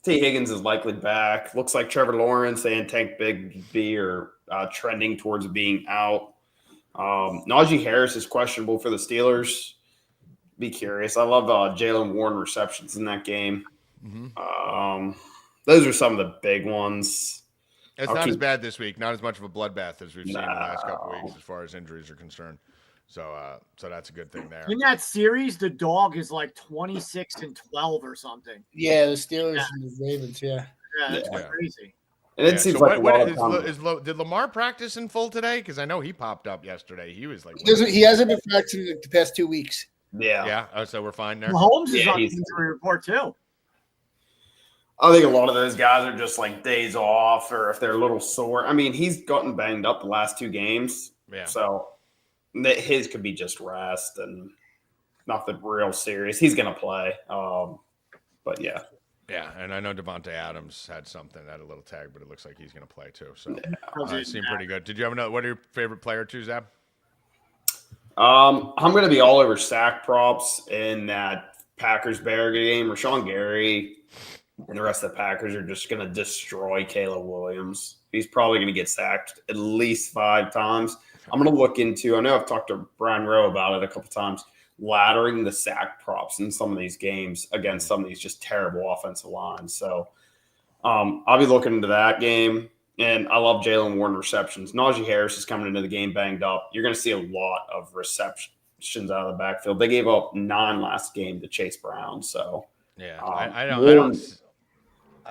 Speaker 4: T. Higgins is likely back. Looks like Trevor Lawrence and Tank Bigsby are trending towards being out. Najee Harris is questionable for the Steelers. Be curious. I love Jalen Warren receptions in that game.
Speaker 1: Mm-hmm.
Speaker 4: Those are some of the big ones.
Speaker 1: It's not as bad this week. Not as much of a bloodbath as we've seen in the last couple of weeks as far as injuries are concerned. So that's a good thing there.
Speaker 2: In that series, the dog is like 26-12 or something.
Speaker 7: Yeah, the Steelers and the Ravens. Yeah,
Speaker 2: that's crazy.
Speaker 4: And it seems like
Speaker 1: did Lamar practice in full today? Because I know he popped up yesterday. He was like,
Speaker 7: he hasn't been practicing the past 2 weeks.
Speaker 4: Yeah.
Speaker 1: Yeah. Oh, so we're fine there.
Speaker 2: Mahomes is on the injury report too.
Speaker 4: I think a lot of those guys are just like days off, or if they're a little sore. I mean, he's gotten banged up the last 2 games.
Speaker 1: Yeah.
Speaker 4: So that his could be just rest and nothing real serious. He's going to play. But yeah.
Speaker 1: Yeah, and I know Devontae Adams had something, had a little tag, but it looks like he's going to play too. So it seemed pretty good. Did you have another? What are your favorite player too, Zab?
Speaker 4: I'm going to be all over sack props in that Packers-Bear game. Rashawn Gary and the rest of the Packers are just going to destroy Caleb Williams. He's probably going to get sacked at least 5 times. I'm going to look into, I know I've talked to Brian Rowe about it a couple times, laddering the sack props in some of these games against some of these just terrible offensive lines. So I'll be looking into that game. And I love Jalen Warren receptions. Najee Harris is coming into the game banged up. You're going to see a lot of receptions out of the backfield. They gave up 9 last game to Chase Brown. So
Speaker 1: yeah, I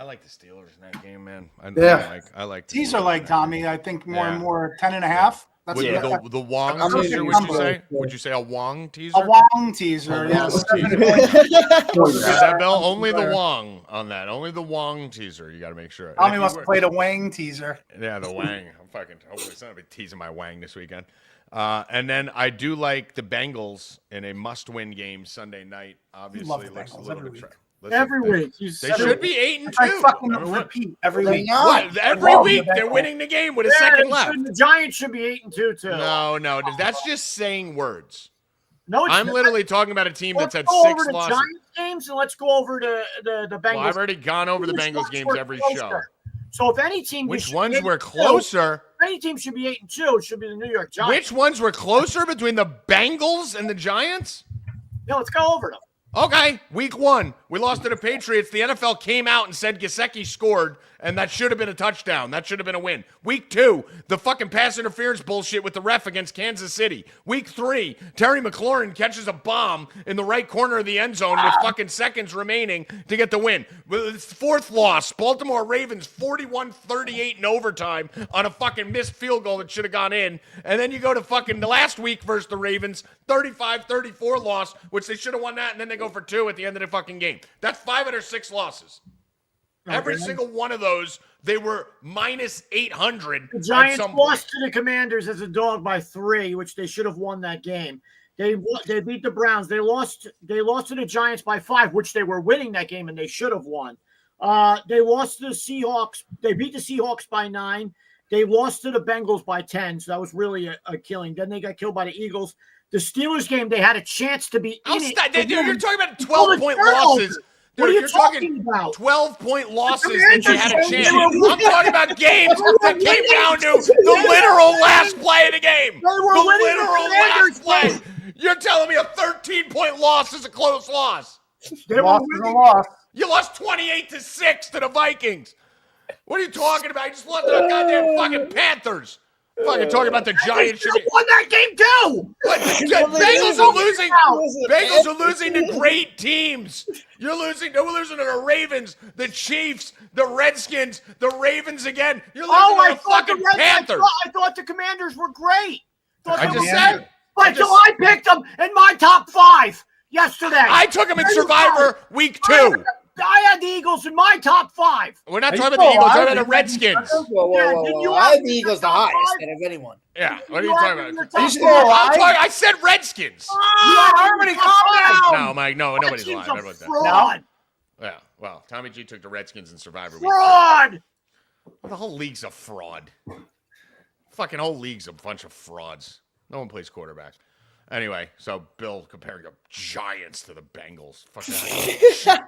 Speaker 1: like the Steelers in that game, man. I like
Speaker 6: These are like Tommy. I think more and more 10.5. That's
Speaker 1: the Wong teaser, would you say? Would you say a Wong teaser?
Speaker 6: A Wong teaser, yes.
Speaker 1: Is that Bill? Only the Wong on that. Only the Wong teaser. You got to make sure.
Speaker 6: Tommy must have played a Wang teaser.
Speaker 1: Yeah, the Wang. I'm fucking. Hopefully, it's not gonna be teasing my Wang this weekend. And then I do like the Bengals in a must-win game Sunday night. Obviously,
Speaker 6: love the
Speaker 1: looks a
Speaker 6: Bengals
Speaker 1: little
Speaker 6: every
Speaker 1: bit.
Speaker 6: week.
Speaker 2: Every week.
Speaker 1: They should be 8-2.
Speaker 6: I fucking repeat every week.
Speaker 1: What? Every week they're winning the game with a second left.
Speaker 2: The Giants should be 8-2 too.
Speaker 1: No, that's just saying words.
Speaker 2: No,
Speaker 1: I'm literally talking about a team that's had
Speaker 2: Let's go
Speaker 1: 6
Speaker 2: over the
Speaker 1: losses.
Speaker 2: Giants games and let's go over the Bengals.
Speaker 1: Well, I've already gone over the Bengals games every show.
Speaker 2: So if any team,
Speaker 1: which ones were closer?
Speaker 2: Any team should be 8-2. It should be the New York Giants.
Speaker 1: Which ones were closer between the Bengals and the Giants?
Speaker 2: Yeah, let's go over them.
Speaker 1: Okay, week 1, we lost to the Patriots. The NFL came out and said Gesicki scored, and that should have been a touchdown. That should have been a win. Week 2, the fucking pass interference bullshit with the ref against Kansas City. Week 3, Terry McLaurin catches a bomb in the right corner of the end zone with fucking seconds remaining to get the win. 4th loss, Baltimore Ravens 41-38 in overtime on a fucking missed field goal that should have gone in. And then you go to fucking the last week versus the Ravens, 35-34 loss, which they should have won that, and then they go for 2 at the end of the fucking game. That's 5 out of 6 losses. Okay. Every single one of those, they were minus 800.
Speaker 2: The Giants lost to the Commanders as a dog by 3, which they should have won that game. They beat the Browns. They lost to the Giants by 5, which they were winning that game and they should have won. They lost to the Seahawks. They beat the Seahawks by 9. They lost to the Bengals by 10, so that was really a killing. Then they got killed by the Eagles. The Steelers game, they had a chance to be in it.
Speaker 1: You're talking about 12-point losses.
Speaker 2: What are you talking about?
Speaker 1: 12-point losses that you had a chance. I'm talking about games that came down to the literal last play of the game. The literal last play. You're telling me a 13-point loss is a close loss.
Speaker 6: Loss is a loss.
Speaker 1: You lost 28-6 to the Vikings. What are you talking about? You just lost to the goddamn fucking Panthers. Fucking talking about the Giants.
Speaker 2: They won that game too.
Speaker 1: What? Bengals are losing. Bengals are losing to great teams. You're losing. They're losing to the Ravens, the Chiefs, the Redskins, the Ravens again. You're losing to the fucking Panthers.
Speaker 2: I thought the Commanders were great.
Speaker 1: I just said.
Speaker 2: I picked them in my top 5 yesterday.
Speaker 1: I took them in Survivor week 2.
Speaker 2: I had the Eagles in my top 5.
Speaker 1: We're not talking about the Eagles. We're talking about the Redskins.
Speaker 7: Whoa. I had the Eagles the highest out of anyone.
Speaker 1: Yeah. What are you talking about?
Speaker 6: I
Speaker 1: said Redskins.
Speaker 2: Harmony, calm down.
Speaker 1: No, Mike. No, nobody's lying. Everyone's
Speaker 2: fraud.
Speaker 1: Yeah. Well, Tommy G took the Redskins in Survivor.
Speaker 2: Fraud.
Speaker 1: The whole league's a fraud. Fucking whole league's a bunch of frauds. No one plays quarterback. Anyway, so Bill comparing the Giants to the Bengals. Fucking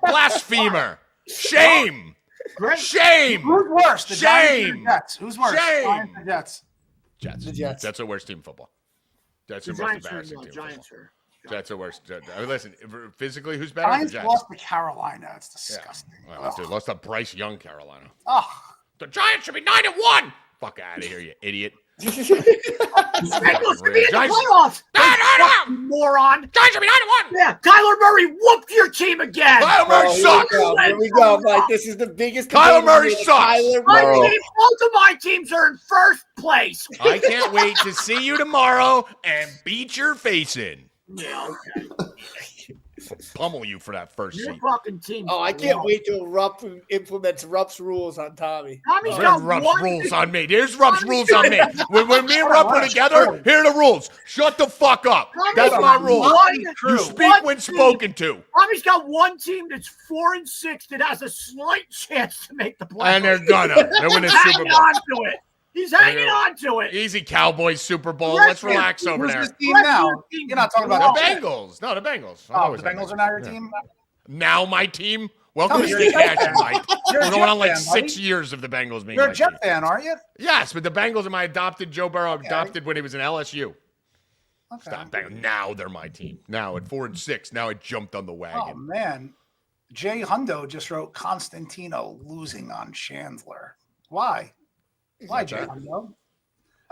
Speaker 1: blasphemer. Shame. Shame.
Speaker 6: Who's worse? The
Speaker 1: Shame.
Speaker 6: Giants or the Jets? Who's worse?
Speaker 1: Shame.
Speaker 6: Giants or Jets?
Speaker 1: Jets.
Speaker 7: The Jets.
Speaker 1: That's the worst team in football. That's the most embarrassing team in football. That's the worst. I mean, listen, physically, who's better?
Speaker 6: Giants
Speaker 1: the Jets.
Speaker 6: lost to Carolina. It's disgusting.
Speaker 1: Yeah. Well, they lost to Bryce Young, Carolina.
Speaker 6: Oh.
Speaker 1: The Giants should be 9-1. Fuck out of here, you idiot.
Speaker 2: Bengals should be in the playoffs. Moron.
Speaker 1: Giants should be 9-1.
Speaker 2: Yeah, Kyler Murray whooped your team again.
Speaker 1: Kyler Murray sucks.
Speaker 7: Here we go, Mike. This is the biggest.
Speaker 1: Kyler Murray sucks.
Speaker 2: Both of my teams are in first place.
Speaker 1: I can't wait to see you tomorrow and beat your face in.
Speaker 2: Yeah, okay.
Speaker 1: pummel you for that first
Speaker 2: Your
Speaker 1: seat.
Speaker 2: fucking team.
Speaker 7: Oh, I can't wait till Rupp implements Rupp's rules on Tommy.
Speaker 2: Tommy's
Speaker 1: There's
Speaker 2: got
Speaker 1: Rupp's
Speaker 2: one.
Speaker 1: rules on me. There's Rupp's rules on me. When me and Rupp are together, here are the rules. Shut the fuck up. That's my rules. You speak when spoken to.
Speaker 2: Tommy's got one team that's 4-6 that has a slight chance to make the playoffs.
Speaker 1: And they're gonna. They're winning
Speaker 2: He's
Speaker 1: Super
Speaker 2: hanging
Speaker 1: Bowl.
Speaker 2: on to it. He's hanging on to it.
Speaker 1: Easy Cowboys Super Bowl. Let's relax over
Speaker 6: Who's
Speaker 1: there.
Speaker 6: this team now? You're not talking about
Speaker 1: The Bengals. No, the Bengals.
Speaker 6: Oh, the Bengals are now your team?
Speaker 1: Now my team. Welcome to
Speaker 6: You're
Speaker 1: Stay
Speaker 6: a Jet
Speaker 1: Cashin, Mike.
Speaker 6: You're a
Speaker 1: We're
Speaker 6: Jet
Speaker 1: going on like
Speaker 6: fan,
Speaker 1: 6
Speaker 6: buddy.
Speaker 1: years of the Bengals being
Speaker 6: You're
Speaker 1: my
Speaker 6: a Jet
Speaker 1: team.
Speaker 6: fan, aren't you?
Speaker 1: Yes, but the Bengals are my adopted. Joe Burrow adopted when he was in LSU.
Speaker 6: Okay.
Speaker 1: Stop. Now they're my team. Now at 4-6. Now I jumped on the
Speaker 6: Oh,
Speaker 1: wagon.
Speaker 6: man. Jay Hundo just wrote Constantino losing on Chandler. Why? Why, Jay Hundo?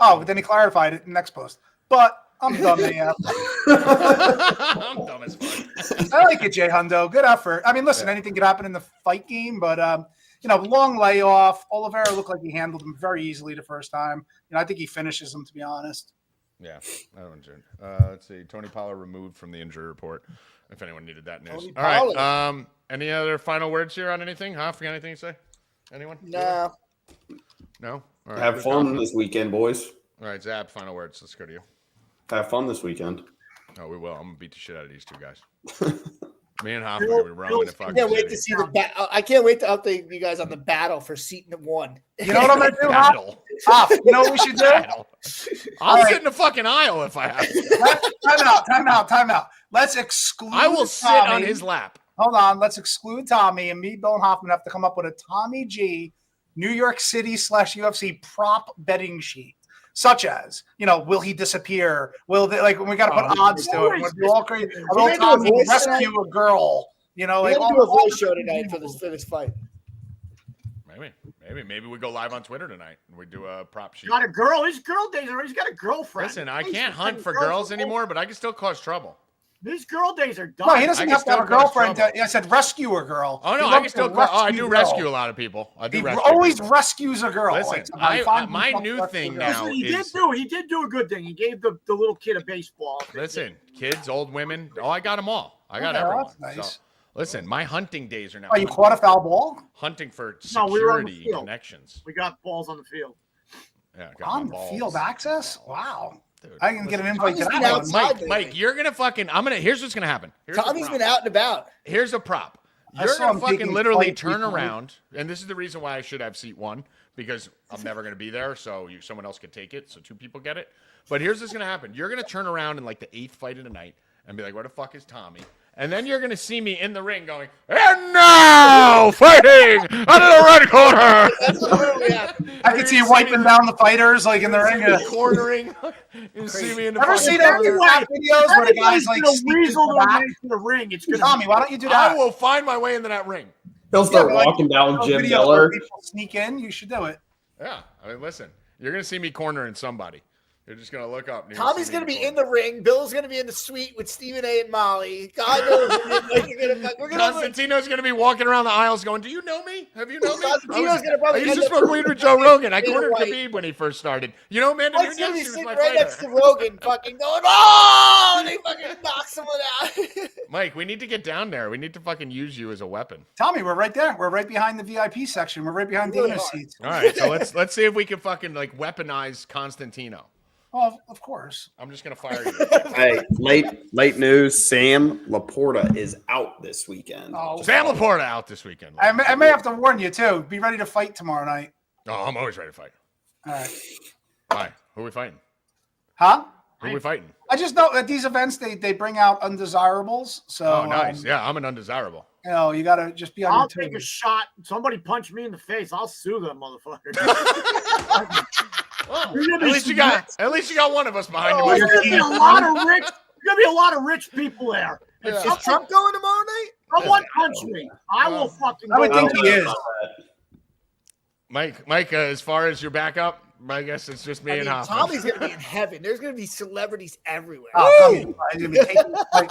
Speaker 6: Oh, but then he clarified it in the next post. But I'm done, man.
Speaker 1: I'm dumb as fuck.
Speaker 6: I like it, Jay Hundo. Good effort. I mean, listen, anything could happen in the fight game, but long layoff. Oliveira looked like he handled him very easily the first time. I think he finishes him, to be honest.
Speaker 1: Yeah, I don't know. Let's see. Tony Pollard removed from the injury report. If anyone needed that news.
Speaker 7: Tony
Speaker 1: All right.
Speaker 7: Pollard.
Speaker 1: Any other final words here on anything? Hoff, got anything to say? Anyone?
Speaker 7: No.
Speaker 1: No. All right.
Speaker 4: Have fun this weekend, boys.
Speaker 1: All right, Zab. Final words. Let's go to you.
Speaker 4: Have fun this weekend.
Speaker 1: Oh, we will. I'm gonna beat the shit out of these two guys. Me and Hoff are gonna be roaming the
Speaker 7: I
Speaker 1: fucking
Speaker 7: can't wait
Speaker 1: city.
Speaker 7: to see I can't wait to update you guys on the battle for seat one.
Speaker 6: You know what I'm going to do, Hop?
Speaker 1: Battle.
Speaker 6: Hop, you know what we should do?
Speaker 1: Battle. I'll
Speaker 6: All
Speaker 1: sit
Speaker 6: right.
Speaker 1: in the fucking aisle if I have to.
Speaker 6: Time out. Let's exclude
Speaker 1: I will sit
Speaker 6: Tommy.
Speaker 1: on his lap.
Speaker 6: Hold on. Let's exclude Tommy, and me, Bill, and Hoffman have to come up with a Tommy G New York City /UFC prop betting sheet. Such as, will he disappear? Will they, when we got to put odds to it? We'll do all crazy. Will Tommy rescue a girl?
Speaker 7: We're gonna do a voice show tonight for this fight.
Speaker 1: Maybe we go live on Twitter tonight and we do a prop sheet.
Speaker 2: Got a girl. His girl days are. He's got a girlfriend.
Speaker 1: Listen, I can't hunt for girls anymore, but I can still cause trouble.
Speaker 2: His girl days are done.
Speaker 6: No, he doesn't have to have a girlfriend.
Speaker 1: trouble.
Speaker 6: I said rescue a girl.
Speaker 1: Oh no,
Speaker 6: He
Speaker 1: I can
Speaker 6: loves
Speaker 1: still.
Speaker 6: to
Speaker 1: I do
Speaker 6: a
Speaker 1: rescue
Speaker 6: girl.
Speaker 1: a lot of people. I do
Speaker 6: He
Speaker 1: rescue.
Speaker 6: always
Speaker 1: people.
Speaker 6: rescues a girl.
Speaker 1: Listen, my new thing now
Speaker 2: Listen, he
Speaker 1: is.
Speaker 2: did do a good thing. He gave the little kid a baseball.
Speaker 1: Listen, kids, old women. Oh, I got them all. I got
Speaker 6: Okay,
Speaker 1: everyone.
Speaker 6: that's nice.
Speaker 1: So, listen, my hunting days are now.
Speaker 6: Oh, you caught a foul ball?
Speaker 1: Hunting for
Speaker 2: No, we were on the
Speaker 1: security
Speaker 2: field.
Speaker 1: connections.
Speaker 2: We got balls on the field.
Speaker 1: Yeah, I got
Speaker 6: On
Speaker 1: my
Speaker 6: the
Speaker 1: balls.
Speaker 6: field access? Wow.
Speaker 1: Dude,
Speaker 6: I can get an
Speaker 1: listen,
Speaker 6: invite to
Speaker 7: Tommy's
Speaker 6: that
Speaker 7: been
Speaker 6: one.
Speaker 7: outside.
Speaker 1: Mike, you're gonna fucking. Here's what's gonna happen. Here's the
Speaker 7: Tommy's
Speaker 1: prop.
Speaker 7: been out and about.
Speaker 1: Here's a prop.
Speaker 6: I
Speaker 1: You're
Speaker 6: saw
Speaker 1: gonna
Speaker 6: him
Speaker 1: fucking
Speaker 6: taking
Speaker 1: literally
Speaker 6: flight
Speaker 1: turn
Speaker 6: recently.
Speaker 1: around, and this is the reason why I should have seat one because I'm never gonna be there, so someone else could take it, so two people get it. But here's what's gonna happen. You're gonna turn around in like the 8th fight of the night and be like, "Where the fuck is Tommy?" And then you're gonna see me in the ring going, "And now fighting out of the red corner."
Speaker 7: That's what literally happened.
Speaker 6: I can see you wiping down the fighters like in the ring.
Speaker 1: cornering. You see me in the
Speaker 6: Ever
Speaker 1: fucking
Speaker 6: see that
Speaker 1: corner.
Speaker 6: videos where the guys like
Speaker 2: gonna
Speaker 6: sneak
Speaker 2: weasel
Speaker 6: into
Speaker 2: their
Speaker 6: the back?
Speaker 2: way to the ring. It's gonna
Speaker 6: Tommy, why don't you do
Speaker 1: I
Speaker 6: that?
Speaker 1: will find my way into that ring.
Speaker 4: He'll start
Speaker 6: Yeah, but,
Speaker 4: walking down
Speaker 6: Those
Speaker 4: Jim
Speaker 6: videos
Speaker 4: Miller.
Speaker 6: where people sneak in. You should do it.
Speaker 1: Yeah, I mean, listen, you're gonna see me cornering somebody. You're just gonna look up. And you're
Speaker 7: Tommy's
Speaker 1: see
Speaker 7: gonna
Speaker 1: me
Speaker 7: be in the ring. Bill's gonna be in the suite with Stephen A. and Molly. God knows we're gonna.
Speaker 1: Constantino's gonna be walking around the aisles going, "Do you know me? Have you known me?"
Speaker 7: Constantino's gonna
Speaker 1: I
Speaker 7: probably
Speaker 1: used to
Speaker 7: end up-
Speaker 1: smoke weed with Joe Rogan. I
Speaker 7: Dana
Speaker 1: cornered
Speaker 7: White.
Speaker 1: Khabib when he first started. You know, Amanda
Speaker 7: Mike's gonna be
Speaker 1: Nunes, she was
Speaker 7: sitting
Speaker 1: my
Speaker 7: right next to
Speaker 1: fighter.
Speaker 7: Rogan, fucking going, "Oh!" And they fucking knock someone out.
Speaker 1: Mike, we need to get down there. We need to fucking use you as a weapon.
Speaker 6: Tommy, we're right there. We're right behind the VIP section. We're right behind
Speaker 7: Really
Speaker 6: Dana's
Speaker 7: are.
Speaker 6: seats.
Speaker 1: All right, so let's see if we can fucking like weaponize Constantino.
Speaker 6: Oh, of course.
Speaker 1: I'm just gonna fire you.
Speaker 4: Hey, late news. Sam Laporta is out this weekend.
Speaker 6: Oh,
Speaker 1: Sam Laporta out this weekend.
Speaker 6: I may have to warn you too. Be ready to fight tomorrow night.
Speaker 1: Oh, I'm always ready to fight.
Speaker 6: All right.
Speaker 1: Why? Who are we fighting?
Speaker 6: Huh?
Speaker 1: Who are we fighting?
Speaker 6: I just know at these events they bring out undesirables. So
Speaker 1: Oh, nice. Yeah, I'm an undesirable.
Speaker 6: You gotta just be on
Speaker 2: I'll
Speaker 6: your
Speaker 2: take a
Speaker 6: toes.
Speaker 2: shot. Somebody punch me in the face. I'll sue them motherfuckers.
Speaker 1: Well,
Speaker 2: You're
Speaker 1: at
Speaker 2: gonna be
Speaker 1: least you got one of us behind
Speaker 2: There's
Speaker 1: you.
Speaker 2: gonna be a lot of rich. There's gonna be a lot of rich people there. If
Speaker 1: Yeah.
Speaker 7: Is Trump going tomorrow night?
Speaker 2: someone punch me, I will fucking.
Speaker 6: I would
Speaker 2: go.
Speaker 6: think he is.
Speaker 1: Mike, as far as your backup, I guess it's just me
Speaker 7: I
Speaker 1: and
Speaker 7: mean,
Speaker 1: Hoffman.
Speaker 7: Tommy's gonna be in heaven. There's gonna be celebrities everywhere.
Speaker 6: Oh, Tommy, he's gonna be taking, like,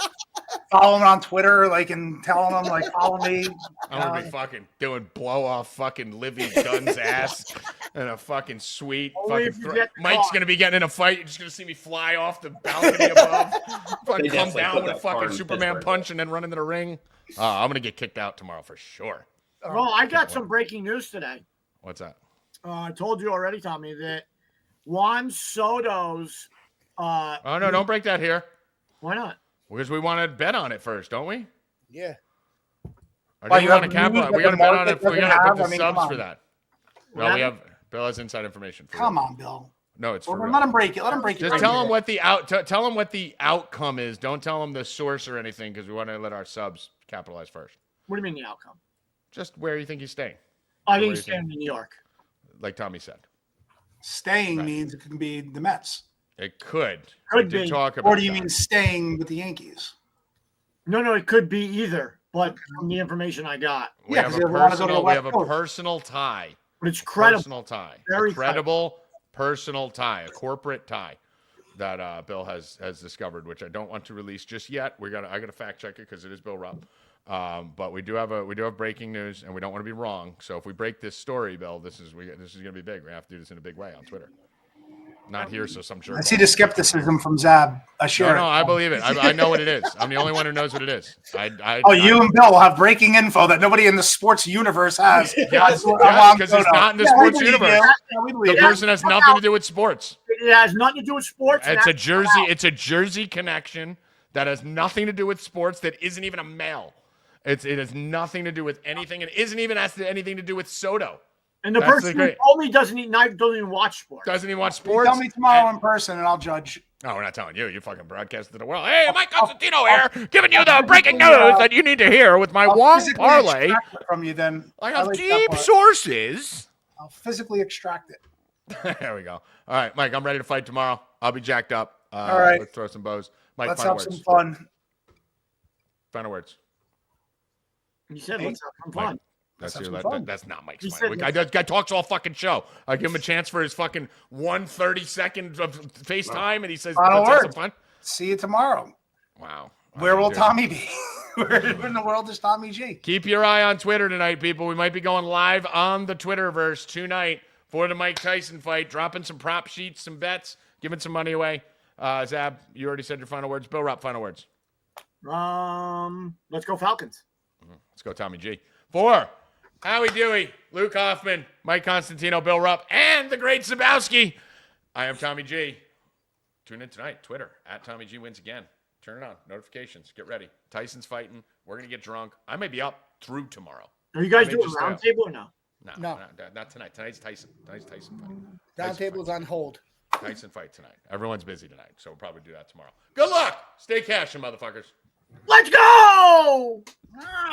Speaker 6: following on Twitter, like, and telling them, like, follow me.
Speaker 1: I'm gonna be fucking doing blow off fucking Livy Gunn's ass. And a fucking sweet
Speaker 2: Only
Speaker 1: fucking
Speaker 2: if you get
Speaker 1: Mike's
Speaker 2: caught.
Speaker 1: gonna be getting in a fight. You're just gonna see me fly off the balcony above, fucking
Speaker 4: They
Speaker 1: come
Speaker 4: definitely
Speaker 1: down
Speaker 4: put
Speaker 1: with a
Speaker 4: that car
Speaker 1: fucking
Speaker 4: in
Speaker 1: Superman
Speaker 4: Pittsburgh.
Speaker 1: punch and then run into the ring. I'm gonna get kicked out tomorrow for sure.
Speaker 2: Well, I got some breaking news today.
Speaker 1: What's that?
Speaker 2: I told you already, Tommy, that Juan Soto's.
Speaker 1: Oh no, don't break that here.
Speaker 2: Why not?
Speaker 1: Because we want to bet on it first, don't we?
Speaker 7: Yeah.
Speaker 1: Or
Speaker 6: Well,
Speaker 1: do
Speaker 6: you
Speaker 1: we want
Speaker 6: have
Speaker 1: to capitalize?
Speaker 6: news
Speaker 1: We
Speaker 6: that
Speaker 1: got to
Speaker 6: the
Speaker 1: bet on it.
Speaker 6: market
Speaker 1: We
Speaker 6: doesn't
Speaker 1: got to
Speaker 6: have?
Speaker 1: put the
Speaker 6: I mean,
Speaker 1: subs
Speaker 6: come
Speaker 1: for
Speaker 6: on.
Speaker 1: that.
Speaker 2: What
Speaker 1: No, we
Speaker 2: happened?
Speaker 1: have. Bill has inside information. For
Speaker 6: Come
Speaker 1: real.
Speaker 6: on, Bill.
Speaker 1: No, it's for
Speaker 6: Well,
Speaker 1: real.
Speaker 6: let him break it. Let him break it.
Speaker 1: Just
Speaker 6: right
Speaker 1: tell
Speaker 6: here.
Speaker 1: him what the tell him what the outcome is. Don't tell him the source or anything because we want to let our subs capitalize first.
Speaker 2: What do you mean the outcome?
Speaker 1: Just where you think he's staying,
Speaker 2: I
Speaker 1: Where
Speaker 2: think
Speaker 1: do
Speaker 2: he's
Speaker 1: you
Speaker 2: staying in New York.
Speaker 1: like Tommy said.
Speaker 6: Staying
Speaker 1: Right.
Speaker 6: means it can be the Mets.
Speaker 1: It could.
Speaker 2: Could
Speaker 1: We did
Speaker 2: be.
Speaker 1: talk about
Speaker 6: Or do you
Speaker 1: that.
Speaker 6: mean staying with the Yankees?
Speaker 2: No, it could be either. But from the information I got,
Speaker 1: We
Speaker 6: Yeah,
Speaker 1: have
Speaker 6: 'cause
Speaker 1: a
Speaker 6: they wanna go to the
Speaker 1: personal. We
Speaker 6: West
Speaker 1: have a
Speaker 6: Coast.
Speaker 1: personal tie.
Speaker 2: but it's credible.
Speaker 1: Personal tie.
Speaker 2: Very
Speaker 1: a credible personal tie. A corporate tie that Bill has discovered, which I don't want to release just yet. I gotta fact check it because it is Bill Rupp. But we do have breaking news, and we don't want to be wrong. So if we break this story, Bill, this is gonna be big. We have to do this in a big way on Twitter. Not here, so some sure.
Speaker 6: I see the skepticism from Zab. I share
Speaker 1: No,
Speaker 6: it.
Speaker 1: I believe it. I know what it is. I'm the only one who knows what it is.
Speaker 6: You and Bill will have breaking info that nobody in the sports universe has.
Speaker 1: Yes,
Speaker 6: Juan
Speaker 1: because it's
Speaker 6: Soto.
Speaker 1: not in the
Speaker 6: Yeah, we
Speaker 1: sports
Speaker 6: believe
Speaker 1: universe.
Speaker 6: you. Yeah, we
Speaker 1: The
Speaker 6: believe you.
Speaker 1: person has nothing to do with sports.
Speaker 2: It has nothing to do with sports. and
Speaker 1: It's a
Speaker 2: that's
Speaker 1: Jersey.
Speaker 2: allowed.
Speaker 1: It's a Jersey connection that has nothing to do with sports. That isn't even a male. It has nothing to do with anything. It isn't even anything to do with Soto.
Speaker 2: And the
Speaker 1: That's
Speaker 2: person who
Speaker 1: great.
Speaker 2: told me doesn't even watch sports.
Speaker 1: Doesn't even watch
Speaker 6: You
Speaker 1: sports.
Speaker 6: tell me tomorrow in person, and I'll judge.
Speaker 1: No, we're not telling you. You fucking broadcast to the world. Hey, Mike Constantino here, giving you the breaking news that you need to hear with my
Speaker 6: I'll
Speaker 1: Wong
Speaker 6: physically
Speaker 1: parlay.
Speaker 6: extract it from you. Then
Speaker 1: I
Speaker 6: I
Speaker 1: have
Speaker 6: like that
Speaker 1: deep
Speaker 6: part.
Speaker 1: sources.
Speaker 6: I'll physically extract it.
Speaker 1: There we go. All right, Mike, I'm ready to fight tomorrow. I'll be jacked up.
Speaker 6: All right.
Speaker 1: Let's throw some bows. Mike,
Speaker 6: Let's
Speaker 1: final
Speaker 6: have
Speaker 1: words.
Speaker 6: some fun.
Speaker 1: Final words.
Speaker 2: You said
Speaker 6: Hey,
Speaker 2: let's have some
Speaker 1: Mike.
Speaker 2: fun.
Speaker 1: That's
Speaker 6: Let's
Speaker 1: your,
Speaker 6: have some fun.
Speaker 1: that's not Mike's
Speaker 2: He
Speaker 1: final.
Speaker 2: said
Speaker 1: Guy talks all fucking show. I give him a chance for his fucking 1:30 of FaceTime, and he says,
Speaker 6: Final
Speaker 1: "Let's have some
Speaker 6: word.
Speaker 1: fun."
Speaker 6: See you tomorrow.
Speaker 1: Wow.
Speaker 6: Where will
Speaker 1: Dude.
Speaker 6: Tommy be? Where in the world is Tommy G?
Speaker 1: Keep your eye on Twitter tonight, people. We might be going live on the Twitterverse tonight for the Mike Tyson fight, dropping some prop sheets, some bets, giving some money away. Zab, you already said your final words. Bill Rupp, final words.
Speaker 2: Let's go Falcons.
Speaker 1: Let's go, Tommy G. For Howie Dewey, Luke Hoffman, Mike Constantino, Bill Rupp, and the great Zabowski. I am Tommy G. Tune in tonight, Twitter, at Tommy G wins again. Turn it on. Notifications. Get ready. Tyson's fighting. We're going to get drunk. I may be up through tomorrow.
Speaker 2: Are you guys
Speaker 1: I may
Speaker 2: doing
Speaker 1: just
Speaker 2: round
Speaker 1: stay up.
Speaker 2: table or no?
Speaker 7: No.
Speaker 1: Not tonight. Tonight's Tyson. Tonight's Tyson fight.
Speaker 7: Round
Speaker 1: Tyson
Speaker 7: table's
Speaker 1: fight.
Speaker 7: on hold.
Speaker 1: Tyson fight tonight. Everyone's busy tonight, so we'll probably do that tomorrow. Good luck. Stay cashin', motherfuckers.
Speaker 2: Let's go!